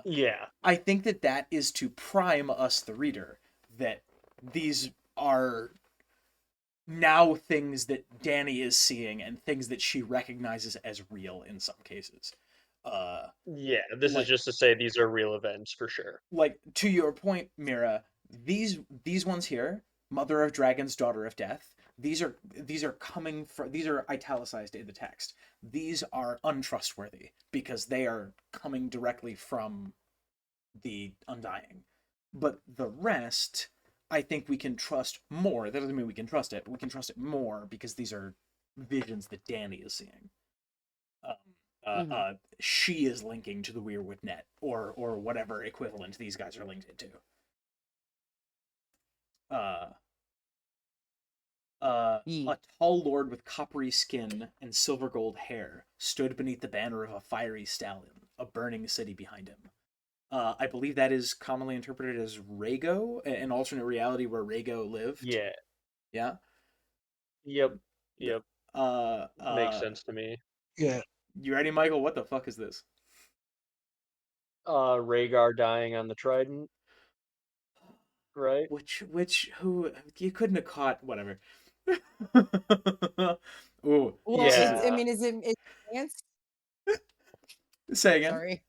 S3: Yeah.
S1: I think that is to prime us, the reader, that these are now things that Danny is seeing and things that she recognizes as real in some cases.
S3: Yeah, this is
S1: Like
S3: just to say these are real events for sure.
S1: like to your point, Mira, these ones here, Mother of Dragons, Daughter of Death, these are coming from these are italicized in the text. These are untrustworthy because they are coming directly from the Undying. But the rest, I think we can trust more. That doesn't mean we can trust it, but we can trust it more because these are visions that Danny is seeing. She is linking to the Weirwood net, or whatever equivalent these guys are linked into. A tall lord with coppery skin and silver gold hair stood beneath the banner of a fiery stallion, a burning city behind him. I believe that is commonly interpreted as Rhaego, an alternate reality where Rhaego lived.
S3: Yeah.
S1: Yeah.
S3: Yep. Yep. Makes
S1: Uh,
S3: sense to me.
S2: Yeah.
S1: you ready, Michael? What the fuck is this?
S3: Rhaegar dying on the Trident, right?
S1: Who you couldn't have caught? Whatever. Ooh,
S4: Well,
S1: this is.
S4: it's. I
S3: Yeah.
S4: mean, is it Mance?
S1: Say again.
S4: Sorry.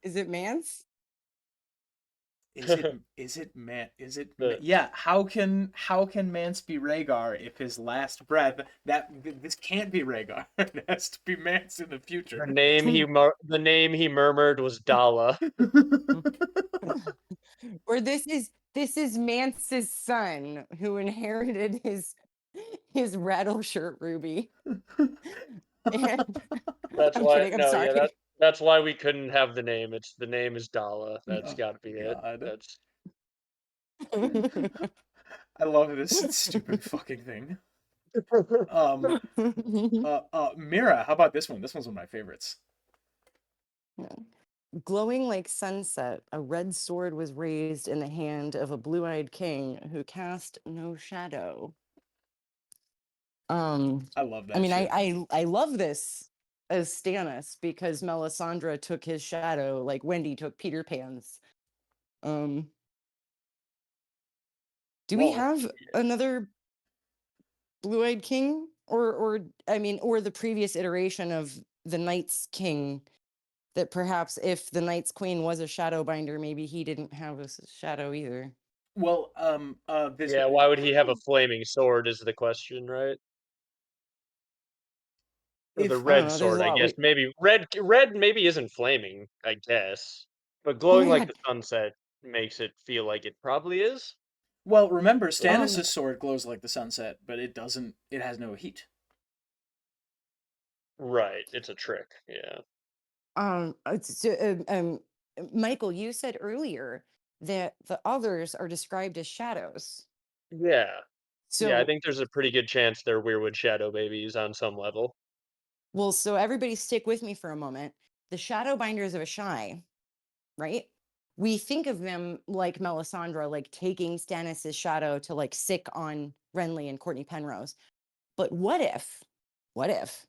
S4: Is it Mance?
S3: The-
S1: yeah, how can Mance be Rhaegar if his last breath this can't be Rhaegar. It has to be Mance in the future.
S3: the name he murmured was Dala.
S4: Or this is Mance's son who inherited his rattle shirt ruby. And
S3: That's
S4: I'm
S3: why.
S4: kidding, I'm
S3: No, yeah,
S4: sorry.
S3: that's why we couldn't have the name. The name is Dala. That's
S1: Oh,
S3: got to be it.
S1: God.
S3: That's
S1: I love this stupid fucking thing. Mira, how about this one? This one's one of my favorites.
S4: Glowing like sunset, a red sword was raised in the hand of a blue-eyed king who cast no shadow.
S1: I love that
S4: I mean,
S1: shit.
S4: I love this as Stannis because Melisandre took his shadow like Wendy took Peter Pan's. Do we
S3: Well,
S4: have another blue-eyed king, or I mean, or the previous iteration of the Night's King? That perhaps if the Night's Queen was a shadow binder, maybe he didn't have a shadow either.
S1: Well,
S3: yeah. Why would he have a flaming sword? Is the question, right? Or the
S1: if
S4: I don't
S3: red
S4: know. There's a
S3: sword, I
S4: lot.
S3: guess. Maybe red maybe isn't flaming, I guess. But glowing like
S4: Yeah.
S3: the sunset makes it feel like it probably is.
S1: Well, remember,
S3: So that-
S1: Stannis' sword glows like the sunset, but it doesn't. It has no heat.
S3: right, it's a trick. Yeah.
S4: Michael, you said earlier that the others are described as shadows.
S3: Yeah. Yeah, I
S4: So,
S3: think there's a pretty good chance they're Weirwood shadow babies on some level.
S4: well, so everybody stick with me for a moment. The shadow binders of Ashai, right? We think of them like Melisandre, like taking Stannis' shadow to like sick on Renly and Courtney Penrose. But what if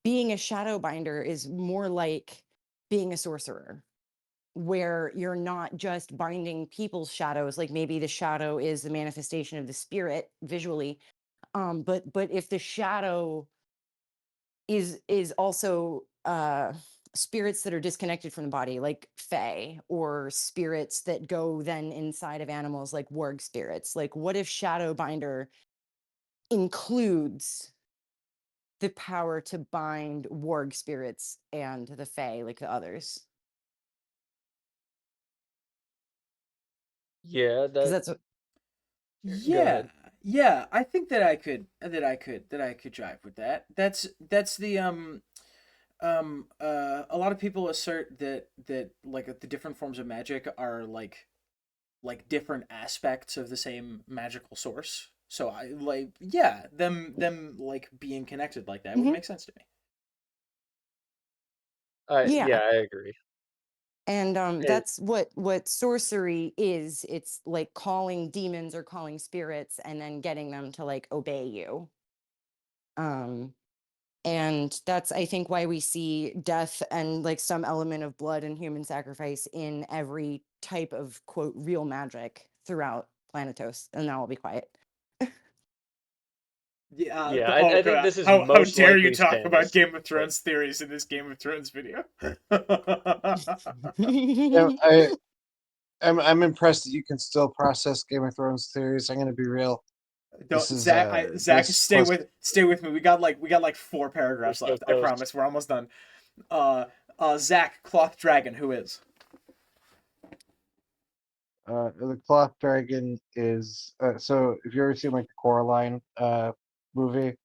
S4: being a shadow binder is more like being a sorcerer, where you're not just binding people's shadows, like maybe the shadow is the manifestation of the spirit visually, but if the shadow is also spirits that are disconnected from the body, like fae, or spirits that go then inside of animals, like warg spirits. Like, what if shadow binder includes the power to bind warg spirits and the fae, like the others?
S3: Yeah,
S4: Because that's what.
S3: go
S1: Yeah,
S3: ahead.
S1: yeah. I think that I could jive with that. That's the a lot of people assert that like the different forms of magic are like different aspects of the same magical source. So I like, yeah, them like being connected like that would
S4: Mhm.
S1: make sense to me.
S3: Yeah,
S4: Yeah.
S3: I agree.
S4: And
S3: And
S4: that's what sorcery is. It's like calling demons or calling spirits and then getting them to like obey you. Um, and that's, I think, why we see death and like some element of blood and human sacrifice in every type of quote real magic throughout Planetos. And now I'll be quiet.
S1: Yeah.
S3: yeah,
S1: Oh
S3: I think
S1: god.
S3: this is
S1: How
S3: most
S1: dare you
S3: likely
S1: talk about
S3: Stannis.
S1: Game of
S3: But
S1: Thrones theories in this Game of Thrones video?
S2: Yeah, I'm impressed that you can still process Game of Thrones theories. I'm gonna be real. This
S1: Don't
S2: is
S1: Zach,
S2: this
S1: stay with me. We got like 4 paragraphs
S3: we're so
S1: left. I
S3: close.
S1: promise. We're almost done. Zach, Cloth Dragon, who is?
S2: the cloth dragon is so if you ever seen like the Coraline movie,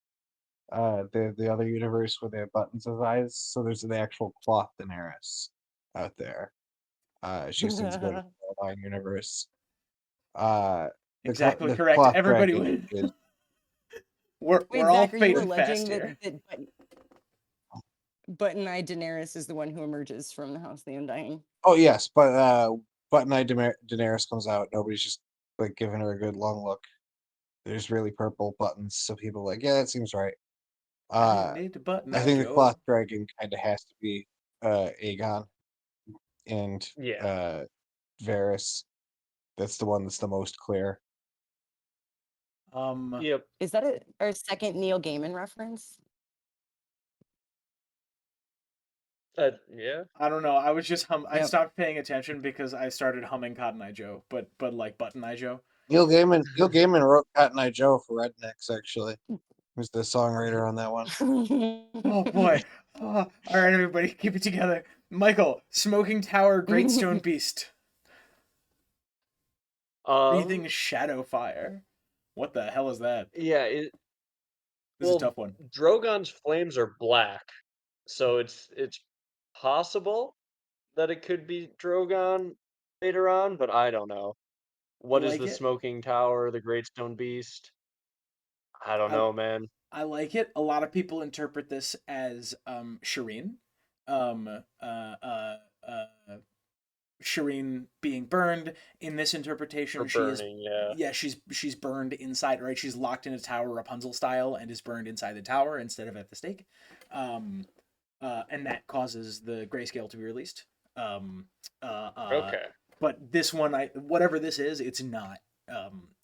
S2: the other universe where they have buttons as eyes, so there's an actual cloth Daenerys out there. She just needs to go to the Coraline universe. Uh
S1: Exactly
S2: the
S1: correct.
S2: cloth
S1: Everybody
S2: dragon
S1: win.
S2: is
S1: We're
S4: Wait,
S1: all
S4: Zach, are you
S1: fading
S4: alleging
S1: fast here.
S4: that Button-eyed Daenerys is the one who emerges from the House of the Undying?
S2: oh yes, but Button Eye Daenerys comes out, nobody's just like giving her a good long look. There's really purple buttons, so people are like, yeah, that seems right.
S1: I
S2: Uh
S1: need the button
S2: I
S1: eye
S2: think the cloth
S1: Joe.
S2: dragon kinda has to be Aegon and
S3: Yeah.
S2: Varys. That's the one that's the most clear.
S3: Yep.
S4: Is that a second Neil Gaiman reference?
S3: Yeah.
S1: I don't know. I was just I
S4: Yep.
S1: stopped paying attention because I started humming Cotton Eye Joe, but like Button Eye Joe.
S2: Neil Gaiman wrote Cotton Eye Joe for Rednecks. Actually, he was the songwriter on that one.
S1: Oh boy. Oh, all right, everybody, keep it together. Michael, Smoking Tower, Great Stone Beast, Breathing Shadow Fire. What the hell is that?
S3: Yeah.
S1: This is a
S3: Well,
S1: tough one.
S3: Drogon's flames are black, so it's possible that it could be Drogon later on, but I don't know.
S1: I
S3: What is
S1: like
S3: the
S1: it.
S3: Smoking Tower, the Great Stone Beast? I don't
S1: I
S3: know, man.
S1: I like it. A lot of people interpret this as Shireen. Um uh uh uh Shireen being burned. In this
S3: For
S1: interpretation, she is,
S3: burning, yeah.
S1: yeah, she's burned inside, right? She's locked in a tower Rapunzel style and is burned inside the tower instead of at the stake. Um and that causes the grayscale to be released. Um uh uh
S3: Okay.
S1: but this one, I whatever this is, it's not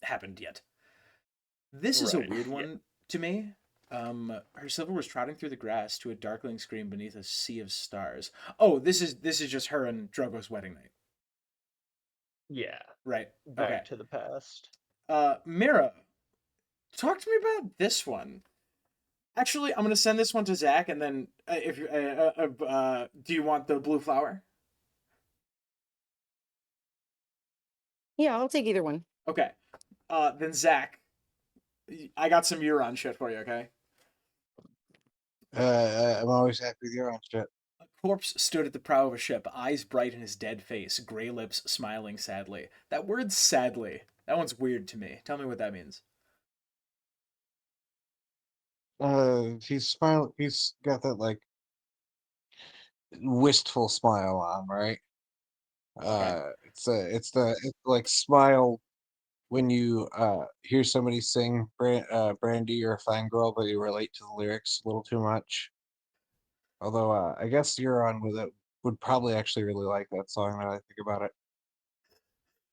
S1: happened yet. This is a
S3: Right.
S1: weird
S3: Yeah.
S1: one to me. Her silver was trotting through the grass to a darkling scream beneath a sea of stars. Oh, this is just her and Drogo's wedding night,
S3: Yeah.
S1: right? Okay.
S3: Back to the past.
S1: Mira, talk to me about this one. Actually, I'm gonna send this one to Zach, and then if you do you want the blue flower?
S4: Yeah, I'll take either one.
S1: Okay. Then Zach, I got some Euron shit for you. Okay.
S2: I'm always happy with your own shit.
S1: A corpse stood at the prow of a ship, eyes bright in his dead face, gray lips smiling sadly. That word sadly, that one's weird to me. Tell me what that means.
S2: He's smiling. He's got that like wistful smile on, right?
S1: Okay.
S2: It's like smile when you hear somebody sing Brandy or Fangirl, but you relate to the lyrics a little too much. Although I guess Euron with it would probably actually really like that song now that I think about it.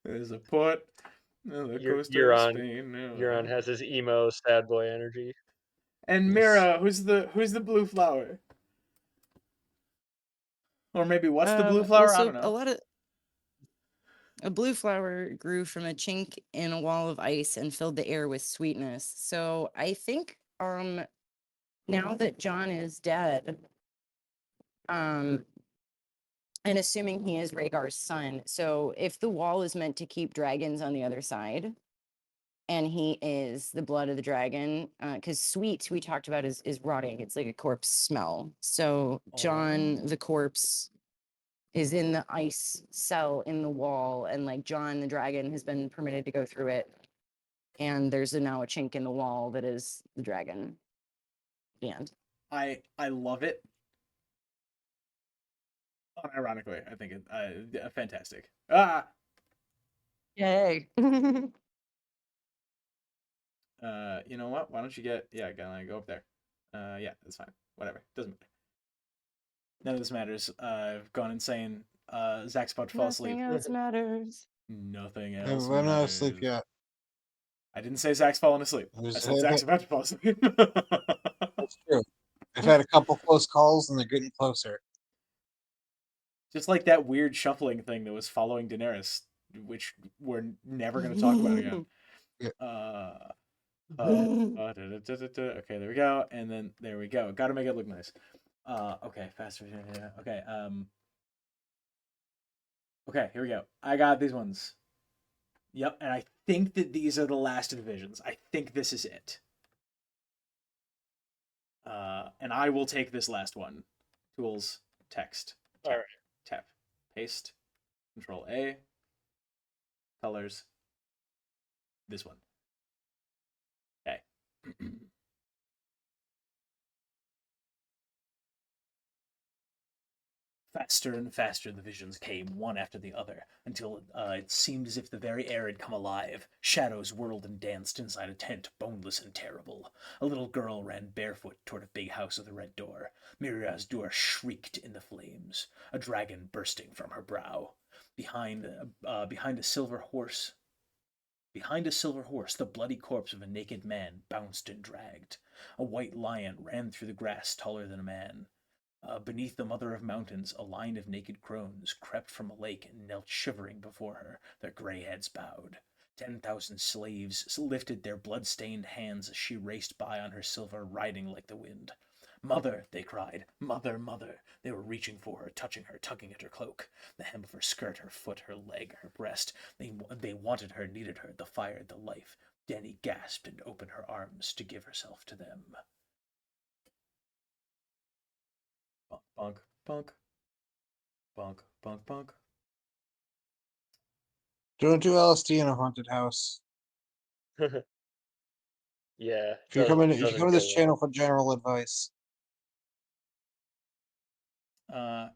S1: There's a port on the
S3: You're
S1: coast
S3: you're
S1: of
S3: on
S1: Spain.
S3: Euron has his emo sad boy energy.
S1: And
S2: Yes.
S1: Mira, who's the blue flower? Or maybe what's the blue
S4: Well,
S1: flower? I don't
S4: so
S1: know.
S4: a blue flower grew from a chink in a wall of ice and filled the air with sweetness. So I think now that Jon is dead, um and assuming he is Rhaegar's son, so if the wall is meant to keep dragons on the other side, and he is the blood of the dragon, because sweet we talked about is rotting. It's like a corpse smell. So Jon,
S1: Oh.
S4: the corpse, is in the ice cell in the wall, and like Jon the dragon has been permitted to go through it, and there's now a chink in the wall that is the dragon. The end.
S1: I love it. Unironically, I think it fantastic. Ah.
S4: Yay.
S1: You know what? Why don't you go up there. Yeah, that's fine. Whatever. Doesn't matter. None of this matters. I've gone insane. Zach's about to fall asleep.
S4: Nothing else matters.
S1: Nothing
S2: I'm
S1: else
S2: not asleep
S1: matters.
S2: yet.
S1: I didn't say Zach's falling asleep.
S2: I
S1: I
S2: just
S1: said
S2: had
S1: Zach's
S2: that.
S1: about to fall asleep.
S2: That's true. I've had a couple close calls and they're getting closer.
S1: Just like that weird shuffling thing that was following Daenerys, which we're never going to talk about again.
S2: Yeah.
S1: Okay, there we go, and then there we go. Got to make it look nice. Okay, faster. Yeah. Okay. Okay, here we go. I got these ones. Yep, and I think that these are the last divisions. I think this is it. And I will take this last one. Tools, text,
S3: All
S1: tap,
S3: right.
S1: tap, paste, Control A, colors. This one. Okay. Faster and faster the visions came, one after the other, until it seemed as if the very air had come alive. Shadows whirled and danced inside a tent, boneless and terrible. A little girl ran barefoot toward a big house with a red door. Mazdur shrieked in the flames, a dragon bursting from her brow. Behind a silver horse, the bloody corpse of a naked man bounced and dragged. A white lion ran through the grass taller than a man. Beneath the mother of mountains, a line of naked crones crept from a lake and knelt shivering before her, their grey heads bowed. 10,000 slaves lifted their blood-stained hands as she raced by on her silver, riding like the wind. Mother, they cried. Mother, mother. They were reaching for her, touching her, tugging at her cloak, the hem of her skirt, her foot, her leg, her breast. They wanted her, needed her, the fire, the life. Dany gasped and opened her arms to give herself to them. Bunk, bunk, bunk, bunk, bunk.
S2: Don't do LSD in a haunted house.
S3: Yeah,
S2: If you come
S3: doesn't
S2: to
S3: go
S2: this channel
S3: well.
S2: for general advice,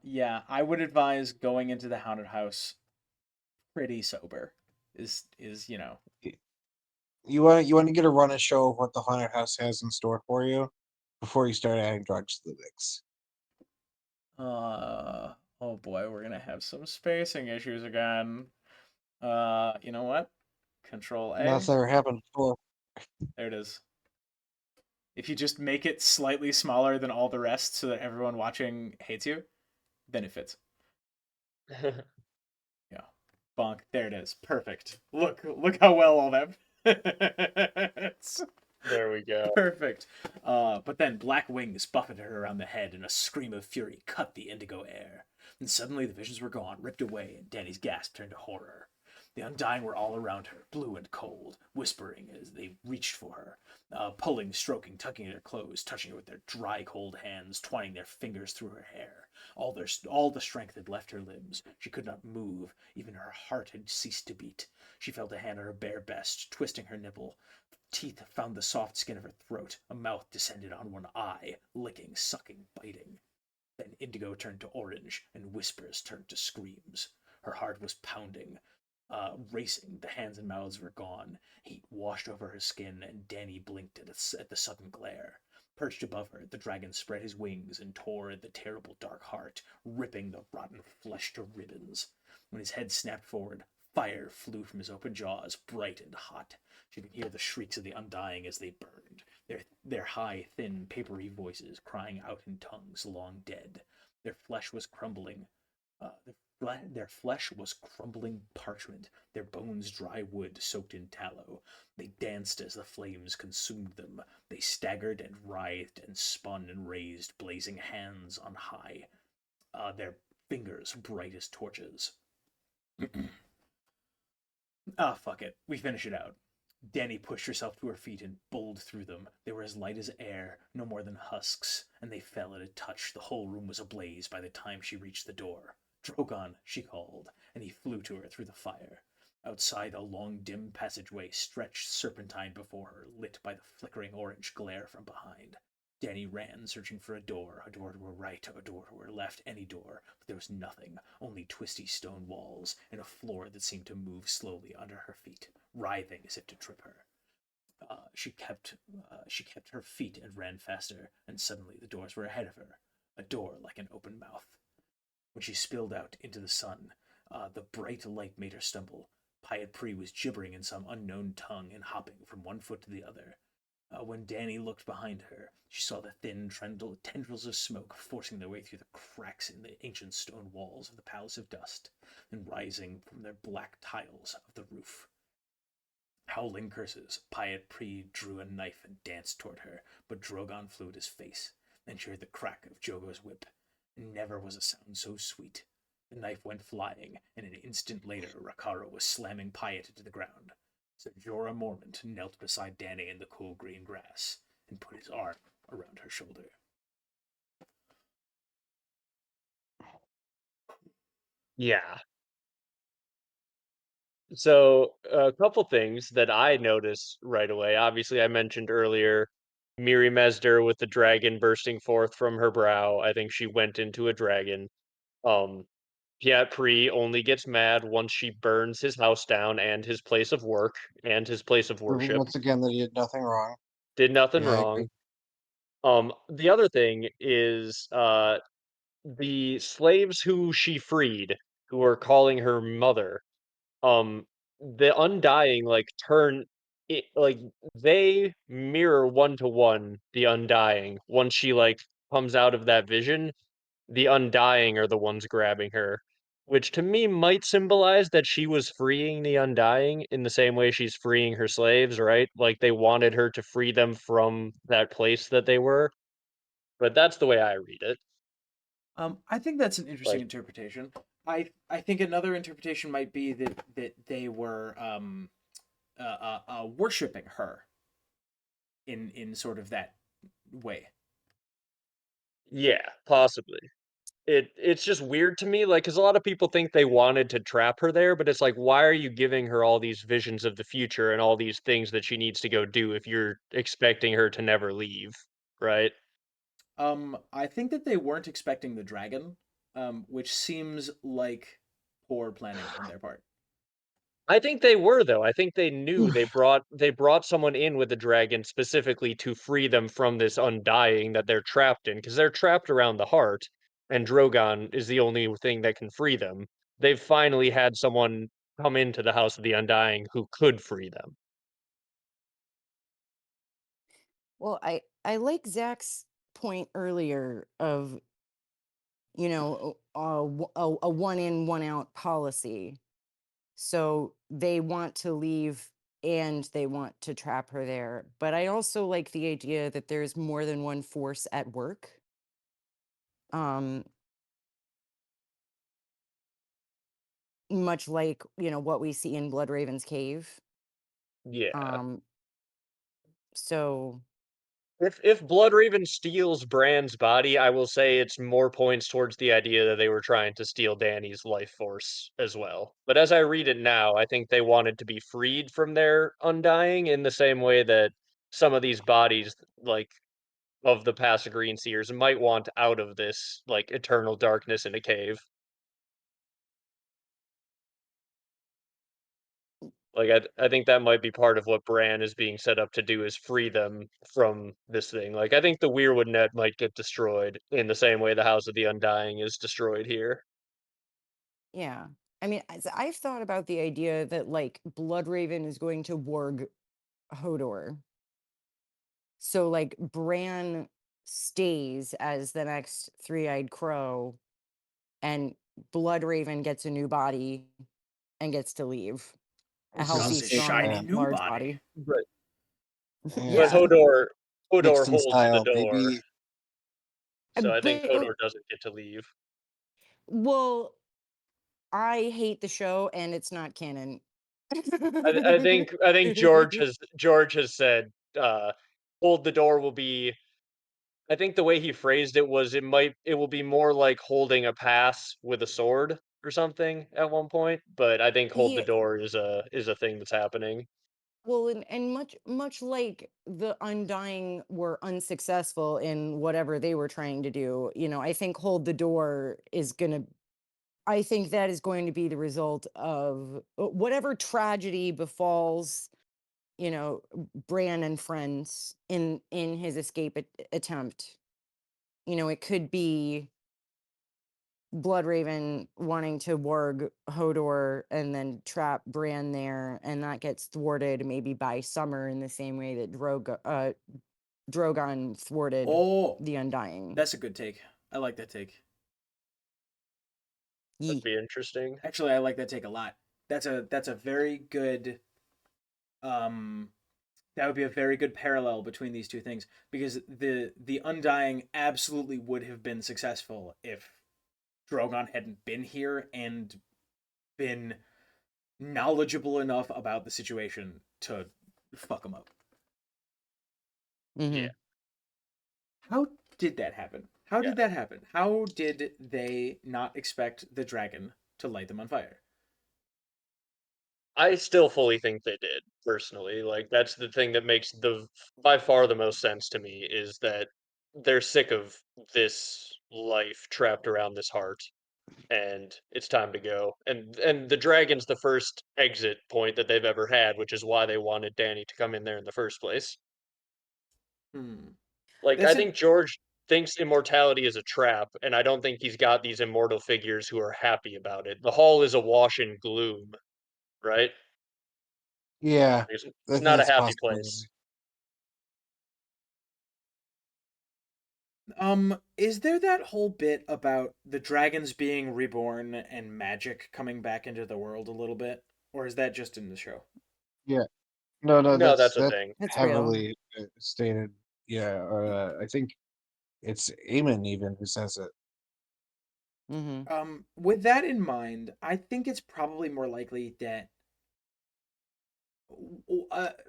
S1: Yeah, I would advise going into the haunted house pretty sober. Is
S2: you want to get a run and show of what the haunted house has in store for you before you start adding drugs to the mix.
S1: Oh boy, we're gonna have some spacing issues again. You know what? Control A.
S2: That's never happened before.
S1: There it is. If you just make it slightly smaller than all the rest so that everyone watching hates you, then it fits. Yeah. Bonk. There it is. Perfect. Look how well all that fits.
S3: There we go.
S1: Perfect. But then black wings buffeted her around the head, and a scream of fury cut the indigo air. And suddenly the visions were gone, ripped away, and Dany's gasp turned to horror. The Undying were all around her, blue and cold, whispering as they reached for her, pulling, stroking, tugging at her clothes, touching her with their dry, cold hands, twining their fingers through her hair. All the strength had left her limbs. She could not move. Even her heart had ceased to beat. She felt a hand on her bare breast, twisting her nipple. Teeth found the soft skin of her throat. A mouth descended on one eye, licking, sucking, biting. Then indigo turned to orange, and whispers turned to screams. Her heart was pounding, racing. The hands and mouths were gone. Heat washed over her skin, and Dany blinked at the sudden glare. Perched above her, the dragon spread his wings and tore at the terrible dark heart, ripping the rotten flesh to ribbons. When his head snapped forward, fire flew from his open jaws, bright and hot. She could hear the shrieks of the Undying as they burned, their high, thin, papery voices crying out in tongues long dead. Their flesh was crumbling. Their flesh was crumbling parchment, their bones dry wood soaked in tallow. They danced as the flames consumed them. They staggered and writhed and spun and raised blazing hands on high, their fingers bright as torches. Fuck it. We finish it out. Dany pushed herself to her feet and bowled through them. They were as light as air, no more than husks, and they fell at a touch. The whole room was ablaze by the time she reached the door. Drogon, she called, and he flew to her through the fire. Outside, a long, dim passageway stretched serpentine before her, lit by the flickering orange glare from behind. Dany ran, searching for a door to her right, a door to her left, any door, but there was nothing, only twisty stone walls, and a floor that seemed to move slowly under her feet, writhing as if to trip her. She kept her feet and ran faster, and suddenly the doors were ahead of her, a door like an open mouth. When she spilled out into the sun, the bright light made her stumble. Pyat Pree was gibbering in some unknown tongue and hopping from one foot to the other. When Dany looked behind her, she saw the thin tendrils of smoke forcing their way through the cracks in the ancient stone walls of the Palace of Dust and rising from the black tiles of the roof. Howling curses, Pyat Pree drew a knife and danced toward her, but Drogon flew at his face. Then she heard the crack of Jogo's whip. Never was a sound so sweet. The knife went flying, and an instant later Rhaegar was slamming Pyat into the ground. Sir Jorah Mormont knelt beside Dany in the cool green grass and put his arm around her shoulder.
S3: Yeah. So a couple things that I noticed right away. Obviously, I mentioned earlier Miri Mazdur with the dragon bursting forth from her brow. I think she went into a dragon. Um, Pyat Pree only gets mad once she burns his house down and his place of work and his place of
S2: Proving
S3: worship.
S2: once again that he did nothing wrong.
S3: Did nothing
S2: Yeah, I agree.
S3: wrong. The other thing is the slaves who she freed, who were calling her mother, um, the Undying like turn it like they mirror one to one the Undying once she like comes out of that vision. the Undying are the ones grabbing her, which to me might symbolize that she was freeing the Undying in the same way she's freeing her slaves, right? Like they wanted her to free them from that place that they were. But that's the way I read it.
S1: I think that's an interesting
S3: Like,
S1: interpretation. I think another interpretation might be that they were worshiping her in sort of that way.
S3: yeah, possibly. It's just weird to me, like, because a lot of people think they wanted to trap her there, but it's like, why are you giving her all these visions of the future and all these things that she needs to go do if you're expecting her to never leave, right?
S1: I think that they weren't expecting the dragon, which seems like poor planning on their part.
S3: I think they were though. I think they knew they brought someone in with the dragon specifically to free them from this undying that they're trapped in, because they're trapped around the heart, and Drogon is the only thing that can free them. They've finally had someone come into the House of the Undying who could free them.
S4: Well, I like Zach's point earlier of, you know, a one in, one out policy. So they want to leave and they want to trap her there. But I also like the idea that there's more than one force at work. Um, Much like, you know, what we see in Bloodraven's cave.
S3: Yeah.
S4: Um, so
S3: If Bloodraven steals Bran's body, I will say it's more points towards the idea that they were trying to steal Dany's life force as well. But as I read it now, I think they wanted to be freed from their undying in the same way that some of these bodies, like of the past Green Seers, might want out of this like eternal darkness in a cave. Like I think that might be part of what Bran is being set up to do is free them from this thing. Like I think the Weirwood net might get destroyed in the same way the House of the Undying is destroyed here.
S4: yeah. I mean, I've thought about the idea that like Bloodraven is going to warg Hodor. So like Bran stays as the next three-eyed crow and Bloodraven gets a new body and gets to leave. A
S1: Got
S4: healthy,
S1: this
S2: Sick
S4: strong,
S1: shiny
S2: man.
S1: new
S4: large
S1: body.
S4: body.
S3: But but
S2: Yeah.
S4: Yeah.
S3: Hodor
S2: Dixon
S3: holds the
S2: style,
S3: door,
S2: baby.
S3: so I think
S4: But
S3: Hodor doesn't get to leave.
S4: well, I hate the show and it's not canon.
S3: I think George has said hold the door will be. I think the way he phrased it was it will be more like holding a pass with a sword or something at one point, but I think hold the
S4: Yeah.
S3: door is a thing that's happening.
S4: Well, and much like the Undying were unsuccessful in whatever they were trying to do, you know, I think Hold the Door is gonna. I think that is going to be the result of whatever tragedy befalls, you know, Bran and friends in his escape attempt. You know, it could be Bloodraven wanting to warg Hodor and then trap Bran there, and that gets thwarted maybe by Summer in the same way that Drogon thwarted
S1: Oh,
S4: the Undying.
S1: that's a good take. I like that take.
S3: That'd
S4: Yee.
S3: be interesting.
S1: Actually, I like that take a lot. That's a very good um that would be a very good parallel between these two things because the Undying absolutely would have been successful if Drogon hadn't been here and been knowledgeable enough about the situation to fuck him up.
S4: Mm-hmm.
S3: Yeah,
S1: How did that happen? How
S3: yeah.
S1: did that happen? How did they not expect the dragon to light them on fire?
S3: I still fully think they did, personally. Like that's the thing that makes the by far the most sense to me is that they're sick of this life trapped around this heart and it's time to go. And the dragon's the first exit point that they've ever had, which is why they wanted Danny to come in there in the first place.
S1: Hmm.
S3: Like I
S1: That's an
S3: think George thinks immortality is a trap, and I don't think he's got these immortal figures who are happy about it. The hall is awash in gloom, right?
S2: Yeah, I
S3: It's
S2: think
S3: not a
S2: that's a
S3: happy
S2: possibility.
S3: place.
S1: Is there that whole bit about the dragons being reborn and magic coming back into the world a little bit? Or is that just in the show?
S2: Yeah. No,
S3: No,
S2: that's
S3: that's a thing.
S4: That's real.
S2: heavily stated. Yeah, I think it's Eamon even who says it.
S1: With that in mind, I think it's probably more likely that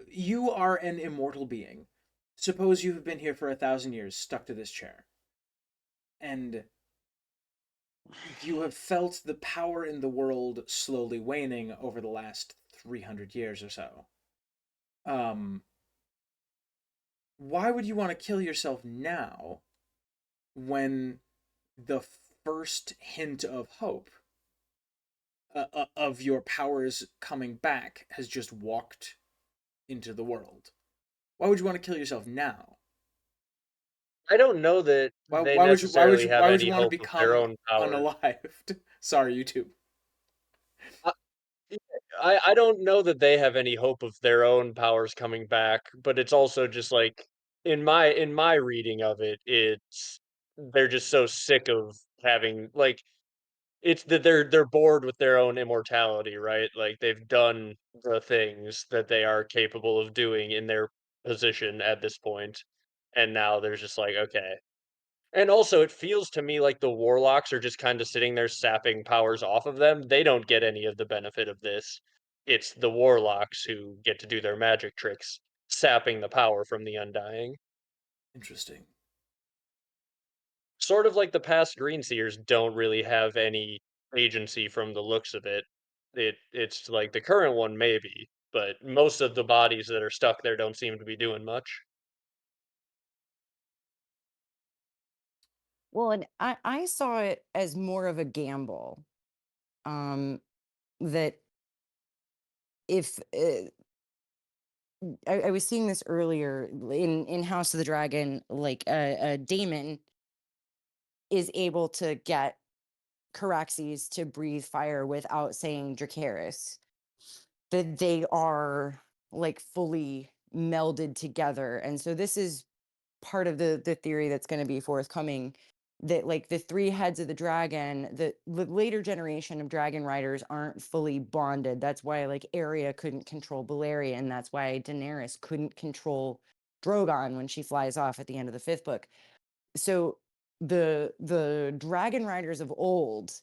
S1: you are an immortal being. Suppose you have been here for 1,000 years, stuck to this chair, and you have felt the power in the world slowly waning over the last 300 years or so. Um, why would you want to kill yourself now when the first hint of hope of your powers coming back has just walked into the world? Why would you want to kill yourself now?
S3: I don't know that
S1: Why,
S3: they
S1: why would you why would
S3: necessarily
S1: you
S3: have
S1: why would you
S3: any
S1: want to
S3: hope of their
S1: become
S3: own powers.
S1: unalived? Sorry, YouTube.
S3: I I don't know that they have any hope of their own powers coming back, but it's also just like in my reading of it, it's they're just so sick of having like it's that they're bored with their own immortality, right? Like they've done the things that they are capable of doing in their position at this point, and now there's just like, okay. And also, it feels to me like the warlocks are just kinda sitting there sapping powers off of them. They don't get any of the benefit of this. It's the warlocks who get to do their magic tricks, sapping the power from the Undying.
S1: Interesting.
S3: Sort of like the past Greenseers don't really have any agency from the looks of it. It's like the current one maybe, but most of the bodies that are stuck there don't seem to be doing much.
S4: Well, and I saw it as more of a gamble. Um, that if I was seeing this earlier in House of the Dragon, like Daemon is able to get Caraxes to breathe fire without saying Dracarys. That they are like fully melded together, and so this is part of the theory that's going to be forthcoming, that like the three heads of the dragon, the later generation of dragon riders aren't fully bonded. That's why like Arya couldn't control Balerion. That's why Daenerys couldn't control Drogon when she flies off at the end of the fifth book. So the dragon riders of old,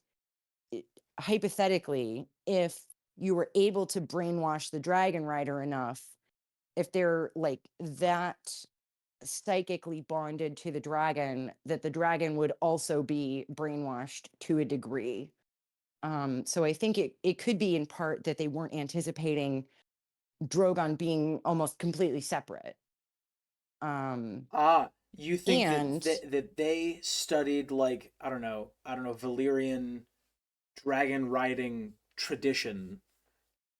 S4: i- hypothetically, if you were able to brainwash the dragon rider enough, if they're like that psychically bonded to the dragon, that the dragon would also be brainwashed to a degree. So I think it could be in part that they weren't anticipating Drogon being almost completely separate.
S1: Ah, you think that
S4: And
S1: that they studied like I don't know, Valyrian dragon riding tradition.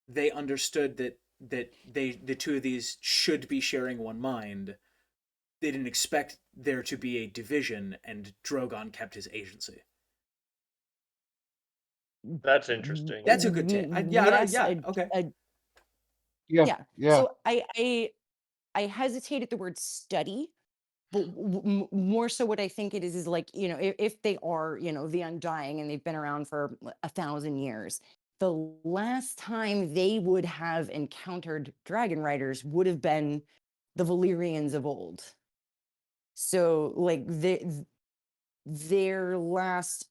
S1: They understood that the two of these should be sharing one mind. They didn't expect there to be a division, and Drogon kept his agency.
S3: That's interesting.
S1: That's a good take.
S4: yes,
S1: Yeah, okay.
S2: Yeah,
S4: yeah.
S2: yeah.
S4: So I hesitate at the word study, but more so what I think it is like, if they are, the Undying and they've been around for 1,000 years, the last time they would have encountered dragon riders would have been the Valyrians of old. So like their last,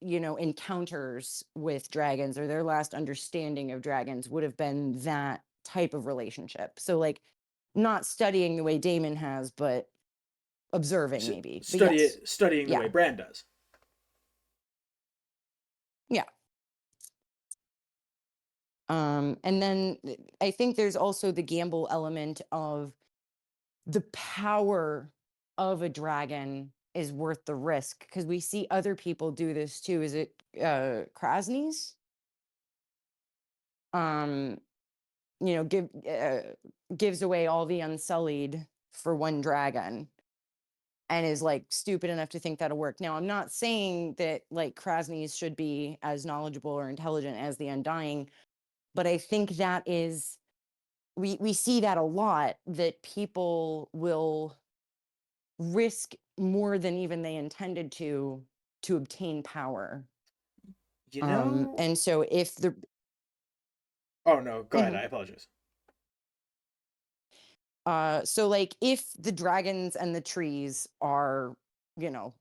S4: encounters with dragons, or their last understanding of dragons, would have been that type of relationship. So like not studying the way Damon has, but observing maybe. But yes,
S1: Studying the way
S4: yeah,
S1: Bran does.
S4: yeah. And then I think there's also the gamble element of the power of a dragon is worth the risk, because we see other people do this too. Is it Krasny's? Um, gives away all the Unsullied for one dragon, and is like stupid enough to think that'll work. Now, I'm not saying that like Krasny's should be as knowledgeable or intelligent as the Undying, but I think that is, we see that a lot, that people will risk more than even they intended to obtain power.
S1: You know.
S4: And so if the
S1: Oh no, go ahead.
S4: Mhm.
S1: I apologize.
S4: So like if the dragons and the trees are,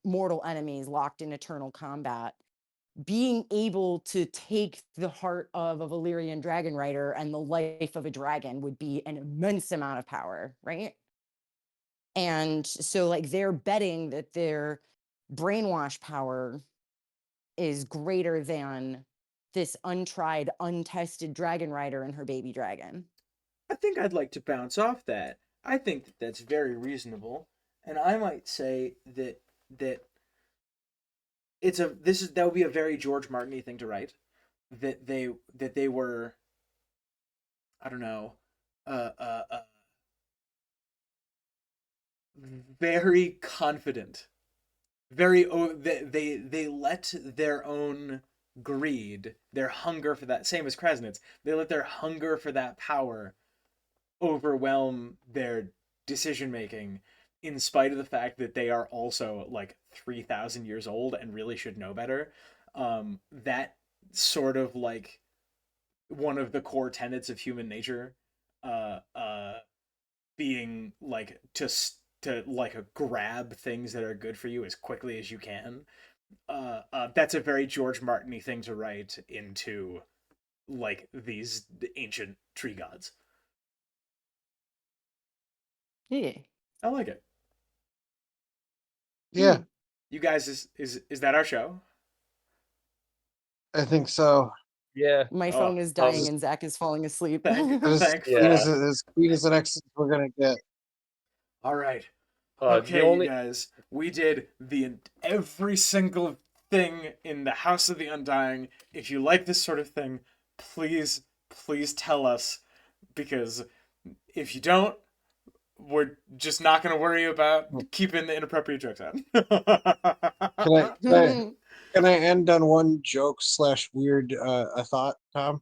S4: mortal enemies locked in eternal combat, being able to take the heart of a Valyrian dragon rider and the life of a dragon would be an immense amount of power, right? And so like they're betting that their brainwash power is greater than this untried, untested dragon rider and her baby dragon.
S1: I think I'd like to bounce off that. I think that that's very reasonable, and I might say that that would be a very George Martin-y thing to write. That they were, I don't know, uh, uh, uh, very confident, they let their own greed, their hunger for that, same as Kresnitz, they let their hunger for that power overwhelm their decision making, in spite of the fact that they are also like 3,000 years old and really should know better. That sort of like one of the core tenets of human nature, uh uh being like to like grab things that are good for you as quickly as you can. That's a very George Martin-y thing to write into like these ancient tree gods.
S4: Yeah.
S1: I like it.
S2: Yeah,
S1: You guys, is that our show?
S2: I think so.
S3: Yeah.
S4: My
S1: Oh,
S4: phone is
S3: Um,
S4: dying and Zach is falling asleep.
S2: As clean
S3: Yeah.
S2: as clean as the next we're gonna get.
S1: All right.
S3: The
S1: Okay, you
S3: only
S1: guys, we did every single thing in the House of the Undying. If you like this sort of thing, please tell us, because if you don't, we're just not going to worry about keeping the inappropriate jokes out.
S2: Can I can I can I end on one joke slash weird a thought, Tom?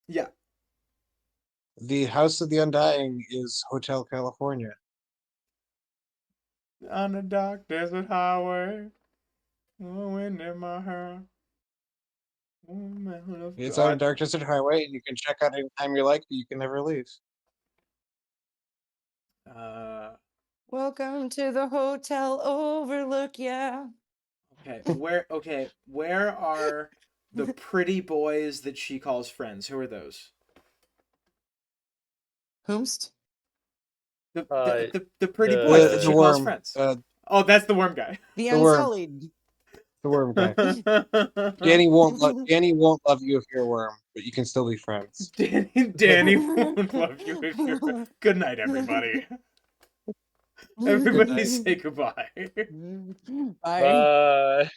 S1: Yeah.
S2: The House of the Undying is Hotel California.
S1: On a dark desert highway, wind in my hair.
S2: It's on a dark desert highway, and you can check out anytime you like, but you can never leave.
S4: Welcome to the hotel overlook, yeah.
S1: Where are the pretty boys that she calls friends? Who are those?
S4: Whomst?
S1: The pretty boys that
S2: The
S1: she calls
S2: worm,
S1: friends. Oh, that's the worm guy.
S4: The
S2: the worm,
S4: Unsullied.
S2: the worm guy. Danny won't love you if you're a worm, but you can still be friends.
S1: Danny won't love you if you're. Good night, everybody. Everybody say goodbye.
S4: Bye.
S3: Bye.